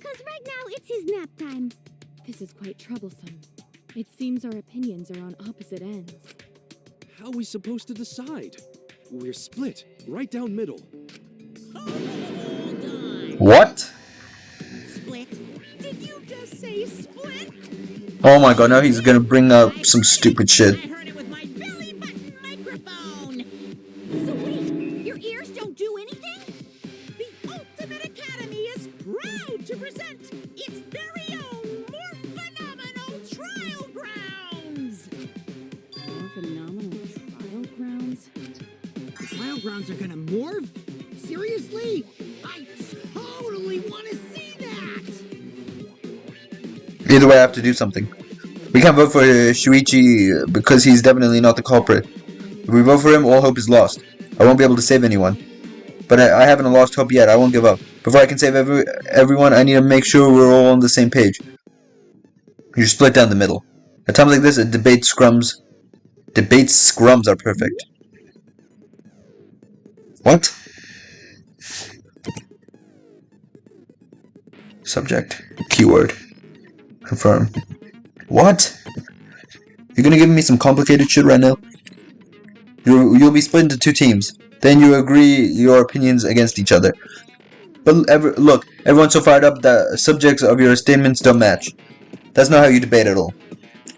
'Cause right now it's his nap time. This is quite troublesome. It seems our opinions are on opposite ends. How are we supposed to decide? We're split, right down middle. Hold on. What? Split? Did you just say split? Oh my god, now he's gonna bring up some stupid shit. I heard it with my belly button microphone. So wait, your ears don't do anything? The Ultimate Academy is proud to present its very own more phenomenal trial grounds. More phenomenal trial grounds? The trial grounds are gonna morph? Seriously? I totally want to see that! Either way, I have to do something. We can't vote for Shuichi because he's definitely not the culprit. If we vote for him, all hope is lost. I won't be able to save anyone. But I haven't lost hope yet. I won't give up. Before I can save everyone, I need to make sure we're all on the same page. You're split down the middle. At times like this, debate scrums are perfect. What? Subject. Keyword. Confirm. What? You're gonna give me some complicated shit right now? You'll be split into two teams. Then you agree your opinions against each other. But look, everyone's so fired up that subjects of your statements don't match. That's not how you debate at all.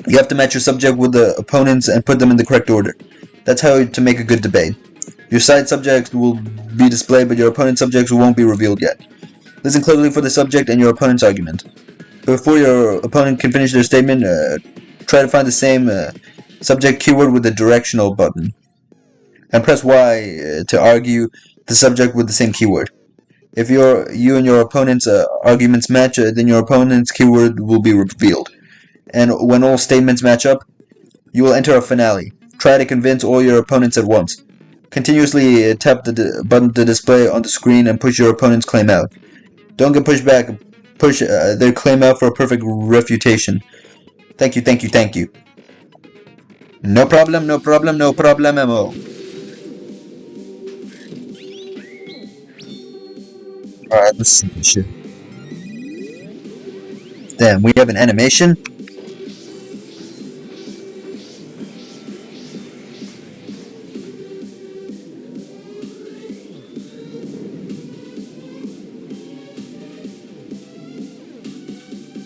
You have to match your subject with the opponents and put them in the correct order. That's how to make a good debate. Your side subjects will be displayed, but your opponent's subjects won't be revealed yet. Listen closely for the subject and your opponent's argument. Before your opponent can finish their statement, try to find the same subject keyword with the directional button. And press Y to argue the subject with the same keyword. If you and your opponent's arguments match, then your opponent's keyword will be revealed. And when all statements match up, you will enter a finale. Try to convince all your opponents at once. Continuously tap the button to display on the screen and push your opponent's claim out. Don't get pushed back. Push their claim out for a perfect refutation. Thank you, thank you, thank you. No problem, no problem, no problemo. Alright, let's see this shit. Damn, we have an animation?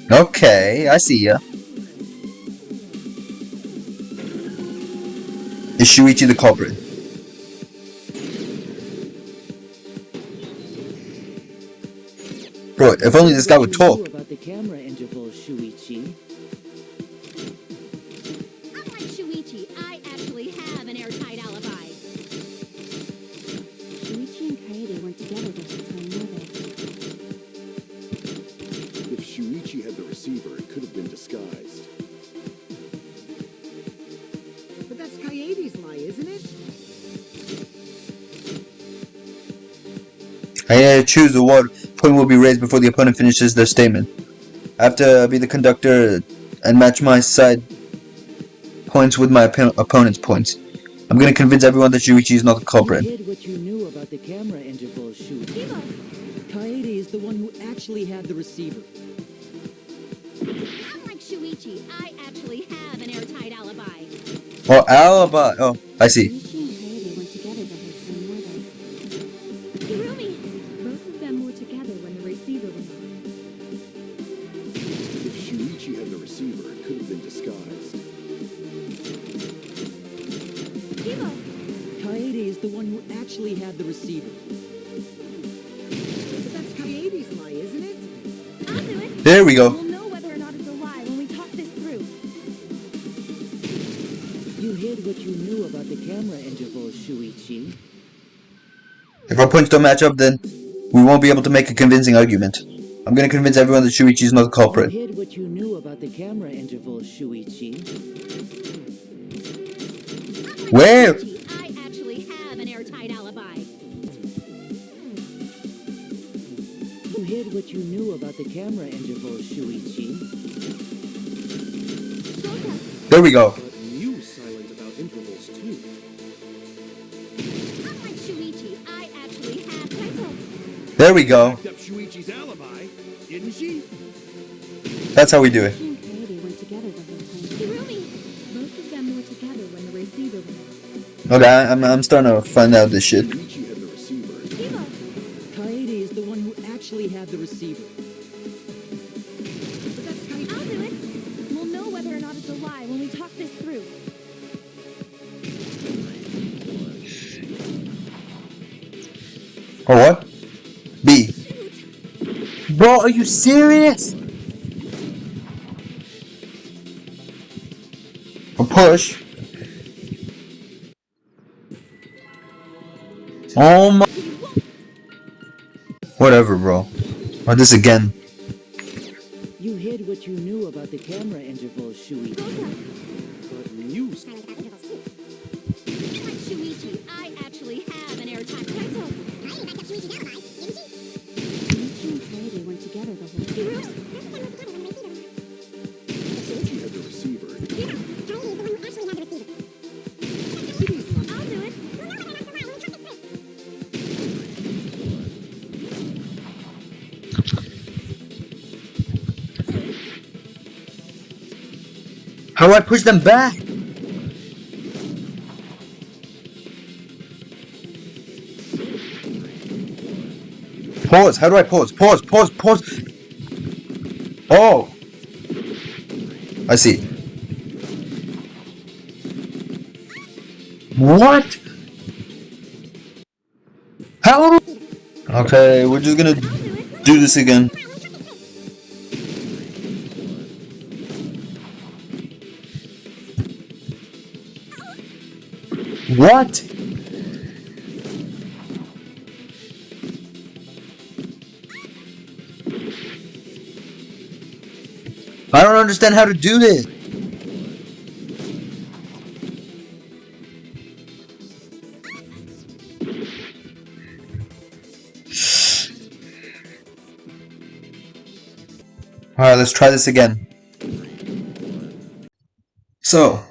Okay, I see ya. Is Shuichi the culprit? Bro, if only this guy would talk. About the camera interval, Shuichi. Unlike Shuichi, I actually have an airtight alibi. Shuichi and Kaede weren't together the whole time, were they? If Shuichi had the receiver, it could have been disguised. But that's Kaede's lie, isn't it? I choose the what point will be raised before the opponent finishes their statement. I have to be the conductor and match my side points with my opponent's points. I'm gonna convince everyone that Shuichi is not the culprit. You hid what you knew about the camera interval, Shuichi. Kaede is the one who actually had the receiver. Unlike Shuichi, I actually have an airtight alibi. Oh, alibi. Oh, I see. Shuichi and Kaede weren't together the whole time, were they? Hirumi! Both of them were together when the receiver went on. If Shuichi had the receiver, it could have been disguised. Kaede is the one who actually had the receiver. But that's Kaede's lie, isn't it? I'll do it. There we go. We'll know whether or not it's a lie when we talk this through. You hid what you knew about the camera interval, Shuichi. If our points don't match up, then we won't be able to make a convincing argument. I'm gonna convince everyone that Shuichi is not the culprit. You hid what you knew about the camera interval, Shuichi. Where? I actually have an airtight alibi. You hid what you knew about the camera interval, Shuichi. There we go. But you silent about intervals too. Unlike Shuichi, I actually have pencil. There we go. Backed up Shuichi's alibi, didn't she? That's how we do it. Shuichi and Kaede weren't together the whole time. Hirumi! Both of them were together when the receiver went on. Okay, I'm starting to find out this shit. Shuichi had the receiver. Kaede is the one who actually had the receiver. But that's Kaede. I'll do it. We'll know whether or not it's a lie when we talk this through. Or what? B. Bro, are you serious? Or push. Oh my. Whatever, bro. Or this again. You hid what you knew about the camera interval, Shuichi. But you Unlike Shuichi, I actually have an airtight pencil. Shuichi and Kaede weren't together the whole time. If Shuichi had the receiver, I'll do it. How do I push them back? Pause. How do I pause? Pause. Oh. I see. What? How? Okay, we're just gonna do this again. What? I don't understand how to do this. Alright, let's try this again. So,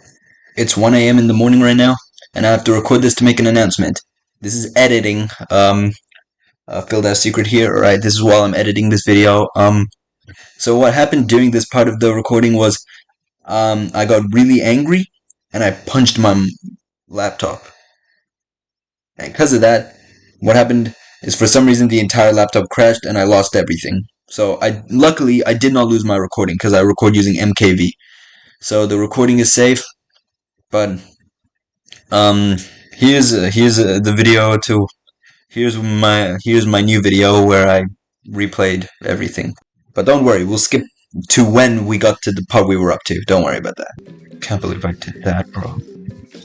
it's 1 a.m. in the morning right now, and I have to record this to make an announcement. This is editing, filled out secret here. Alright, this is while I'm editing this video. So what happened during this part of the recording was, I got really angry, and I punched my laptop. And because of that, what happened is for some reason the entire laptop crashed and I lost everything. So luckily I did not lose my recording because I record using MKV. So the recording is safe. But here's the video to here's my new video where I replayed everything. But don't worry, we'll skip to when we got to the part we were up to. Don't worry about that. Can't believe I did that, bro.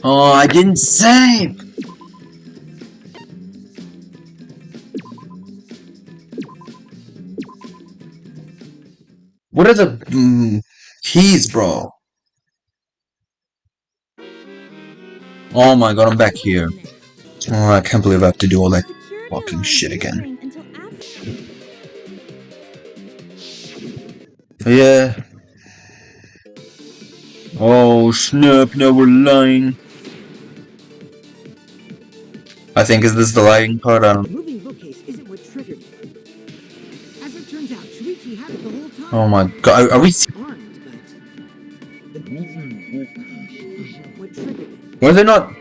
Oh, I didn't save! What are the keys, bro? Oh my god, I'm back here. Oh, I can't believe I have to do all that fucking shit again. Yeah. Oh snap, now we're lying. I think, is this the lying part? I don't know. Moving bookcase isn't what triggered it. As it turns out, Shuichi had it the whole time. Oh my god, are we... Armed, but what triggered it? Were they not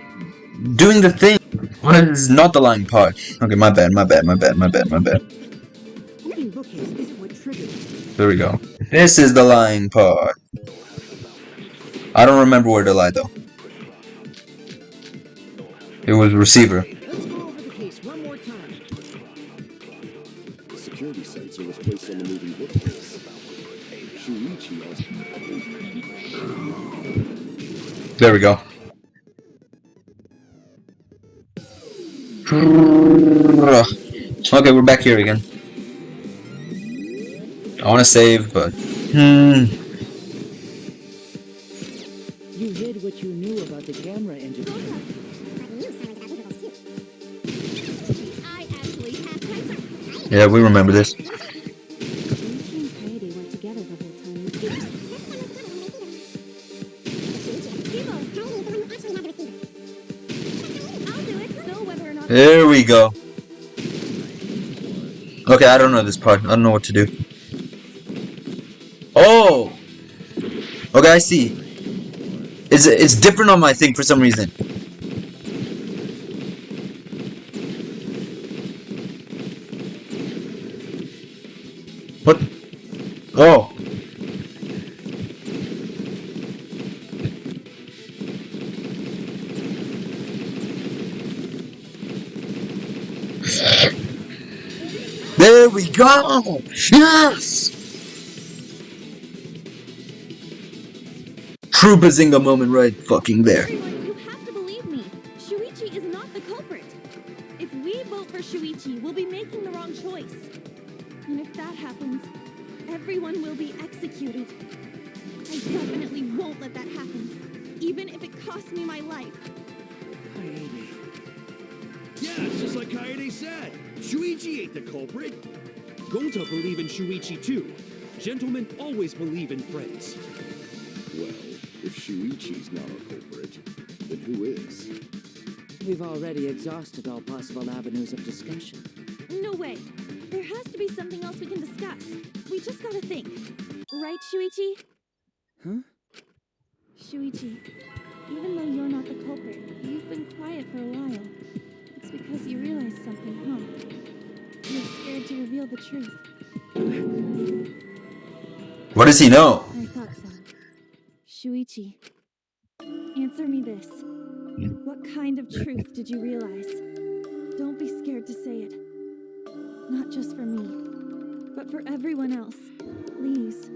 doing the thing? What is not the lying part? Okay, my bad. Moving bookcase isn't what triggered it. There we go. This is the lying part. I don't remember where to lie though. It was receiver. Let's go over the case one more time. The security sensor was placed on the moving bookcase. Shuichi also... There we go. Okay, we're back here again. I want to save, but... You hid what you knew about the camera engineering. Yeah, we remember this. There we go. Okay, I don't know this part. I don't know what to do. Oh! Okay, I see. It's different on my thing for some reason. What? Oh. There we go! Yes! True Bazinga moment right fucking there. Everyone, you have to believe me. Shuichi is not the culprit. If we vote for Shuichi, we'll be making the wrong choice. And if that happens, everyone will be executed. I definitely won't let that happen, even if it costs me my life. Kaede. Yeah, it's just like Kaede said. Shuichi ain't the culprit. Gonta believe in Shuichi too. Gentlemen always believe in friends. Well, if Shuichi's not our culprit, then who is? We've already exhausted all possible avenues of discussion. No way. There has to be something else we can discuss. We just gotta think. Right, Shuichi? Huh? Shuichi, even though you're not the culprit, you've been quiet for a while. It's because you realized something, huh? You're scared to reveal the truth. What does he know? I thought so. Shuichi, answer me this. What kind of truth did you realize? Don't be scared to say it. Not just for me, but for everyone else. Please,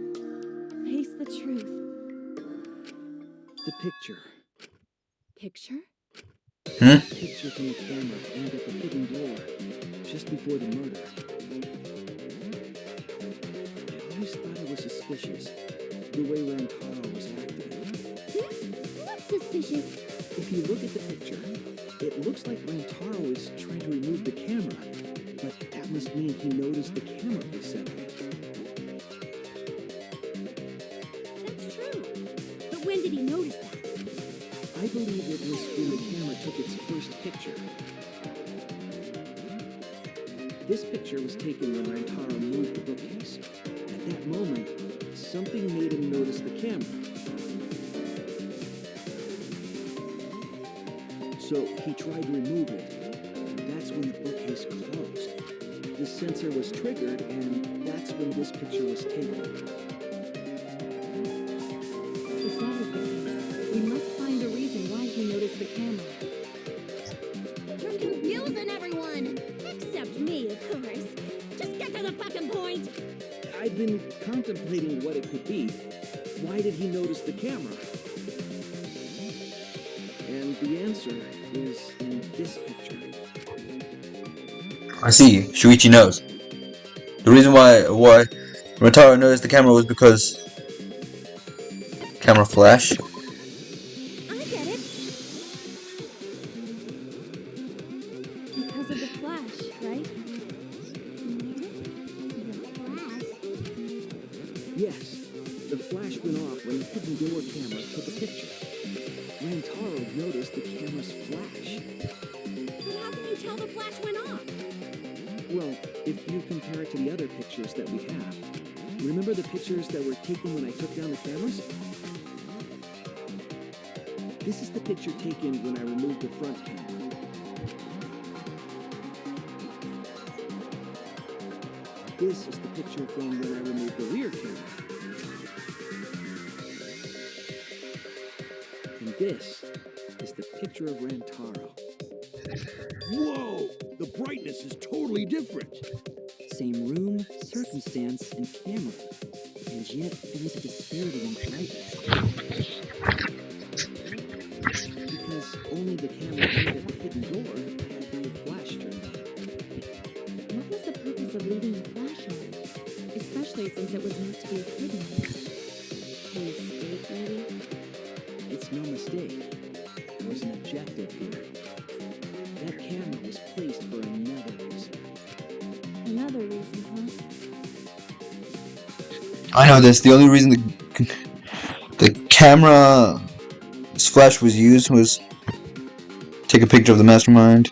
face the truth. The picture. Picture? Picture from the camera aimed at the hidden door, just before the murder. I always thought it was suspicious, the way Rantaro was acting. What's suspicious? If you look at the picture, it looks like Rantaro is trying to remove the camera, but that must mean he noticed the camera resetting. That's true. But when did he notice that? I believe it was when the camera took its first picture. This picture was taken when Rantaro moved the bookcase. At that moment, something made him notice the camera. So he tried to remove it. That's when the bookcase closed. the sensor was triggered, and that's when this picture was taken. If that is the case, we must find a reason why he noticed the camera. You're confusing everyone! Except me, of course. Just get to the fucking point! I've been contemplating what it could be. Why did he notice the camera? And the answer is in this picture. I see. Shuichi knows. The reason why Rentaro noticed the camera was because camera flash. I get it. Because of the flash, right? Yes, the flash went off when the hidden door camera took a picture. Rantaro noticed the camera's flash. But how can you tell the flash went off? Well, if you compare it to the other pictures that we have, remember the pictures that were taken when I took down the cameras? This is the picture taken when I removed the front camera. This is the picture from when I removed the rear camera. And this is the picture of Rantaro. Whoa! The brightness is totally different. Same room, circumstance, and camera. And yet, there's a disparity in brightness. Because only the camera aimed at the hidden door had no flash turned on. What was the purpose of leaving the flash on? Especially since it was meant to be hidden. A mistake, maybe? It's no mistake. There was an objective here. That camera was placed for another reason. Another reason, huh? I know this. The only reason the camera's flash was used was take a picture of the mastermind.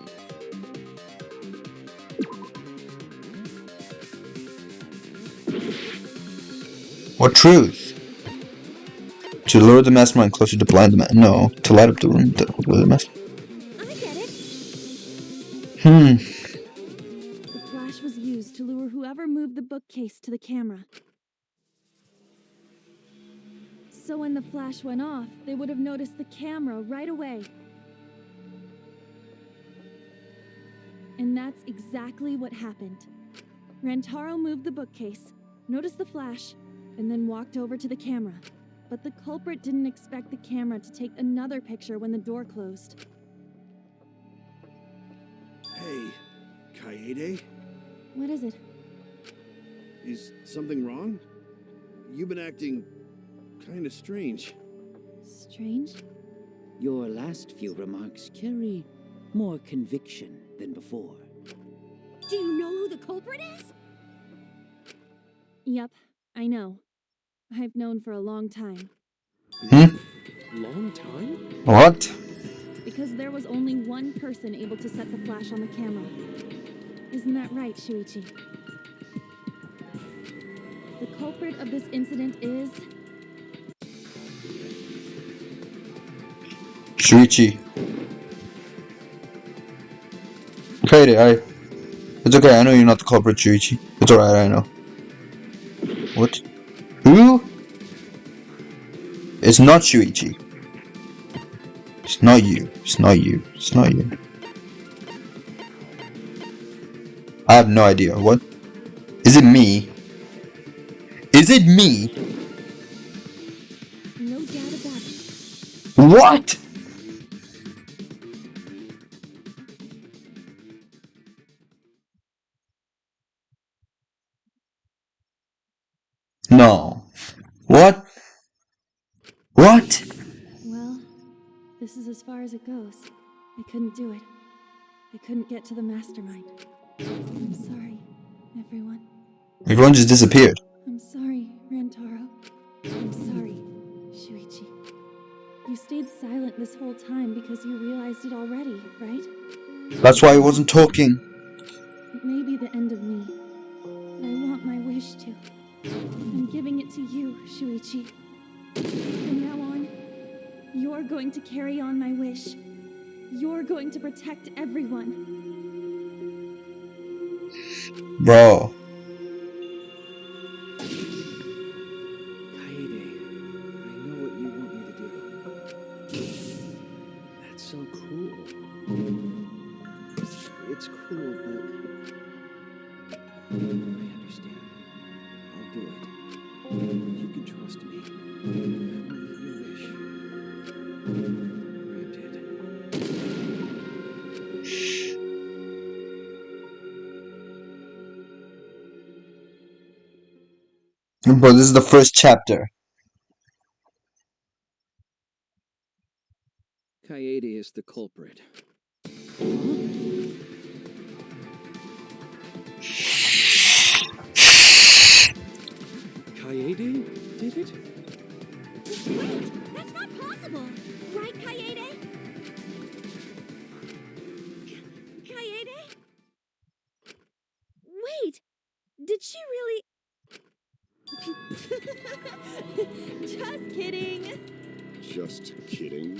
What truth? To lure the mastermind closer to blind the man. No, to light up the room with the mastermind. I get it. The flash was used to lure whoever moved the bookcase to the camera. So when the flash went off, they would have noticed the camera right away. And that's exactly what happened. Rantaro moved the bookcase, noticed the flash, and then walked over to the camera. But the culprit didn't expect the camera to take another picture when the door closed. Hey, Kaede? What is it? Is something wrong? You've been acting kind of strange. Strange? Your last few remarks carry more conviction than before. Do you know who the culprit is? Yep, I know. I've known for a long time. Long time? What? Because there was only one person able to set the flash on the camera. Isn't that right, Shuichi? The culprit of this incident is... Shuichi. Kaede, it's okay, I know you're not the culprit, Shuichi. It's alright, I know. What? Who? It's not Shuichi. It's not you. It's not you. It's not you. I have no idea. What? Is it me? Is it me? No doubt about it. What? No. What? What? Well, this is as far as it goes. I couldn't do it. I couldn't get to the mastermind. I'm sorry, everyone. Everyone just disappeared. I'm sorry, Rantaro. I'm sorry, Shuichi. You stayed silent this whole time because you realized it already, right? That's why I wasn't talking. It may be the end of me, but I want my wish to. I'm giving it to you, Shuichi. From now on, you're going to carry on my wish. You're going to protect everyone. Bro. Kaede, I know what you want me to do. That's so cruel. It's cruel, but I understand. I'll do it. You can trust me. I won't let your wish granted. Bro, this is the first chapter. Kaede is the culprit. Kaede did it? Wait, that's not possible. Right, Kaede? Kaede? Wait, did she really? Just kidding. Just kidding.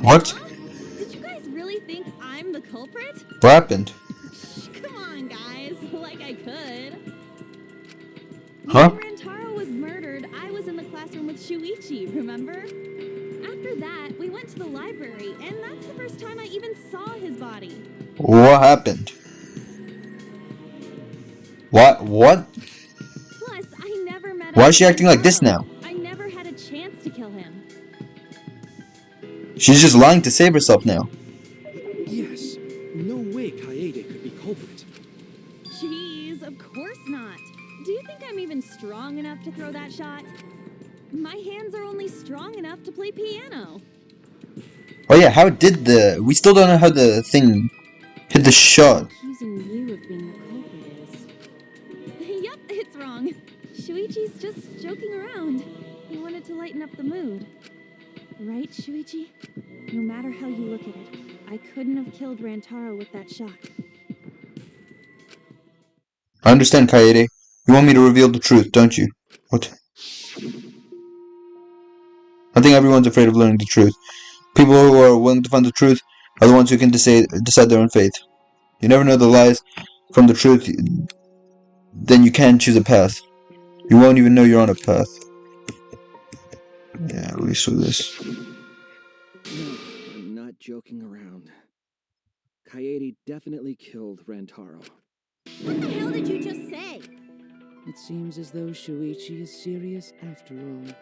What? Did you guys really think I'm the culprit? What happened? Come on, guys. Like I could. Huh? When Rantaro was murdered, I was in the classroom with Shuichi, remember? After that, we went to the library, and that's the first time I even saw his body. What happened? What? Plus, I never met Why up is she with acting like this Rantaro. now? I never had a chance to kill him. She's just lying to save herself now. Yes. No way Kaede could be culprit. Jeez, of course not. Do you think I'm even strong enough to throw that shot? My hands are only strong enough to play piano. Oh yeah, how did we still don't know how the thing hit the shot. Accusing you of being the culprit is... Yup, it's wrong. Shuichi's just joking around. He wanted to lighten up the mood. Right, Shuichi? No matter how you look at it, I couldn't have killed Rantaro with that shot. I understand, Kaede. You want me to reveal the truth, don't you? What? I think everyone's afraid of learning the truth. People who are willing to find the truth are the ones who can decide their own fate. You never know the lies from the truth, then you can't choose a path. You won't even know you're on a path. Yeah, at least with this. No, I'm not joking around. Kaede definitely killed Rantaro. What the hell did you just say? It seems as though Shuichi is serious after all.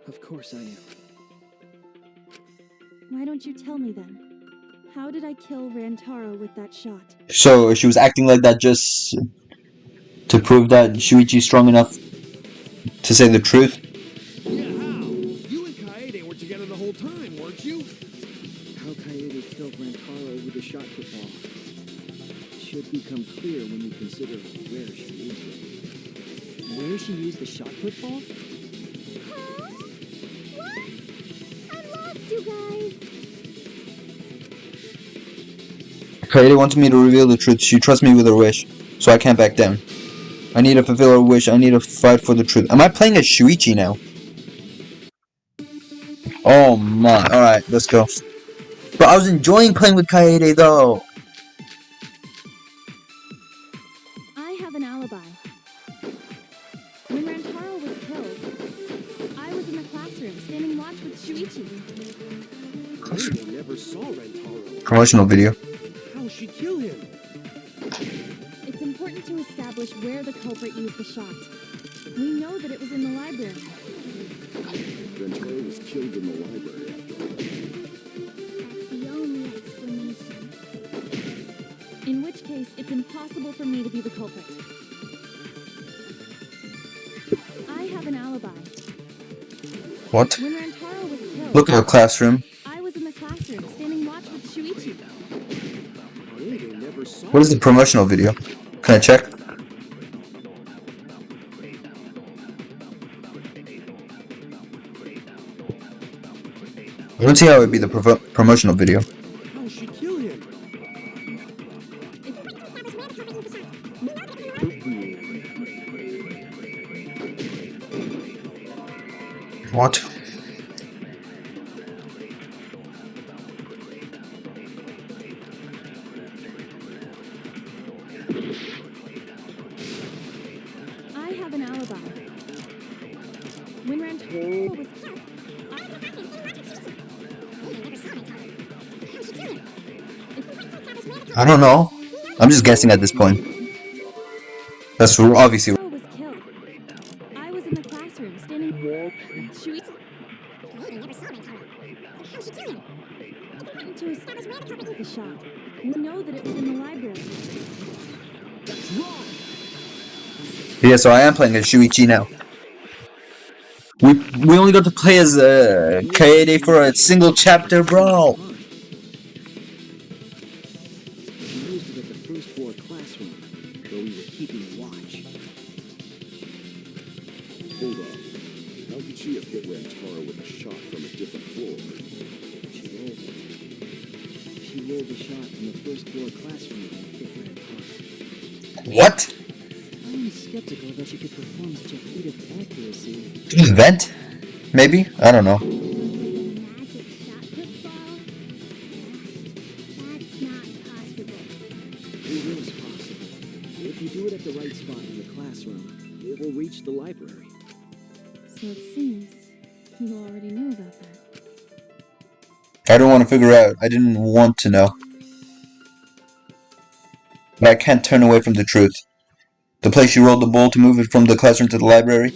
Of course I am. Why don't you tell me then? How did I kill Rantaro with that shot? So she was acting like that just to prove that Shuichi's strong enough to say the truth? Yeah, how? You and Kaede were together the whole time, weren't you? How Kaede killed Rantaro with a shot football should become clear when you consider where she used it. Where she used the shot put ball? Huh? What? I'm lost, you guys. Kaede wants me to reveal the truth. She trusts me with her wish, so I can't back down. I need to fulfill her wish. I need to fight for the truth. Am I playing as Shuichi now? Oh my. Alright, let's go. But I was enjoying playing with Kaede though. I have an alibi. When Rantaro was killed, I was in the classroom standing watch with Shuichi. Kaede never saw Rantaro. Promotional video. How'd she kill him? It's important to establish where the culprit used the shot. We know that it was in the library. Rantaro was killed in the library after all. That's the only explanation. In which case, it's impossible for me to be the culprit. I have an alibi. What? When Rantaro was killed, Look at her classroom. I was in the classroom standing watch with Shuichi. Kaede never saw What is the promotional video? Can I check? I don't see how it would be the promotional video. How'd she kill him? What? I don't know. I'm just guessing at this point. That's obviously. Rentaro was killed. I was in the classroom standing. Shuichi never saw Rentaro. How'd she kill him? went into his the shot. We know that it was in the library. That's wrong. Yeah, so I am playing as Shuichi now. We only got to play as Kaede for a single chapter, bro. We used it at the first floor classroom, where we were keeping watch. Hold on. How could she have hit Rantaro with a shot from a different floor? She rolled it. She rolled the shot from the first floor classroom and hit Rantaro. What? I'm skeptical that you could perform such a feat of accuracy. Vent? Maybe? I don't know. Magic shot football? That's not possible. It is possible. If you do it at the right spot in the classroom, it will reach the library. So it seems you already knew about that. I don't want to figure out. I didn't want to know. But I can't turn away from the truth. The place you rolled the ball to move it from the classroom to the library?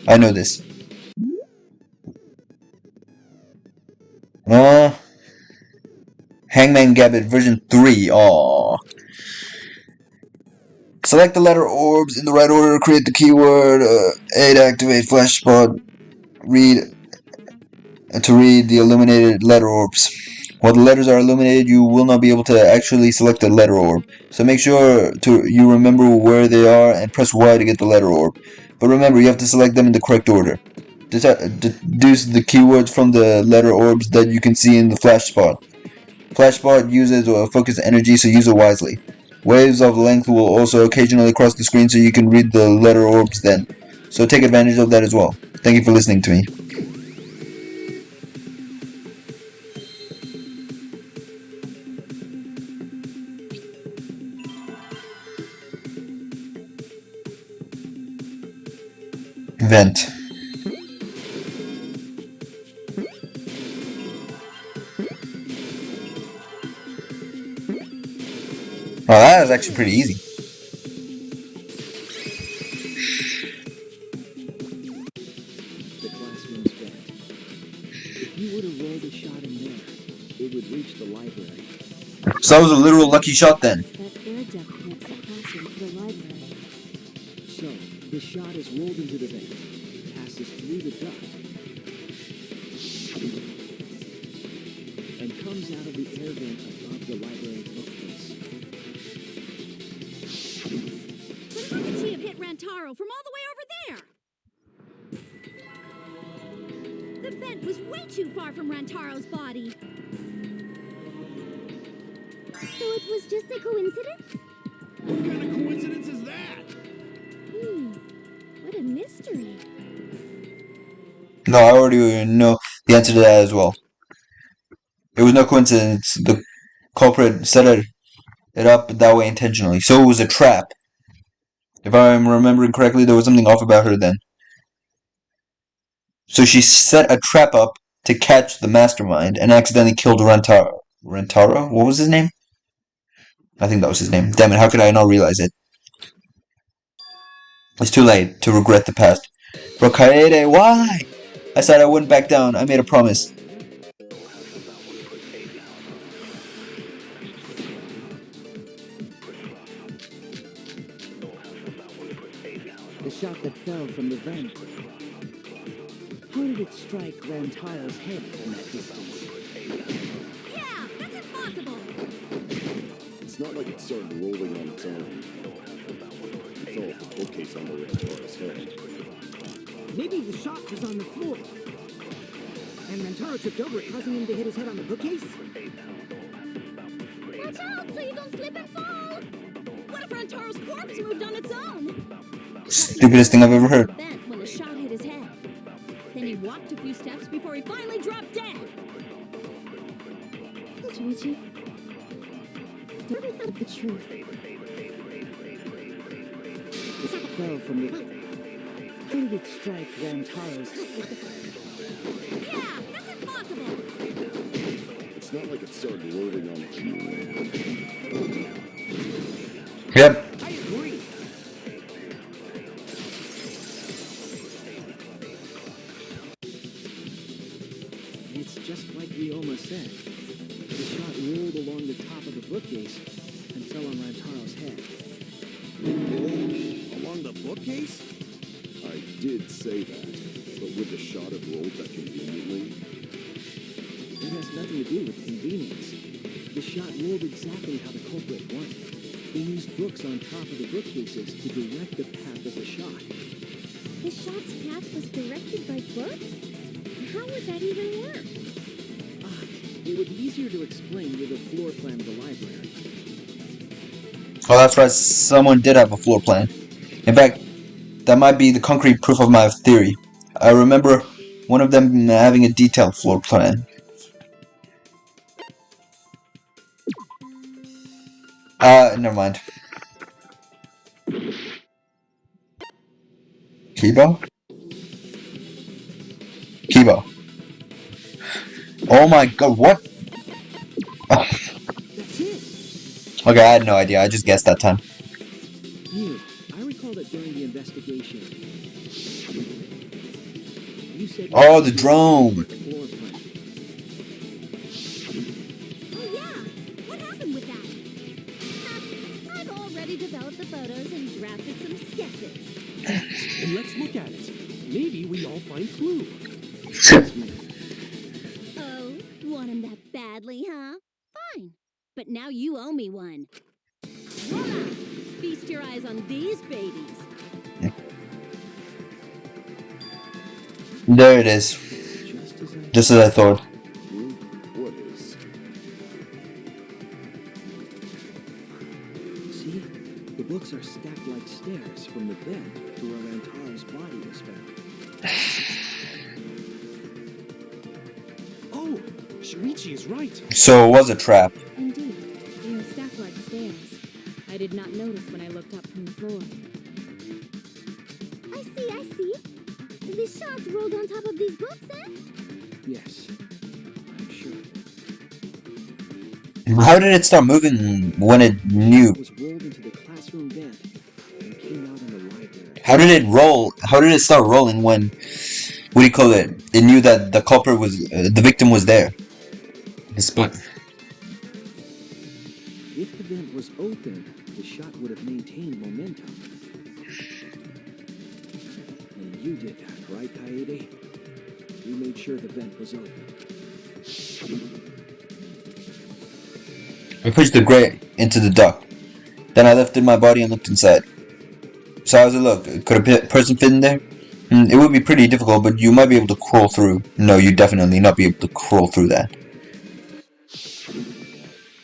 I know this. Hangman Gabbit version 3. Aww. Select the letter orbs in the right order. Create the keyword. A to activate flash spot. Read to read the illuminated letter orbs. While the letters are illuminated, you will not be able to actually select the letter orb. So make sure you remember where they are and press Y to get the letter orb. But remember, you have to select them in the correct order. Deduce the keywords from the letter orbs that you can see in the flash spot. Flash spot uses focus energy, so use it wisely. Waves of length will also occasionally cross the screen, so you can read the letter orbs then. So take advantage of that as well. Thank you for listening to me. Vent. Well, that is actually pretty easy. The classroom's vent. If you were to roll the shot in there, it would reach the library. So that was a literal lucky shot then. That air duct connects the classroom to the library. So, the shot is rolled into the vent, passes through the duct, and comes out of the air vent above the library bookcase. How could she have hit Rantaro from all the way over there? The vent was way too far from Rantaro's body. So it was just a coincidence? What kind of coincidence is that? What a mystery. No, I already know the answer to that as well. It was no coincidence. The culprit set it up that way intentionally. So it was a trap. If I'm remembering correctly, there was something off about her then. So she set a trap up to catch the mastermind and accidentally killed Rantaro. Rantaro? What was his name? I think that was his name. Damn it, how could I not realize it? It's too late to regret the past. Bro, Kaede, why? I said I wouldn't back down. I made a promise. The shot that fell from the vent. How did it strike Rantaro's head from that distance? Yeah, that's impossible. It's not like it started rolling on its own. It fell off the bookcase onto Rantaro's head. Maybe the shot was on the floor. And Rantaro tripped over it, causing him to hit his head on the bookcase? Watch out so you don't slip and fall. What if Rantaro's corpse moved on its own? Stupidest thing I've ever heard. Bent when the shot hit his head. Then he walked a few steps before he finally dropped dead. Shuichi, tell me the truth. The shot fell from the vent. How did it strike Rantaro's head? Yeah, that's impossible. It's not like it started rolling on. Yep. I agree. It's just like Ryoma said. The shot rolled along the top of the bookcase and fell on Rantaro's head. Rolled along the bookcase? I did say that, but would the shot have rolled that conveniently? It has nothing to do with convenience. The shot rolled exactly how the culprit wanted. They used books on top of the bookcases to direct the path of the shot. The shot's path was directed by books? How would that even work? It would be easier to explain with a floor plan of the library. Oh, that's right. Someone did have a floor plan. In fact, that might be the concrete proof of my theory. I remember one of them having a detailed floor plan. Never mind. Kibo? Kibo. Oh my god, what? That's it! Okay, I had no idea. I just guessed that time. Mew, I recall that during the investigation, you said... Oh, the drone! Floor plan. Oh yeah, what happened with that? I've already developed the photos and drafted some sketches. And let's look at it. Maybe we all find clue. Oh, want him that badly, huh? Fine, but now you owe me one. Voila! Feast your eyes on these babies. There it is. Just as I thought. What is? See? The books are stacked like stairs from the bed to where Rantaro's body was found. Oh, Shuichi is right. So it was a trap. Indeed, they are stacked like stairs. I did not notice when I looked up from the floor. I see. The shots rolled on top of these books, eh? Yes, I'm sure. How did it start moving when it knew? It was rolled into the classroom vent and came out in the library. How did it roll? How did it start rolling when, what do you call it? It knew that the culprit was, the victim was there. Despite. If the vent was open, the shot would have maintained momentum. And you did that, right, Kaede? You made sure the vent was open. I pushed the grate into the duct. Then I lifted my body and looked inside. So how does it look? Could a person fit in there? It would be pretty difficult, but you might be able to crawl through. No, you'd definitely not be able to crawl through that.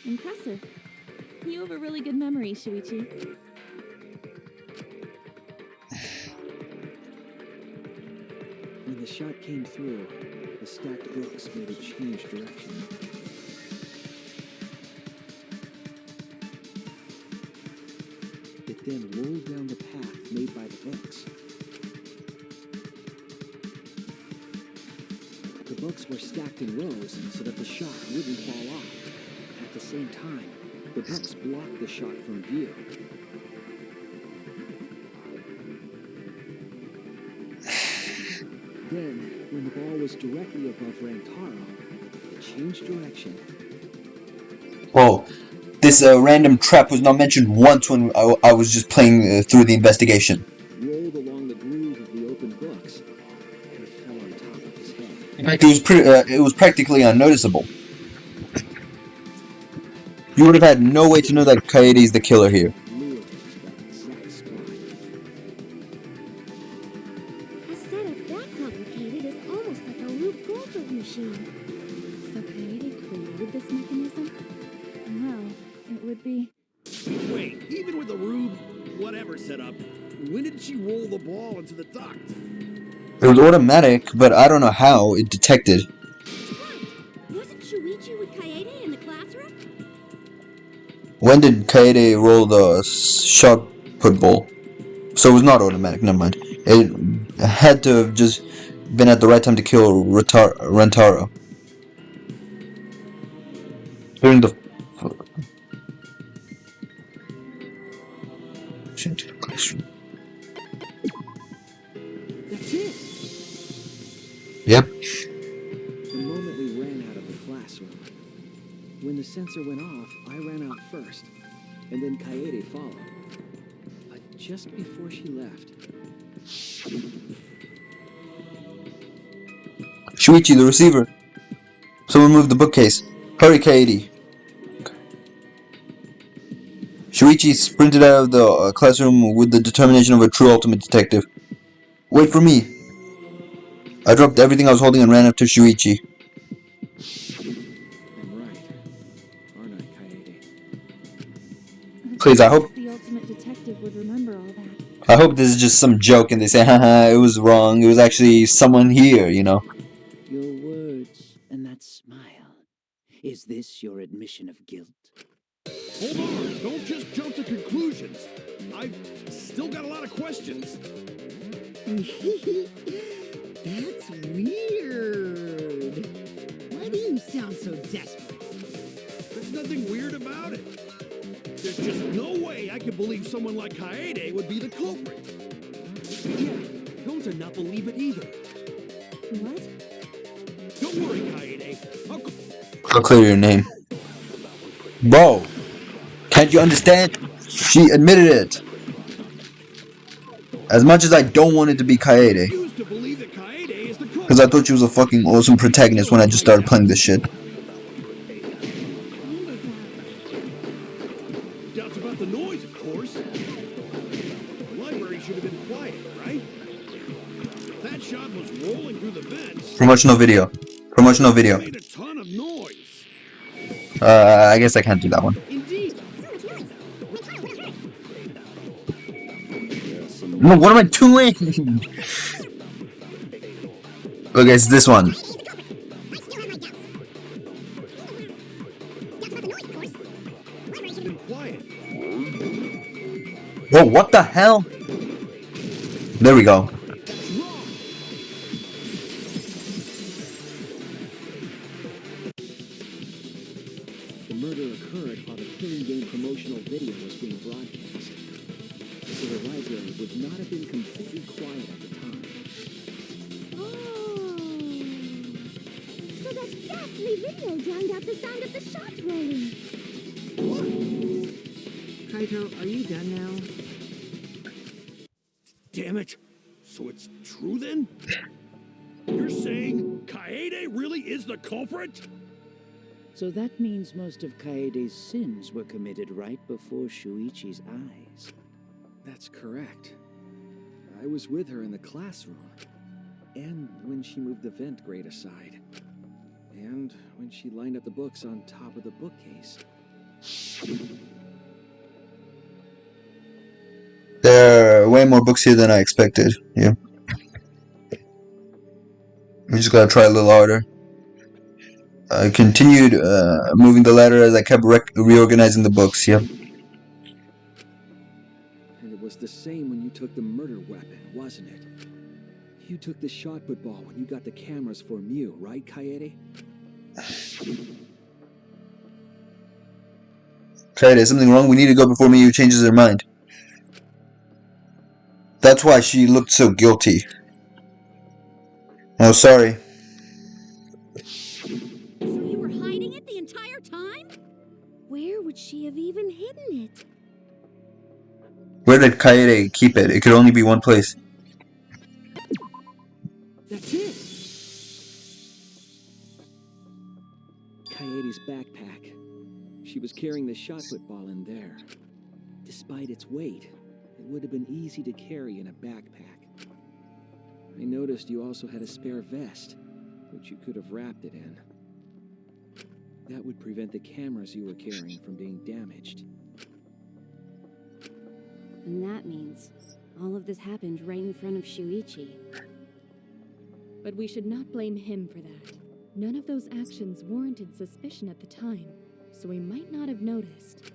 Impressive. You have a really good memory, Shuichi. When the shot came through, the stacked books made it change direction. It then rolled down the path made by the books. The books were stacked in rows so that the shot wouldn't fall off. At the same time, the books blocked the shot from view. Then, when the ball was directly above Rantaro, it changed direction. Whoa. This random trap was not mentioned once when I was just playing through the investigation. Rolled along the groove of the open books, and it fell on top of his head. In fact, it was practically unnoticeable. You would have had no way to know that Kaede is the killer here. Blew it to that exact spot. A setup that complicated is almost like a Rube Goldberg machine. So Kaede created this mechanism? Well, it would be... Wait, even with the Rube, whatever setup, when did she roll the ball into the duct? It was automatic, but I don't know how it detected. Wasn't Shuichi with Kaede in the classroom? When did Kaede roll the shot put ball? So it was not automatic, never mind. It had to have just been at the right time to kill Rentaro. During the classroom. That's it. Yep. The moment we ran out of the classroom. When the sensor went off, I ran out first, and then Kaede followed. But just before she left, Shuichi, the receiver. Someone move the bookcase. Hurry, Kaede. Shuichi sprinted out of the classroom with the determination of a true ultimate detective. Wait for me. I dropped everything I was holding and ran up to Shuichi. I'm right, aren't I, Kaede? Please, I hope The ultimate detective would remember all that. I hope this is just some joke and they say, haha, it was wrong. It was actually someone here, you know. Your words and that smile. Is this your admission of guilt? Hold on, don't just jump to conclusions. I've still got a lot of questions. That's weird. Why do you sound so desperate? There's nothing weird about it. There's just no way I could believe someone like Kaede would be the culprit. Yeah, don't not believe it either. What? Don't worry, Kaede. I'll clear your name. Bro, can't you understand? She admitted it. As much as I don't want it to be Kaede. refuse to believe that Kaede is the culprit. Because I thought she was a fucking awesome protagonist when I just started playing this shit. Doubts about the noise, of course. The library should have been quiet, right? If that shot was rolling through the vents, Promotional video. Promotional video. it made a ton of noise. I guess I can't do that one. Indeed. No, what am I doing? Look, it's this one. Been quiet. Whoa, what the hell? There we go. The murder occurred while the Killing Game promotional video was being broadcast. So the library would not have been completely quiet at the time. Oh. So that ghastly video drowned out the sound of the shot rolling. Kaito, are you done now? Damn it. So it's true then? You're saying Kaede really is the culprit? So that means most of Kaede's sins were committed right before Shuichi's eyes. That's correct. I was with her in the classroom. And when she moved the vent grate aside. And when she lined up the books on top of the bookcase. There are way more books here than I expected. Yeah. We just gotta try a little harder. I continued moving the ladder as I kept reorganizing the books. Yep. And it was the same when you took the murder weapon, wasn't it? You took the shot put ball when you got the cameras for Mew, right, Kaede? Kaede, is something wrong? We need to go before Miyu changes her mind. That's why she looked so guilty. Oh, sorry. So you were hiding it the entire time? Where would she have even hidden it? Where did Kaede keep it? It could only be one place. That's it! Kaede's backpack. She was carrying the shot put ball in there. Despite its weight, it would have been easy to carry in a backpack. I noticed you also had a spare vest, which you could have wrapped it in. That would prevent the cameras you were carrying from being damaged. And that means all of this happened right in front of Shuichi. But we should not blame him for that. None of those actions warranted suspicion at the time, so we might not have noticed.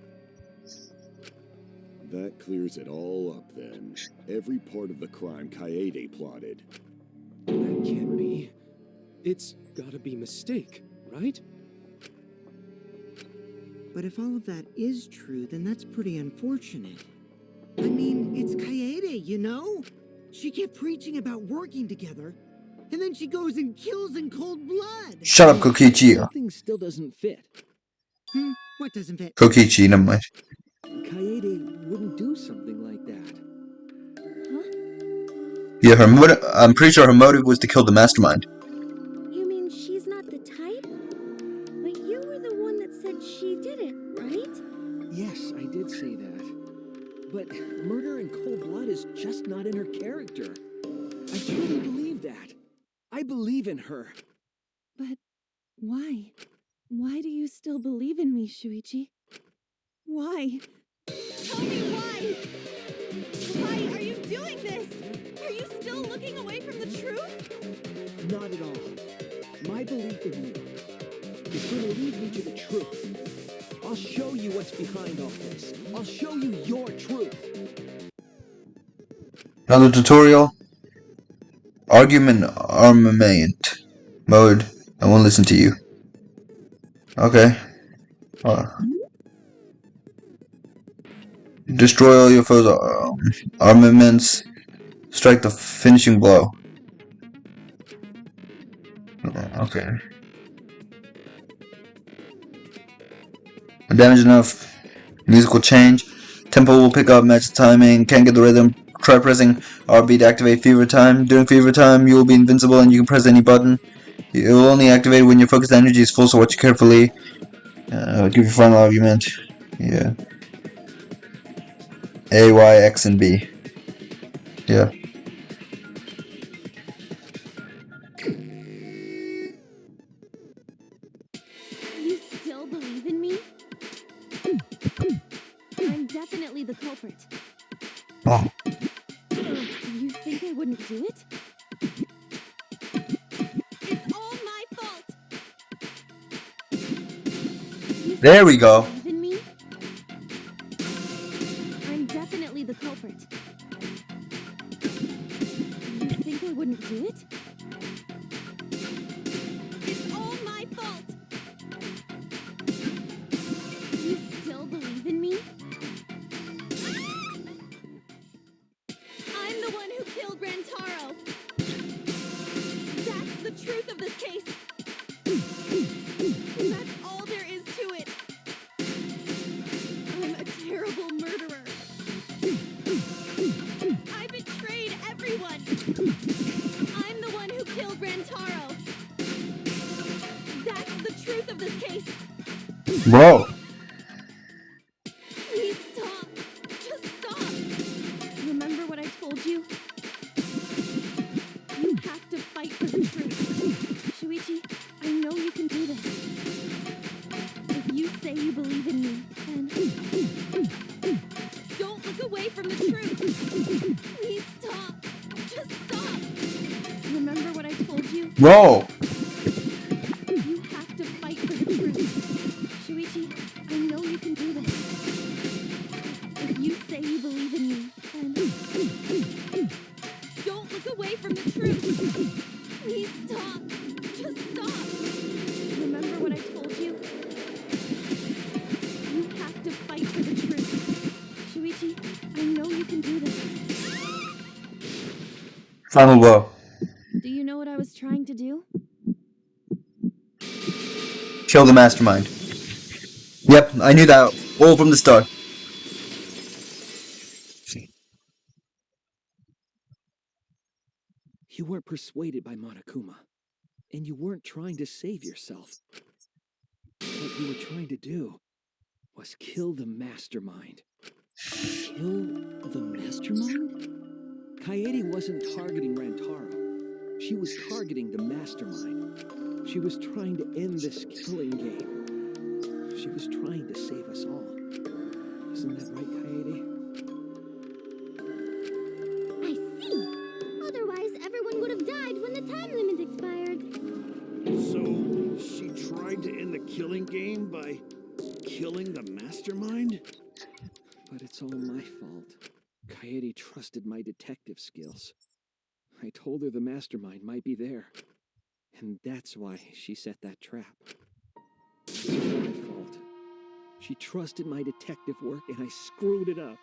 That clears it all up then. Every part of the crime Kaede plotted. That can't be. It's gotta be a mistake, right? But if all of that is true, then that's pretty unfortunate. I mean, it's Kaede, you know? She kept preaching about working together, and then she goes and kills in cold blood. Shut up, Kokichi. Something still doesn't fit. What doesn't fit? Kokichi, never mind. Kaede wouldn't do something like that. Yeah, her motive. I'm pretty sure her motive was to kill the mastermind. You mean she's not the type? But you were the one that said she did it, right? Yes, I did say that. But murder in cold blood is just not in her character. I truly believe that. I believe in her. But why? Why do you still believe in me, Shuichi? Why? Tell me why! Why are you doing this? Are you still looking away from the truth? Not at all. My belief in you is going to lead me to the truth. I'll show you what's behind all this. I'll show you your truth. Another tutorial. Argument armament mode. I won't listen to you. Okay. Destroy all your foes' armaments. Strike the finishing blow. Okay. Damage enough. Musical change. Tempo will pick up, match the timing. Can't get the rhythm. Try pressing RB to activate Fever Time. During Fever Time, you will be invincible and you can press any button. It will only activate when your focused energy is full, so watch carefully. Give your final argument. Yeah. A, Y, X, and B. Yeah. You still believe in me? I'm definitely the culprit. Oh. You think I wouldn't do it? It's all my fault! There we go. Believe in me? I'm definitely the culprit. You think I wouldn't do it? It's all my fault! You still believe in me? I'm the one who killed Rantaro! That's the truth of this case! And that's all there is to it! I'm a terrible murderer! I betrayed everyone! I'm the one who killed Rantaro! That's the truth of this case! Bro. Please stop! Just stop! Remember what I told you? You have to fight for the truth. Shuichi, I know you can do this. If you say you believe in me, then don't look away from the truth. Please stop. Just stop. Remember what I told you? Bro. You have to fight for the truth. Shuichi, I know you can do this. If you say you believe in me, then don't look away from the truth. Please stop. Just stop. Remember what I told you? You have to fight for the truth. Shuichi, I know you can do this. Final blow. Do you know what I was trying to do? Kill the mastermind. Yep, I knew that all from the start. You weren't persuaded by Monokuma, and you weren't trying to save yourself. What you were trying to do was kill the mastermind. Kill the mastermind? Kaede wasn't targeting Rantaro. She was targeting the mastermind. She was trying to end this killing game. She was trying to save us all. Isn't that right, Kaede? I see. Otherwise, everyone would have died when the time limit expired. So, she tried to end the killing game by killing the mastermind? But it's all my fault. Kaede trusted my detective skills. I told her the mastermind might be there. And that's why she set that trap. It's all my fault. She trusted my detective work, and I screwed it up.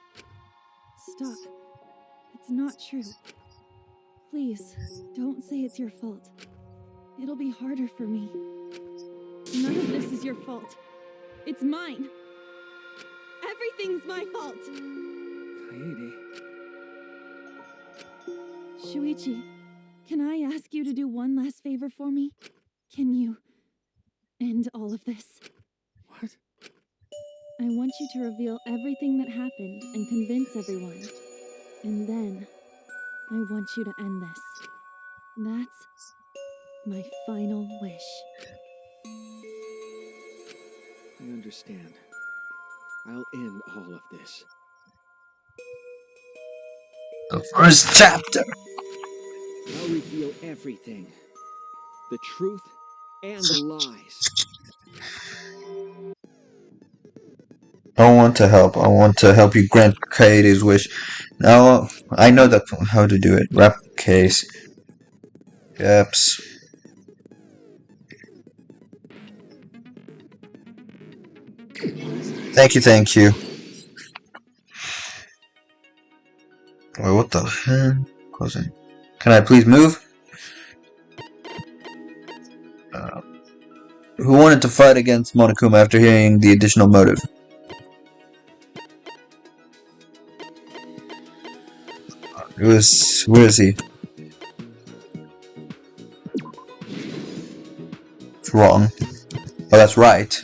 Stop. It's not true. Please, don't say it's your fault. It'll be harder for me. None of this is your fault. It's mine. Everything's my fault. Kaede. Shuichi, can I ask you to do one last favor for me? Can you end all of this? What? I want you to reveal everything that happened and convince everyone. And then, I want you to end this. That's my final wish. I understand. I'll end all of this. The first chapter. I'll reveal everything. The truth and the lies. I want to help. I want to help you grant Kaede's wish. Now, I know how to do it. Wrap case. Caps. Thank you. Wait, what the hell? Closing. Can I please move? Who wanted to fight against Monokuma after hearing the additional motive? Where is he? It's wrong. Oh, that's right.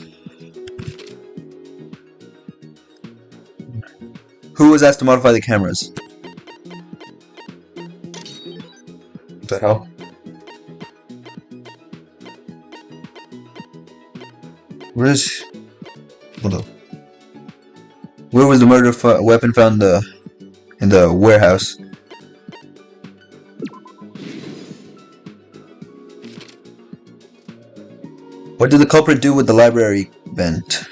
Who was asked to modify the cameras? What the hell? Hold up. Where was the murder weapon found in the warehouse? What did the culprit do with the library vent?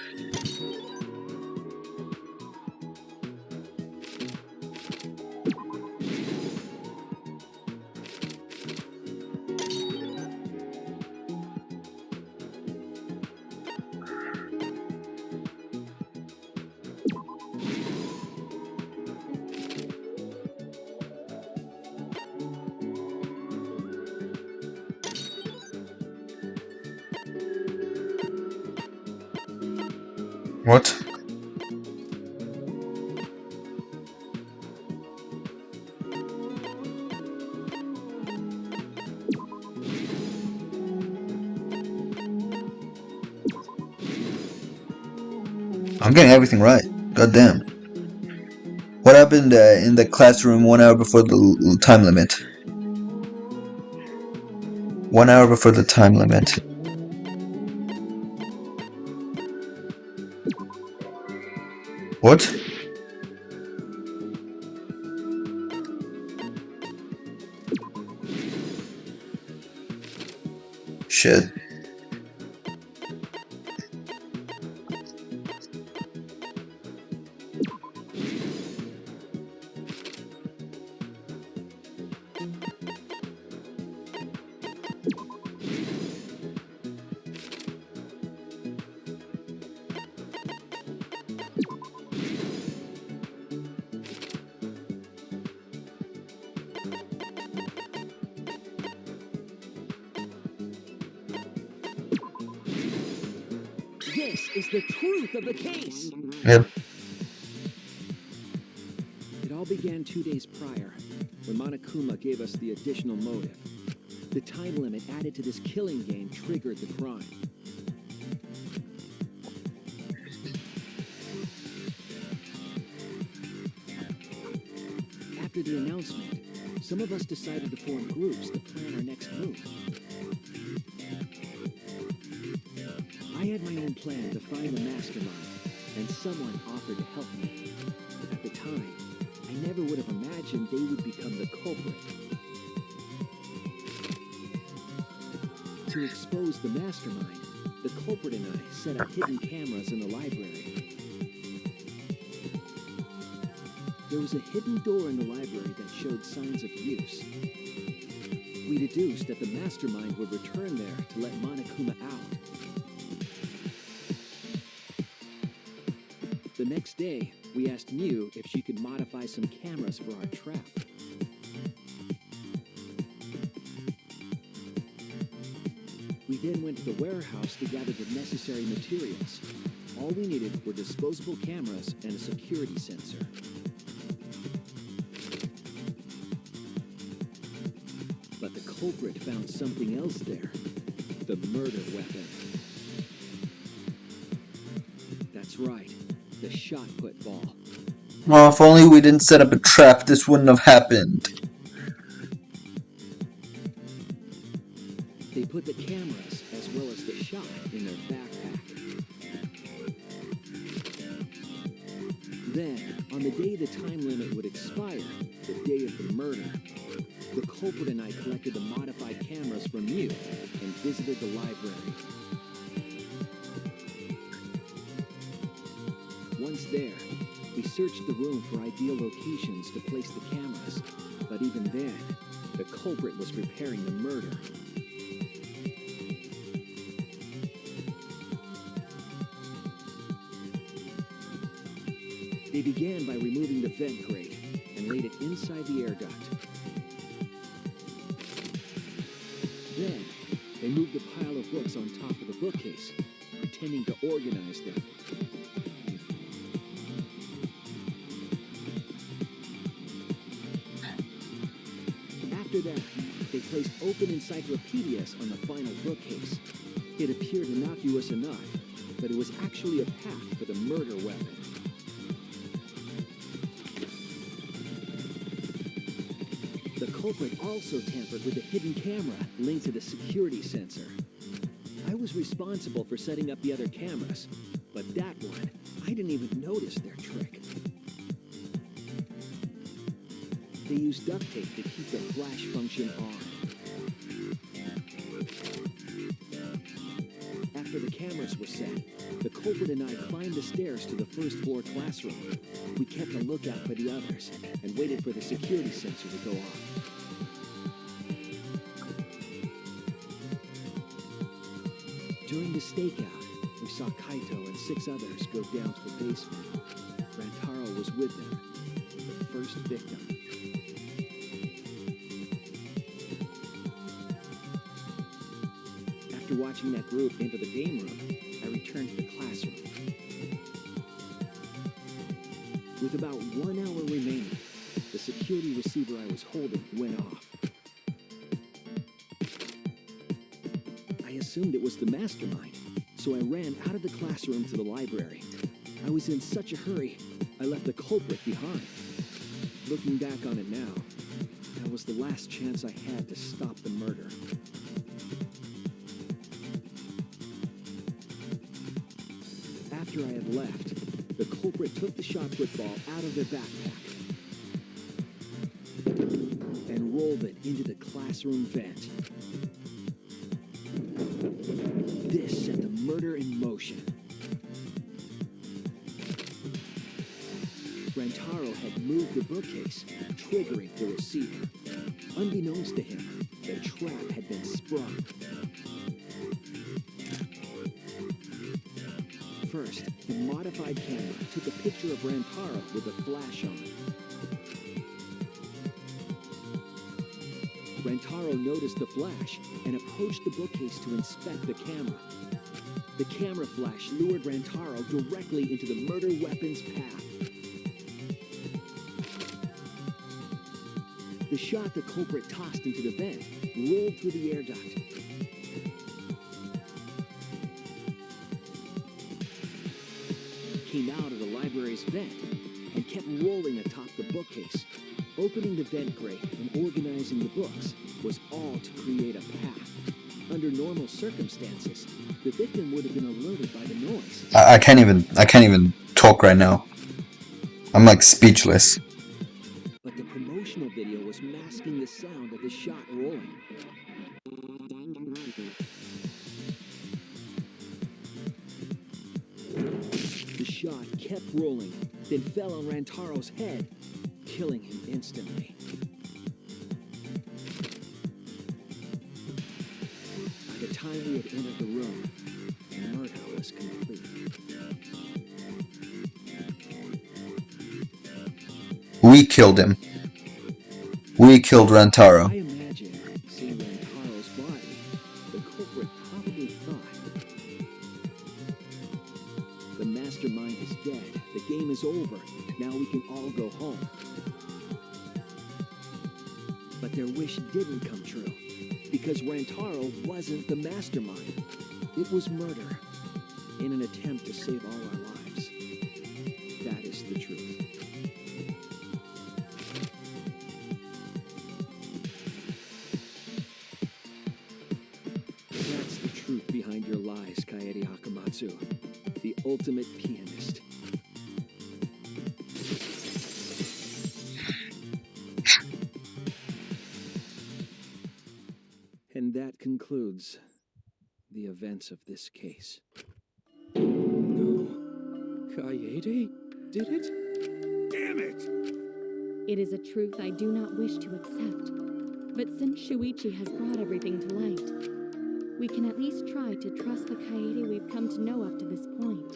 What? I'm getting everything right. God damn. What happened in the classroom 1 hour before the time limit? 1 hour before the time limit. What? Shit. This is the truth of the case. Yep. It all began 2 days prior, when Monokuma gave us the additional motive. The time limit added to this killing game triggered the crime. After the announcement, some of us decided to form groups to plan our next move. I had my own plan to find the mastermind, and someone offered to help me. At the time, I never would have imagined they would become the culprit. To expose the mastermind, the culprit and I set up hidden cameras in the library. There was a hidden door in the library that showed signs of use. We deduced that the mastermind would return there to let Monokuma out. The next day, we asked Mew if she could modify some cameras for our trap. We then went to the warehouse to gather the necessary materials. All we needed were disposable cameras and a security sensor. But the culprit found something else there. The murder weapon. That's right. The shot put ball. Oh, if only we didn't set up a trap, this wouldn't have happened. They put the cameras as well as the shot in their backpack. Then, on the day the time limit would expire, the day of the murder, the culprit and I collected the modified cameras from Mew and visited the library. Once there, we searched the room for ideal locations to place the cameras, but even then, the culprit was preparing the murder. They began by removing the vent grate and laid it inside the air duct. Then, they moved a pile of books on top of the bookcase, pretending to organize them. After that, they placed open encyclopedias on the final bookcase. It appeared innocuous enough, but it was actually a path for the murder weapon. The culprit also tampered with a hidden camera linked to the security sensor. I was responsible for setting up the other cameras, but that one, I didn't even notice their trick. They used duct tape to keep the flash function on. After the cameras were set, the culprit and I climbed the stairs to the first floor classroom. We kept a lookout for the others and waited for the security sensor to go off. During the stakeout, we saw Kaito and 6 others go down to the basement. Rantaro was with them, the first victim. After watching that group enter the game room, I returned to the classroom. With about 1 hour remaining, the security receiver I was holding went off. I assumed it was the mastermind, so I ran out of the classroom to the library. I was in such a hurry, I left the culprit behind. Looking back on it now, that was the last chance I had to stop the murder. After I had left, the culprit took the shot put ball out of their backpack and rolled it into the classroom vent. This set the murder in motion. Rantaro had moved the bookcase, triggering the receiver. Unbeknownst to him, the trap had been sprung. First, the modified camera took a picture of Rantaro with a flash on. Rantaro noticed the flash and approached the bookcase to inspect the camera. The camera flash lured Rantaro directly into the murder weapon's path. The shot the culprit tossed into the vent rolled through the air duct. Came out of the library's vent and kept rolling atop the bookcase. Opening the vent grate and organizing the books was all to create a path. Under normal circumstances, the victim would have been alerted by the noise. I can't even talk right now. I'm like speechless. But the promotional video was masking the sound of the shot rolling. The shot kept rolling, then fell on Rantaro's head, killing him instantly. By the time we had entered the room, the murder was complete. We killed him. We killed Rantaro. I imagine, seeing Rantaro's body, the culprit probably thought, the mastermind is dead, the game is over, now we can all go home. But their wish didn't come true, because Rantaro wasn't the mastermind. It was murder, in an attempt to save all our lives. That is the truth. That's the truth behind your lies, Kaede Hakamatsu. The ultimate pianist. And that concludes the events of this case. No. Kaede did it? Damn it! It is a truth I do not wish to accept. But since Shuichi has brought everything to light, we can at least try to trust the Kaede we've come to know up to this point.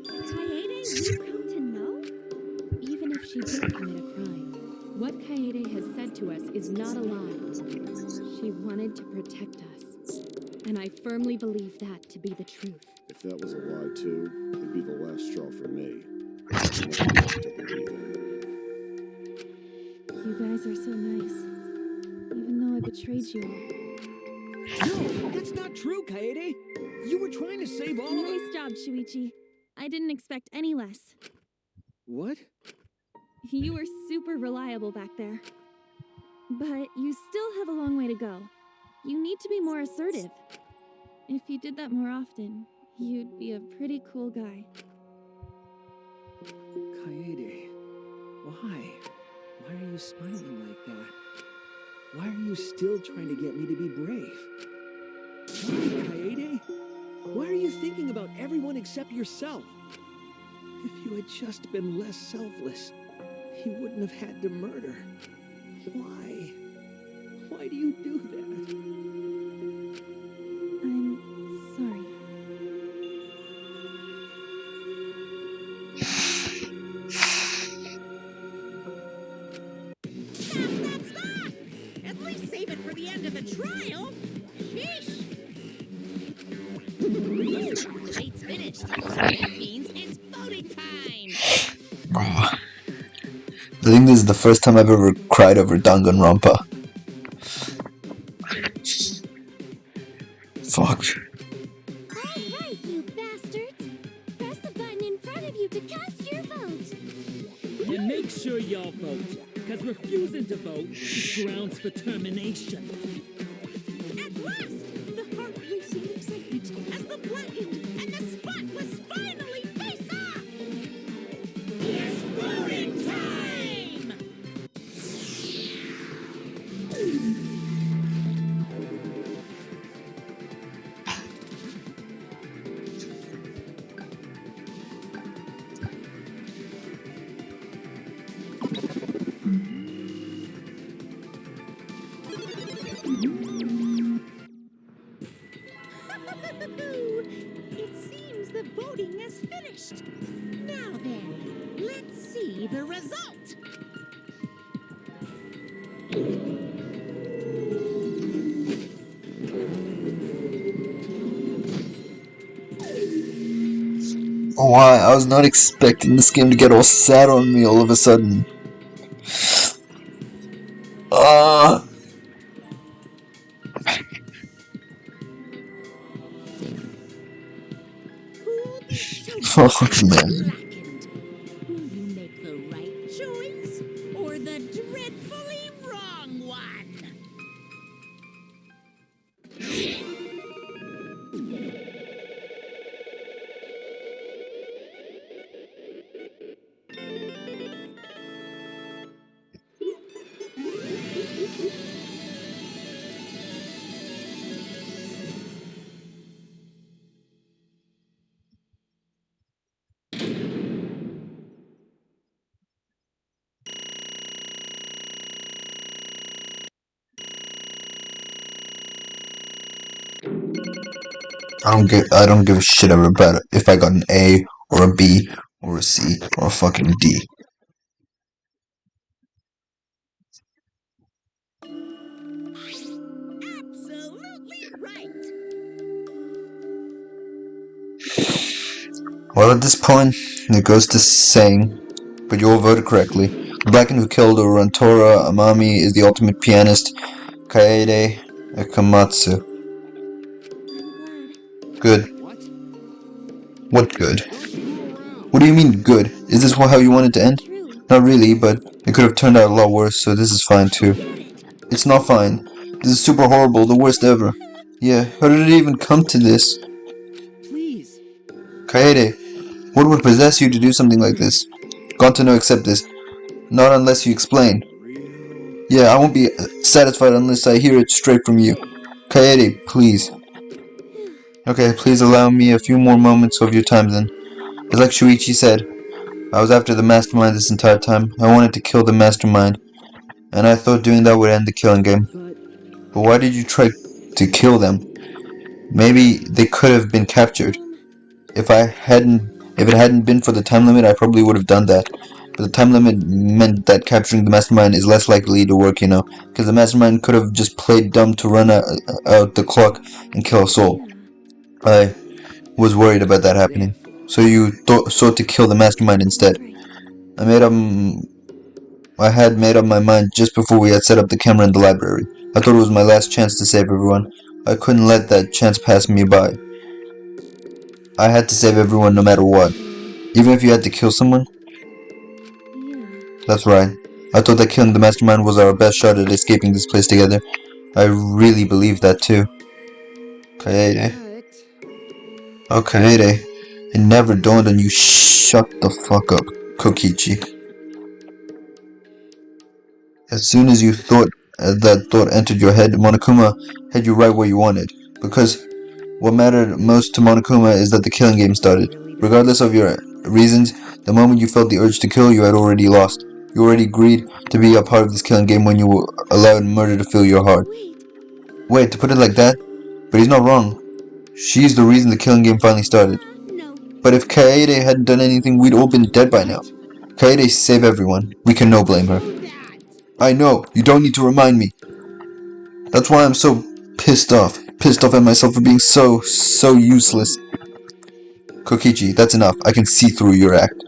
The Kaede you've come to know? Even if she did commit a crime, what Kaede has said to us is not a lie. She wanted to protect us. And I firmly believe that to be the truth. If that was a lie too, it'd be the last straw for me. There's nothing left to believe in. You guys are so nice. Even though I betrayed you all. No, that's not true, Kaede. You were trying to save all of us. Nice job, Shuichi. I didn't expect any less. What? You were super reliable back there. But you still have a long way to go. You need to be more assertive. If you did that more often, you'd be a pretty cool guy. Kaede, why? Why are you smiling like that? Why are you still trying to get me to be brave? Why, Kaede? Why are you thinking about everyone except yourself? If you had just been less selfless, you wouldn't have had to murder. Why? Why do you do that? I'm sorry. Stop! At least save it for the end of the trial. Sheesh! Date's finished, so that means it's voting time. I think this is the first time I've ever cried over Danganronpa. Fuck. All right, you bastards! Press the button in front of you to cast your vote! And make sure y'all vote, because refusing to vote is grounds for termination. At last, the heart-racing excitement as the blackened and the spotless finally face off! It's voting time! It seems the voting is finished. Now then, let's see the result. Why? I was not expecting this game to get all sad on me all of a sudden. Fuck, man. Blackened. Will you make the right choice or the dreadfully wrong one? I don't give a shit about it if I got an A or a B or a C or a fucking D. Well, at this point, it goes to saying, but you all voted correctly. The Blacken who killed Rantora Amami is the ultimate pianist, Kaede Akamatsu. Good. What good? What do you mean, good? Is this how you want it to end? Not really, but it could have turned out a lot worse, so this is fine too. It's not fine. This is super horrible, the worst ever. Yeah, how did it even come to this? Please. Kaede, what would possess you to do something like this? Got to know accept this. Not unless you explain. Yeah, I won't be satisfied unless I hear it straight from you. Kaede, please. Okay, please allow me a few more moments of your time then. It's like Shuichi said, I was after the mastermind this entire time. I wanted to kill the mastermind. And I thought doing that would end the killing game. But why did you try to kill them? Maybe they could have been captured. If it hadn't been for the time limit, I probably would have done that. But the time limit meant that capturing the mastermind is less likely to work, you know. Because the mastermind could have just played dumb to run out the clock and kill us all. I was worried about that happening. So you sought to kill the mastermind instead. I had made up my mind just before we had set up the camera in the library. I thought it was my last chance to save everyone. I couldn't let that chance pass me by. I had to save everyone no matter what. Even if you had to kill someone? That's right. I thought that killing the mastermind was our best shot at escaping this place together. I really believe that too. Kaede. Oh, Kaede. It never dawned on you. Shut the fuck up, Kokichi. As soon as you thought that thought entered your head, Monokuma had you right where you wanted. Because what mattered most to Monokuma is that the killing game started. Regardless of your reasons, the moment you felt the urge to kill, you had already lost. You already agreed to be a part of this killing game when you allowed murder to fill your heart. Wait, to put it like that? But he's not wrong. She's the reason the killing game finally started. But if Kaede hadn't done anything, we'd all been dead by now. Kaede saved everyone. We can no blame her. I know, you don't need to remind me. That's why I'm so pissed off. Pissed off at myself for being so useless. Kokichi, that's enough. I can see through your act.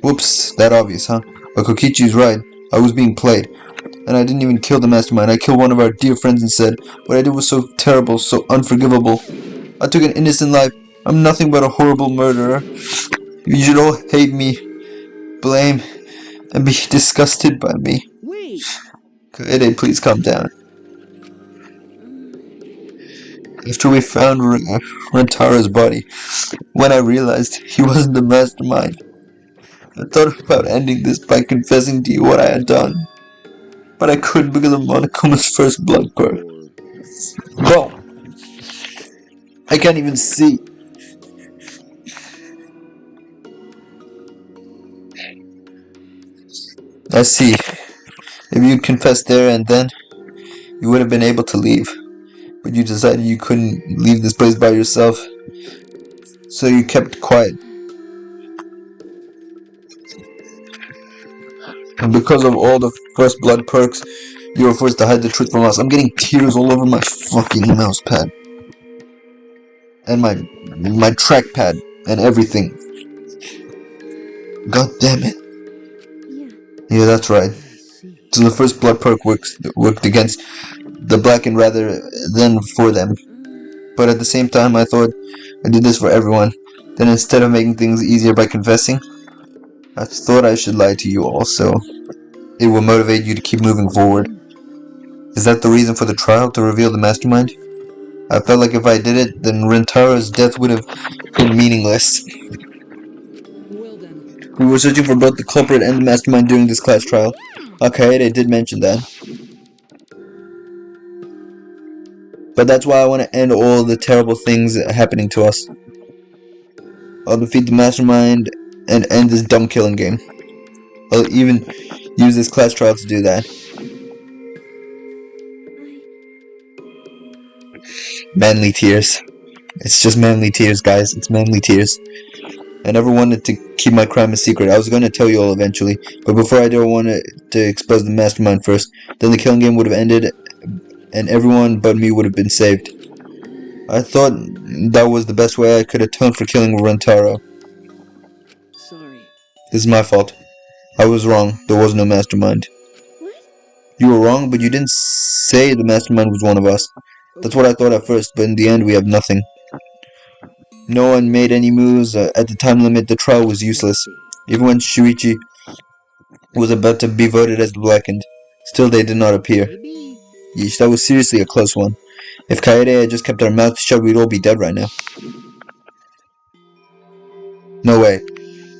Whoops, that obvious, huh? But Kokichi's right. I was being played. And I didn't even kill the mastermind. I killed one of our dear friends instead. What I did was so terrible, so unforgivable. I took an innocent life. I'm nothing but a horrible murderer. You should all hate me, blame, and be disgusted by me. Wait. Kaede, please calm down. After we found Rentara's body, when I realized he wasn't the mastermind, I thought about ending this by confessing to you what I had done. But I couldn't because of Monokuma's first blood perk. Bro! I can't even see. I see. If you'd confessed there and then, you would have been able to leave. But you decided you couldn't leave this place by yourself. So you kept quiet. And because of all the first blood perks, you were forced to hide the truth from us. I'm getting tears all over my fucking mouse pad. And my trackpad and everything. God damn it. Yeah, that's right. So the first blood perk worked against the Blacken rather than for them. But at the same time, I thought I did this for everyone. Then instead of making things easier by confessing, I thought I should lie to you also. It will motivate you to keep moving forward. Is that the reason for the trial, to reveal the mastermind? I felt like if I did it, then Rentara's death would have been meaningless. We were searching for both the culprit and the mastermind during this class trial. Kaede did mention that. But that's why I want to end all the terrible things happening to us. I'll defeat the mastermind and end this dumb killing game. I'll even use this class trial to do that. Manly tears. It's just manly tears, guys. It's manly tears. I never wanted to keep my crime a secret. I was going to tell you all eventually. But before I did, I wanted to expose the mastermind first. Then the killing game would have ended and everyone but me would have been saved. I thought that was the best way I could atone for killing Rentaro. This is my fault. I was wrong. There was no mastermind. What? You were wrong, but you didn't say the mastermind was one of us. That's what I thought at first, but in the end we have nothing. No one made any moves. At the time limit, the trial was useless. Even when Shuichi was about to be voted as the blackened, still they did not appear. Maybe. Yeesh, that was seriously a close one. If Kaede had just kept our mouths shut, we'd all be dead right now. No way.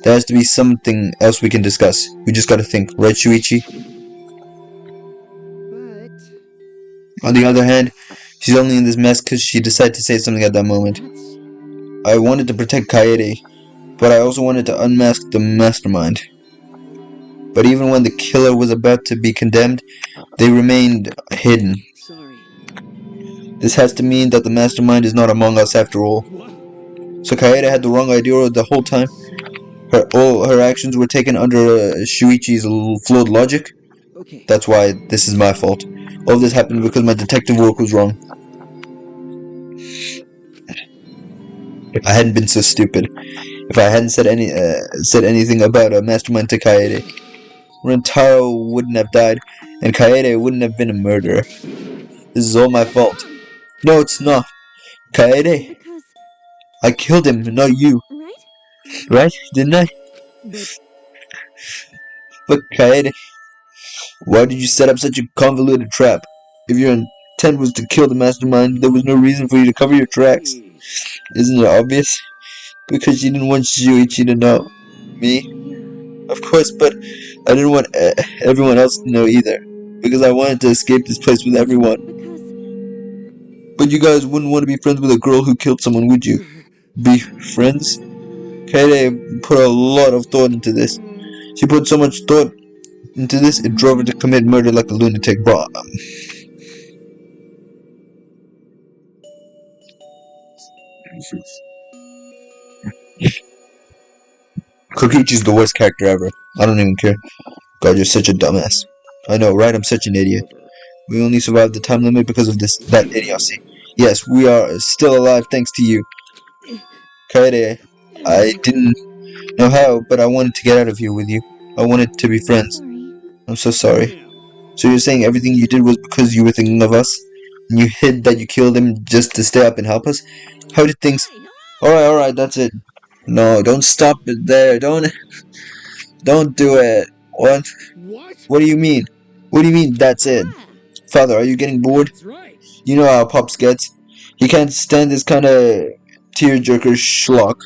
There has to be something else we can discuss. We just gotta think, right, Shuichi? But On the other hand, she's only in this mess because she decided to say something at that moment. I wanted to protect Kaede, but I also wanted to unmask the mastermind. But even when the killer was about to be condemned, they remained hidden. Sorry. This has to mean that the mastermind is not among us after all. So Kaede had the wrong idea the whole time? All her actions were taken under Shuichi's flawed logic? Okay. That's why this is my fault. All of this happened because my detective work was wrong. If I hadn't been so stupid, if I hadn't said anything about a mastermind to Kaede, Rentaro wouldn't have died, and Kaede wouldn't have been a murderer. This is all my fault. No, it's not. Kaede, Because, I killed him, not you. right? Right? Didn't I? But But Kaede, why did you set up such a convoluted trap? If your intent was to kill the mastermind, there was no reason for you to cover your tracks. please. Isn't it obvious? Because you didn't want Shuichi to know. Me? Yeah. Of course, but I didn't want everyone else to know either. Because I wanted to escape this place with everyone. Because, But you guys wouldn't want to be friends with a girl who killed someone, would you? Be friends? Kaede put a lot of thought into this. She put so much thought into this, it drove her to commit murder like a lunatic. Bro, Kokichi's the worst character ever. I don't even care. God, you're such a dumbass. I know, right? I'm such an idiot. We only survived the time limit because of that idiocy. Yes, we are still alive thanks to you. Kaede, I didn't know how, but I wanted to get out of here with you. I wanted to be friends. sorry. I'm so sorry. So you're saying everything you did was because you were thinking of us? And you hid that you killed him just to stay up and help us? How did things... Alright, that's it. No, don't stop it there. Don't do it. What? What do you mean? What do you mean, that's it? Father, are you getting bored? That's right. You know how Pops gets. He can't stand this kind of tearjerker schlock.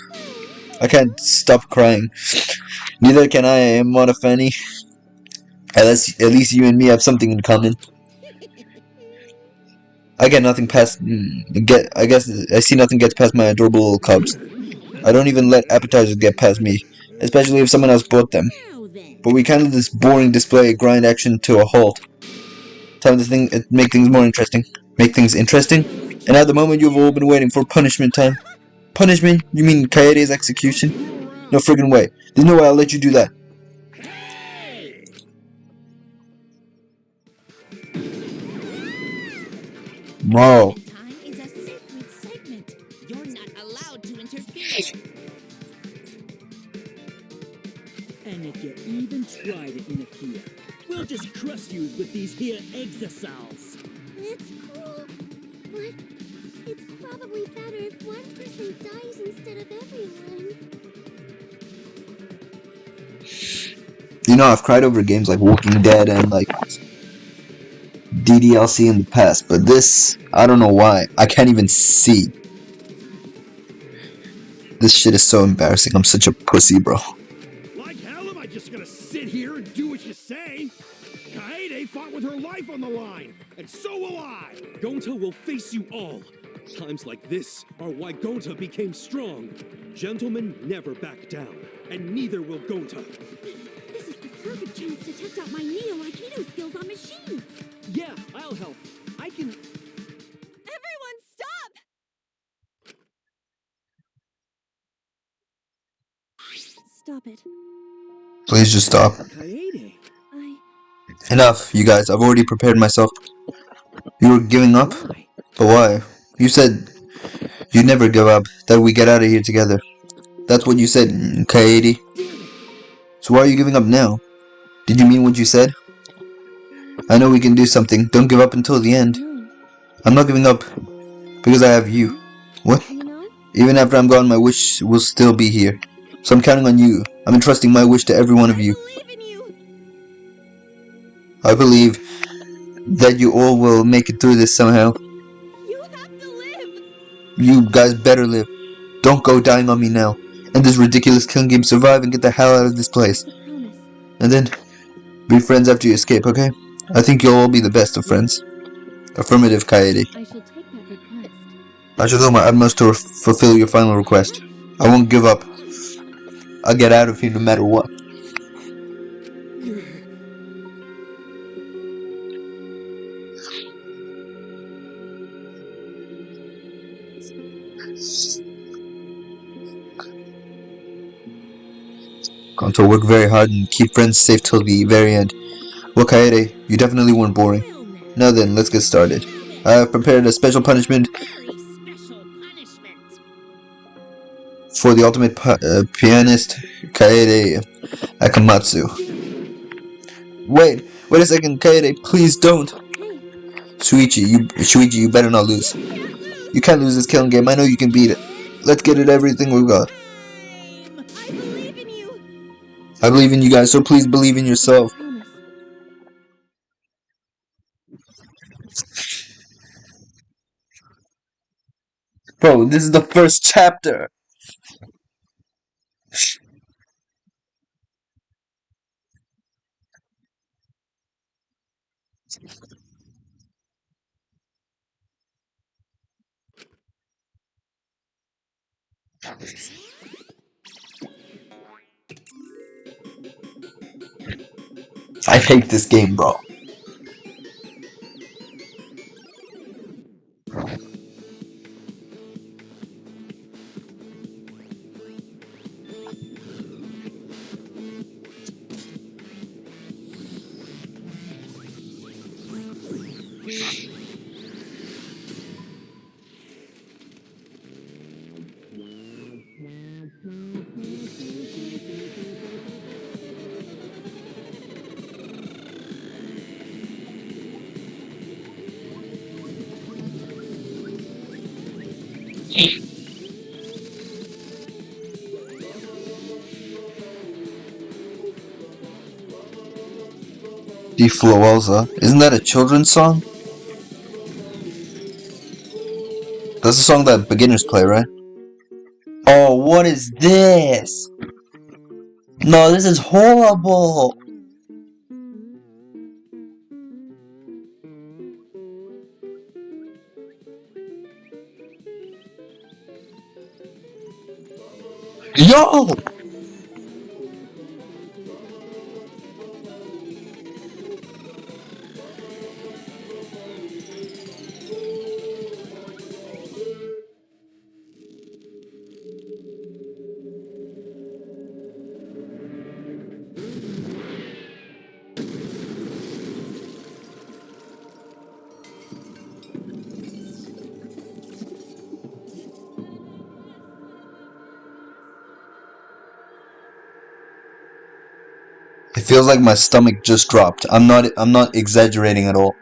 I can't stop crying. Neither can I, Monofani. At least you and me have something in common. I get nothing past. I guess I see nothing gets past my adorable little cubs. I don't even let appetizers get past me, especially if someone else bought them. But we can let this boring display grind action to a halt. Time to make things more interesting. Make things interesting? And at the moment you've all been waiting for punishment time. Punishment? You mean Kaede's execution? No friggin' way. There's no way I'll let you do that. Mo. Time is a sacred segment. You're not allowed to interfere. And if you even try to interfere, we'll just crush you with these here exosols. It's cool, but it's probably better if one person dies instead of everyone. You know, I've cried over games like Walking Dead and like DDLC in the past, but this, I don't know why. I can't even see. This shit is so embarrassing. I'm such a pussy, bro. Like hell am I just gonna sit here and do what you say? Kaede fought with her life on the line, and so will I! Gonta will face you all. Times like this are why Gonta became strong. Gentlemen never back down, and neither will Gonta. This is the perfect chance to test out my Neo-Aikido skills on machines. Yeah, I'll help. I can. Everyone, stop! Stop it. Please just stop. Kaede. Enough, you guys. I've already prepared myself. You were giving up? Why? But why? You said you'd never give up, that we get out of here together. That's what you said, Kaede. So why are you giving up now? Did you mean what you said? I know we can do something. Don't give up until the end. No. I'm not giving up because I have you. What? You know? Even after I'm gone, my wish will still be here. So I'm counting on you. I'm entrusting my wish to every one of you. I believe in you. I believe that you all will make it through this somehow. You have to live. You guys better live. Don't go dying on me now. End this ridiculous killing game, survive, and get the hell out of this place. It's a promise. And then, be friends after you escape, okay? I think you'll all be the best of friends. Affirmative, Kaede. I shall take that request. I shall do my utmost to fulfill your final request. I won't give up. I'll get out of here no matter what. Going to work very hard and keep friends safe till the very end. Well, Kaede, you definitely weren't boring. Now then, let's get started. I have prepared a special punishment Very special punishment. for the ultimate pianist, Kaede Akamatsu. Wait a second, Kaede, please don't. Shuichi, you better not lose. You can't lose this killing game. I know you can beat it. Let's get it everything we've got. I believe in you. I believe in you guys, so please believe in yourself. Promise. Bro, this is the first chapter. I hate this game, bro. Di Floelza. Isn't that a children's song? That's the song that beginners play, right? Oh, what is this? No, this is horrible. Yo! It feels like my stomach just dropped. I'm not exaggerating at all.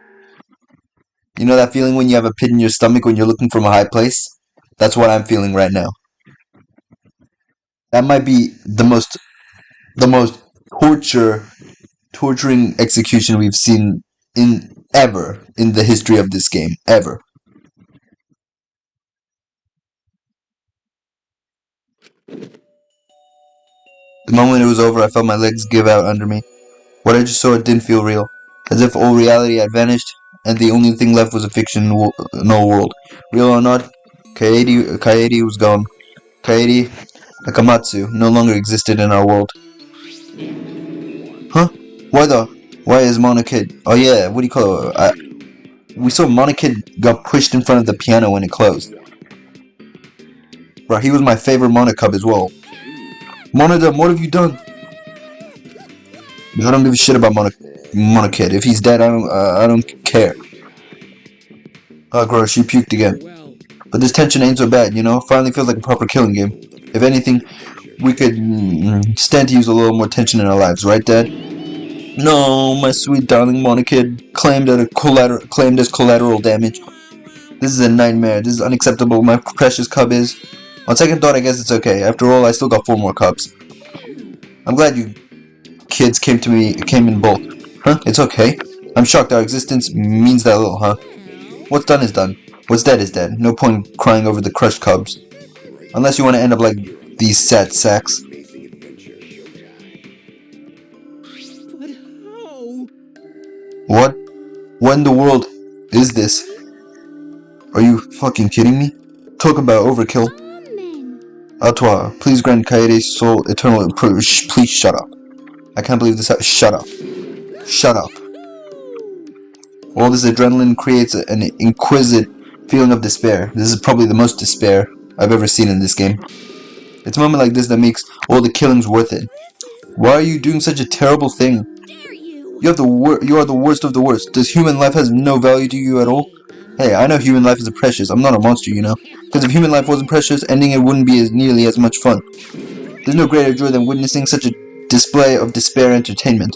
You know that feeling when you have a pit in your stomach when you're looking from a high place? That's what I'm feeling right now. That might be the most torturing execution we've seen ever in the history of this game. Ever. The moment it was over, I felt my legs give out under me. What I just saw, it didn't feel real. As if all reality had vanished, and the only thing left was a fictional world. Real or not, Kaede was gone. Kaede Akamatsu no longer existed in our world. Huh? Why is Monokid? Oh yeah, what do you call it? We saw Monokid got pushed in front of the piano when it closed. Bro, he was my favorite Monokub as well. Monodum, what have you done? I don't give a shit about Monokid. If he's dead, I don't care. Oh, gross, she puked again. But this tension ain't so bad, you know? Finally feels like a proper killing game. If anything, we could stand to use a little more tension in our lives, right, Dad? No, my sweet darling Monokid claimed as collateral damage. This is a nightmare. This is unacceptable. My precious cub is. On second thought, I guess it's okay. After all, I still got 4 more cubs. I'm glad you kids came in bulk. Huh? It's okay. I'm shocked our existence means that little, huh? What's done is done. What's dead is dead. No point crying over the crushed cubs. Unless you want to end up like these sad sacks. But how? What? What in the world is this? Are you fucking kidding me? Talk about overkill. Amen. Atwa, please grant Kaede's soul eternal. Please shut up. I can't believe this. Shut up. Shut up. All this adrenaline creates an exquisite feeling of despair. This is probably the most despair I've ever seen in this game. It's a moment like this that makes all the killings worth it. Why are you doing such a terrible thing? You are the worst of the worst. Does human life has no value to you at all? Hey, I know human life is precious. I'm not a monster, you know. Because if human life wasn't precious, ending it wouldn't be nearly as much fun. There's no greater joy than witnessing such a display of despair entertainment.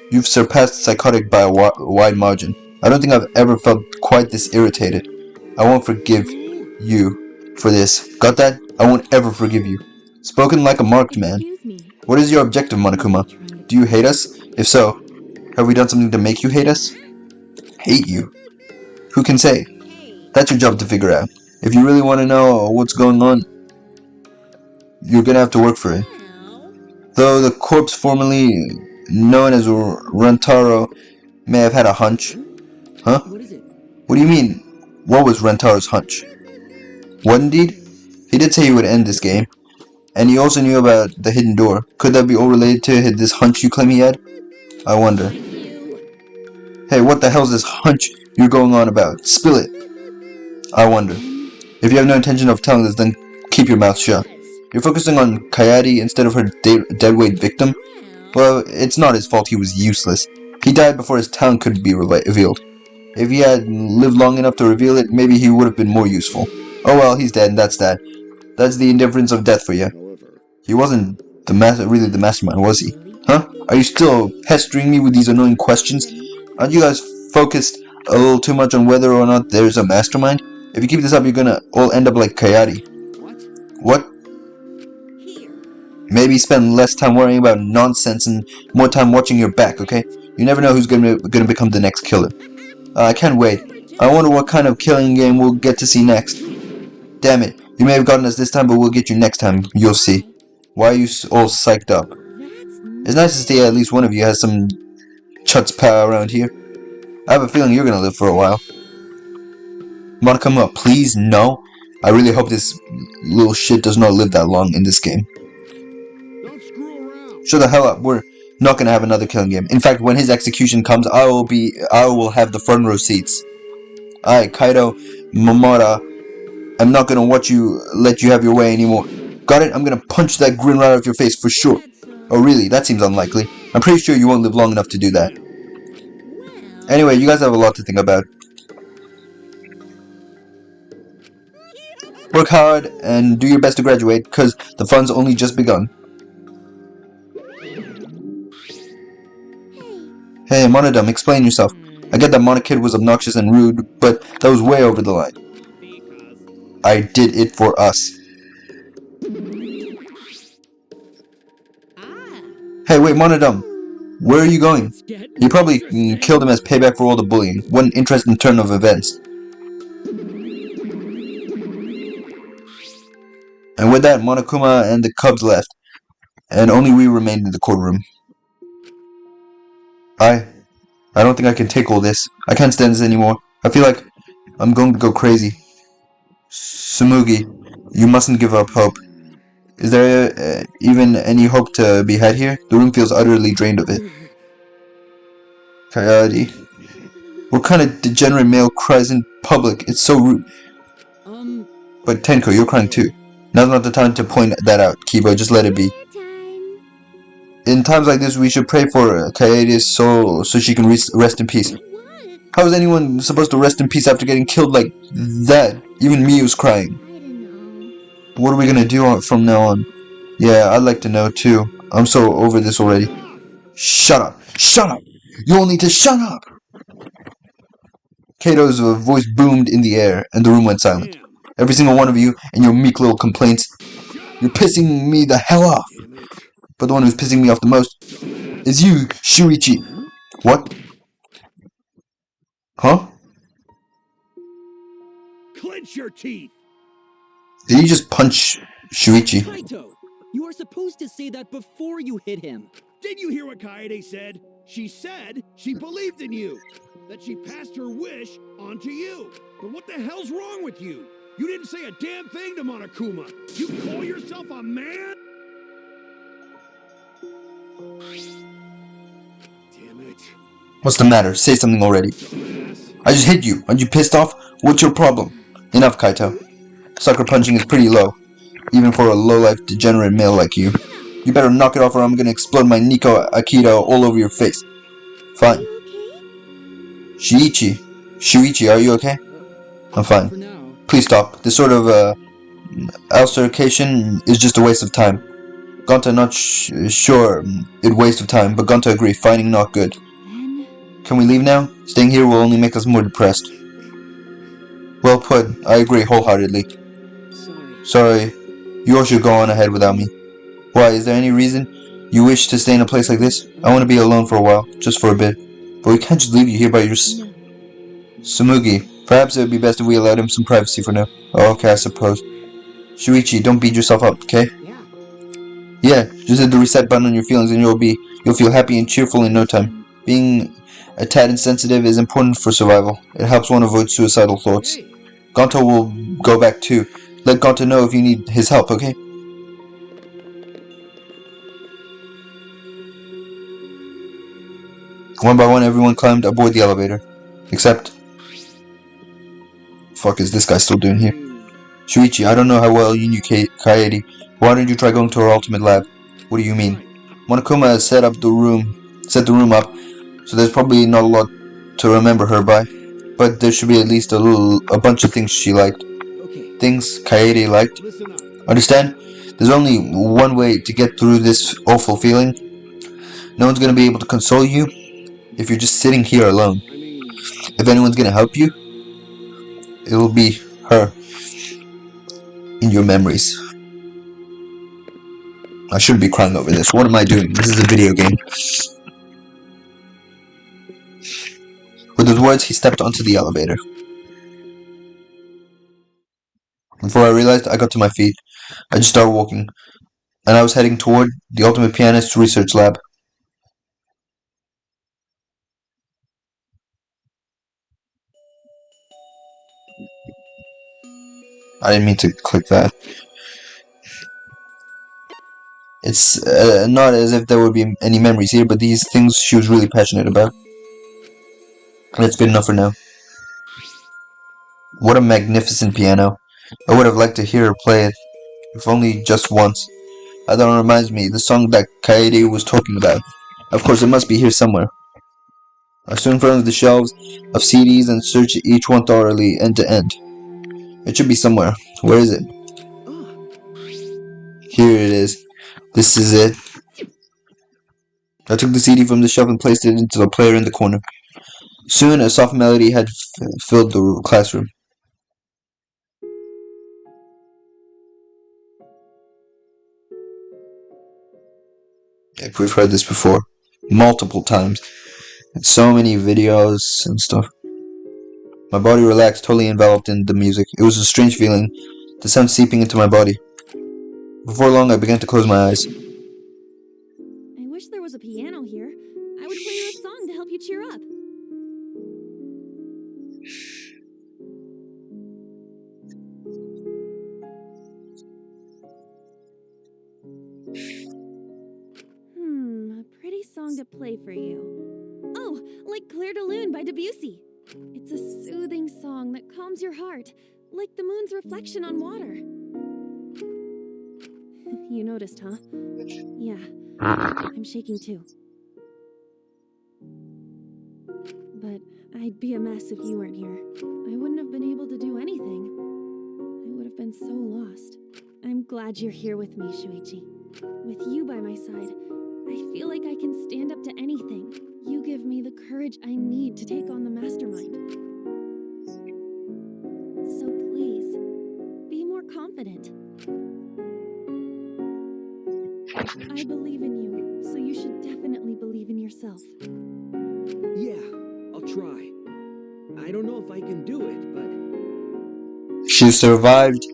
You've surpassed psychotic by a wide margin. I don't think I've ever felt quite this irritated. I won't forgive you for this. Got that? I won't ever forgive you. Spoken like a marked man. What is your objective, Monokuma? Do you hate us? If so, have we done something to make you hate us? Hate you? Who can say? That's your job to figure out. If you really want to know what's going on, you're gonna have to work for it. Though the corpse formerly known as Rentaro may have had a hunch. Huh? What do you mean? What was Rentaro's hunch? What indeed? He did say he would end this game. And he also knew about the hidden door. Could that be all related to this hunch you claim he had? I wonder. Hey, what the hell's this hunch you're going on about? Spill it. I wonder. If you have no intention of telling us, then keep your mouth shut. You're focusing on Kayati instead of her deadweight victim? Well, it's not his fault he was useless. He died before his talent could be revealed. If he had lived long enough to reveal it, maybe he would have been more useful. Oh well, he's dead and that's that. That's the indifference of death for you. He wasn't really the mastermind, was he? Huh? Are you still pestering me with these annoying questions? Aren't you guys focused a little too much on whether or not there's a mastermind? If you keep this up, you're gonna all end up like Kayati. What? Maybe spend less time worrying about nonsense and more time watching your back, okay? You never know who's gonna become the next killer. I can't wait. I wonder what kind of killing game we'll get to see next. Damn it. You may have gotten us this time, but we'll get you next time. You'll see. Why are you all psyched up? It's nice to see at least one of you has some chutzpah around here. I have a feeling you're gonna live for a while. Monokuma, please, no. I really hope this little shit does not live that long in this game. Shut the hell up. We're not gonna have another killing game. In fact, when his execution comes, I will have the front row seats. I, Kaido Momota, I'm not gonna let you have your way anymore. Got it? I'm gonna punch that grin right out of your face for sure. Oh really? That seems unlikely. I'm pretty sure you won't live long enough to do that. Anyway, you guys have a lot to think about. Work hard and do your best to graduate, because the fun's only just begun. Hey, Monodum, explain yourself. I get that Monokid was obnoxious and rude, but that was way over the line. I did it for us. Hey, wait, Monodum. Where are you going? You probably killed him as payback for all the bullying. What an interesting turn of events. And with that, Monokuma and the Cubs left, and only we remained in the courtroom. I don't think I can take all this. I can't stand this anymore. I feel like I'm going to go crazy. Tsumugi, you mustn't give up hope. Is there even any hope to be had here? The room feels utterly drained of it. Kayati. What kind of degenerate male cries in public? It's so rude. But Tenko, you're crying too. Now's not the time to point that out, Kiba. Just let it be. In times like this, we should pray for Kaede's soul so she can rest in peace. How is anyone supposed to rest in peace after getting killed like that? Even Miyu's crying. What are we gonna do from now on? Yeah, I'd like to know too. I'm so over this already. Shut up! Shut up! You all need to shut up! Kato's voice boomed in the air, and the room went silent. Damn. Every single one of you and your meek little complaints, you're pissing me the hell off. Damn it. But the one who's pissing me off the most Dumbass. is you, Shuichi. What? Huh? Clench your teeth. Did you just punch Shuichi? Kaito, you are supposed to say that before you hit him. Did you hear what Kaede said? She said she believed in you. That she passed her wish on to you. But what the hell's wrong with you? You didn't say a damn thing to Monokuma. You call yourself a man? Damn it. What's the matter? Say something already. Dumbass. I just hit you. Aren't you pissed off? What's your problem? Enough, Kaito. Sucker punching is pretty low, even for a low-life degenerate male like you. You better knock it off or I'm gonna explode my Nico Akito all over your face. Fine. You okay? Shuichi, are you okay? I'm fine. For now. Please stop. This sort of, altercation is just a waste of time. Gonta not sure it waste of time, but Gonta agree, fighting not good. Then Can we leave now? Staying here will only make us more depressed. Well put. I agree wholeheartedly. Sorry. You all should go on ahead without me. Why, is there any reason you wish to stay in a place like this? I want to be alone for a while, just for a bit. But we can't just leave you here by yourself. no. Sumugi, perhaps it would be best if we allowed him some privacy for now. Oh, okay, I suppose. Shuichi, don't beat yourself up, okay? Yeah, just hit the reset button on your feelings and you'll feel happy and cheerful in no time. Being a tad insensitive is important for survival. It helps one avoid suicidal thoughts. Gonta will go back too. Let Gonta know if you need his help, okay? One by one, everyone climbed aboard the elevator. Except... Fuck is this guy still doing here? Shuichi, I don't know how well you knew Kaede. Why don't you try going to her ultimate lab? What do you mean? Monokuma has set the room up, so there's probably not a lot to remember her by. But there should be at least a bunch of things she liked. Things Kaede liked. Understand? There's only one way to get through this awful feeling. No one's gonna be able to console you if you're just sitting here alone. If anyone's gonna help you, it'll be her. In your memories. I shouldn't be crying over this. What am I doing? This is a video game. With those words, he stepped onto the elevator. Before I realized, I got to my feet. I just started walking, and I was heading toward the Ultimate Pianist Research Lab. I didn't mean to click that. It's not as if there would be any memories here, but these things she was really passionate about. That's good enough for now. What a magnificent piano. I would have liked to hear her play it, if only just once. That reminds me, the song that Kaede was talking about. Of course, it must be here somewhere. I stood in front of the shelves of CDs and searched each one thoroughly, end to end. It should be somewhere. Where is it? Here it is. This is it. I took the CD from the shelf and placed it into the player in the corner. Soon, a soft melody had filled the classroom. Like we've heard this before. Multiple times. In so many videos and stuff. My body relaxed, totally enveloped in the music. It was a strange feeling, the sound seeping into my body. Before long, I began to close my eyes. I wish there was a piano here. I would play you a song to help you cheer up. A pretty song to play for you. Oh, like Clair de Lune by Debussy. It's a soothing song that calms your heart, like the moon's reflection on water. You noticed, huh? Yeah, I'm shaking too. But I'd be a mess if you weren't here. I wouldn't have been able to do anything. I would have been so lost. I'm glad you're here with me, Shuichi. With you by my side, I feel like I can stand up to anything. You give me the courage I need to take on the mastermind. So please, be more confident. I believe in you, so you should definitely believe in yourself. Yeah, I'll try. I don't know if I can do it, but... She survived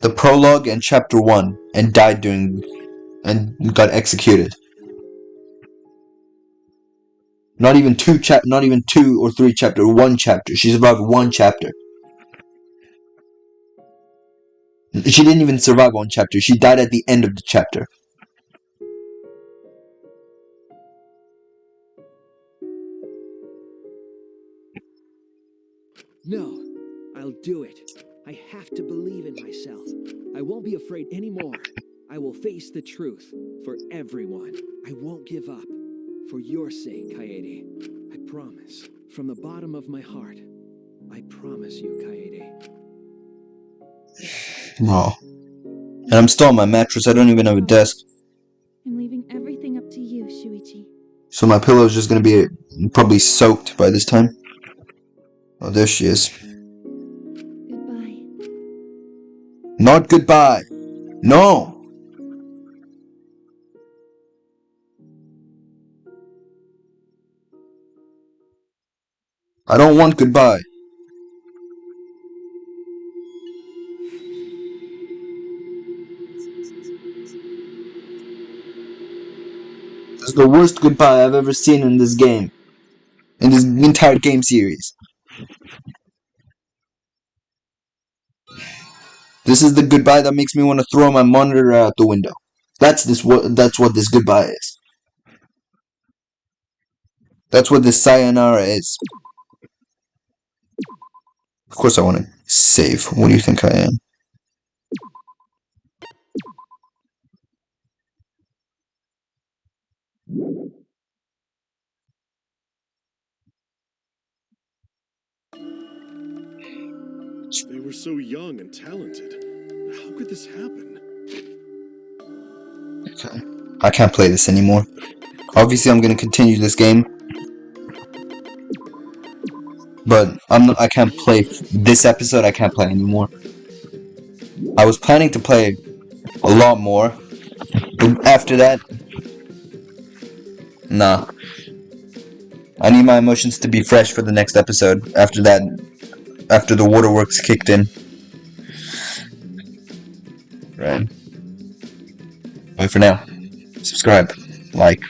the prologue and chapter 1 and died and got executed. Not even two or three chapter, one chapter. She survived one chapter. She didn't even survive one chapter. She died at the end of the chapter. No, I'll do it. I have to believe in myself. I won't be afraid anymore. I will face the truth for everyone. I won't give up. For your sake, Kaede. I promise. From the bottom of my heart. I promise you, Kaede. Oh. And I'm still on my mattress. I don't even have a desk. I'm leaving everything up to you, Shuichi. So my pillow is just gonna be probably soaked by this time. Oh, there she is. Goodbye. Not goodbye. No. I don't want goodbye. This is the worst goodbye I've ever seen in this game. In this entire game series. This is the goodbye that makes me want to throw my monitor out the window. That's what this goodbye is. That's what this sayonara is. Of course I want to save. What do you think I am? They were so young and talented. How could this happen? Okay. I can't play this anymore. Obviously I'm going to continue this game. But I can't play this episode. I can't play anymore. I was planning to play a lot more. But after that, nah. I need my emotions to be fresh for the next episode. After that, after the waterworks kicked in. Right. Bye for now. Subscribe. Like.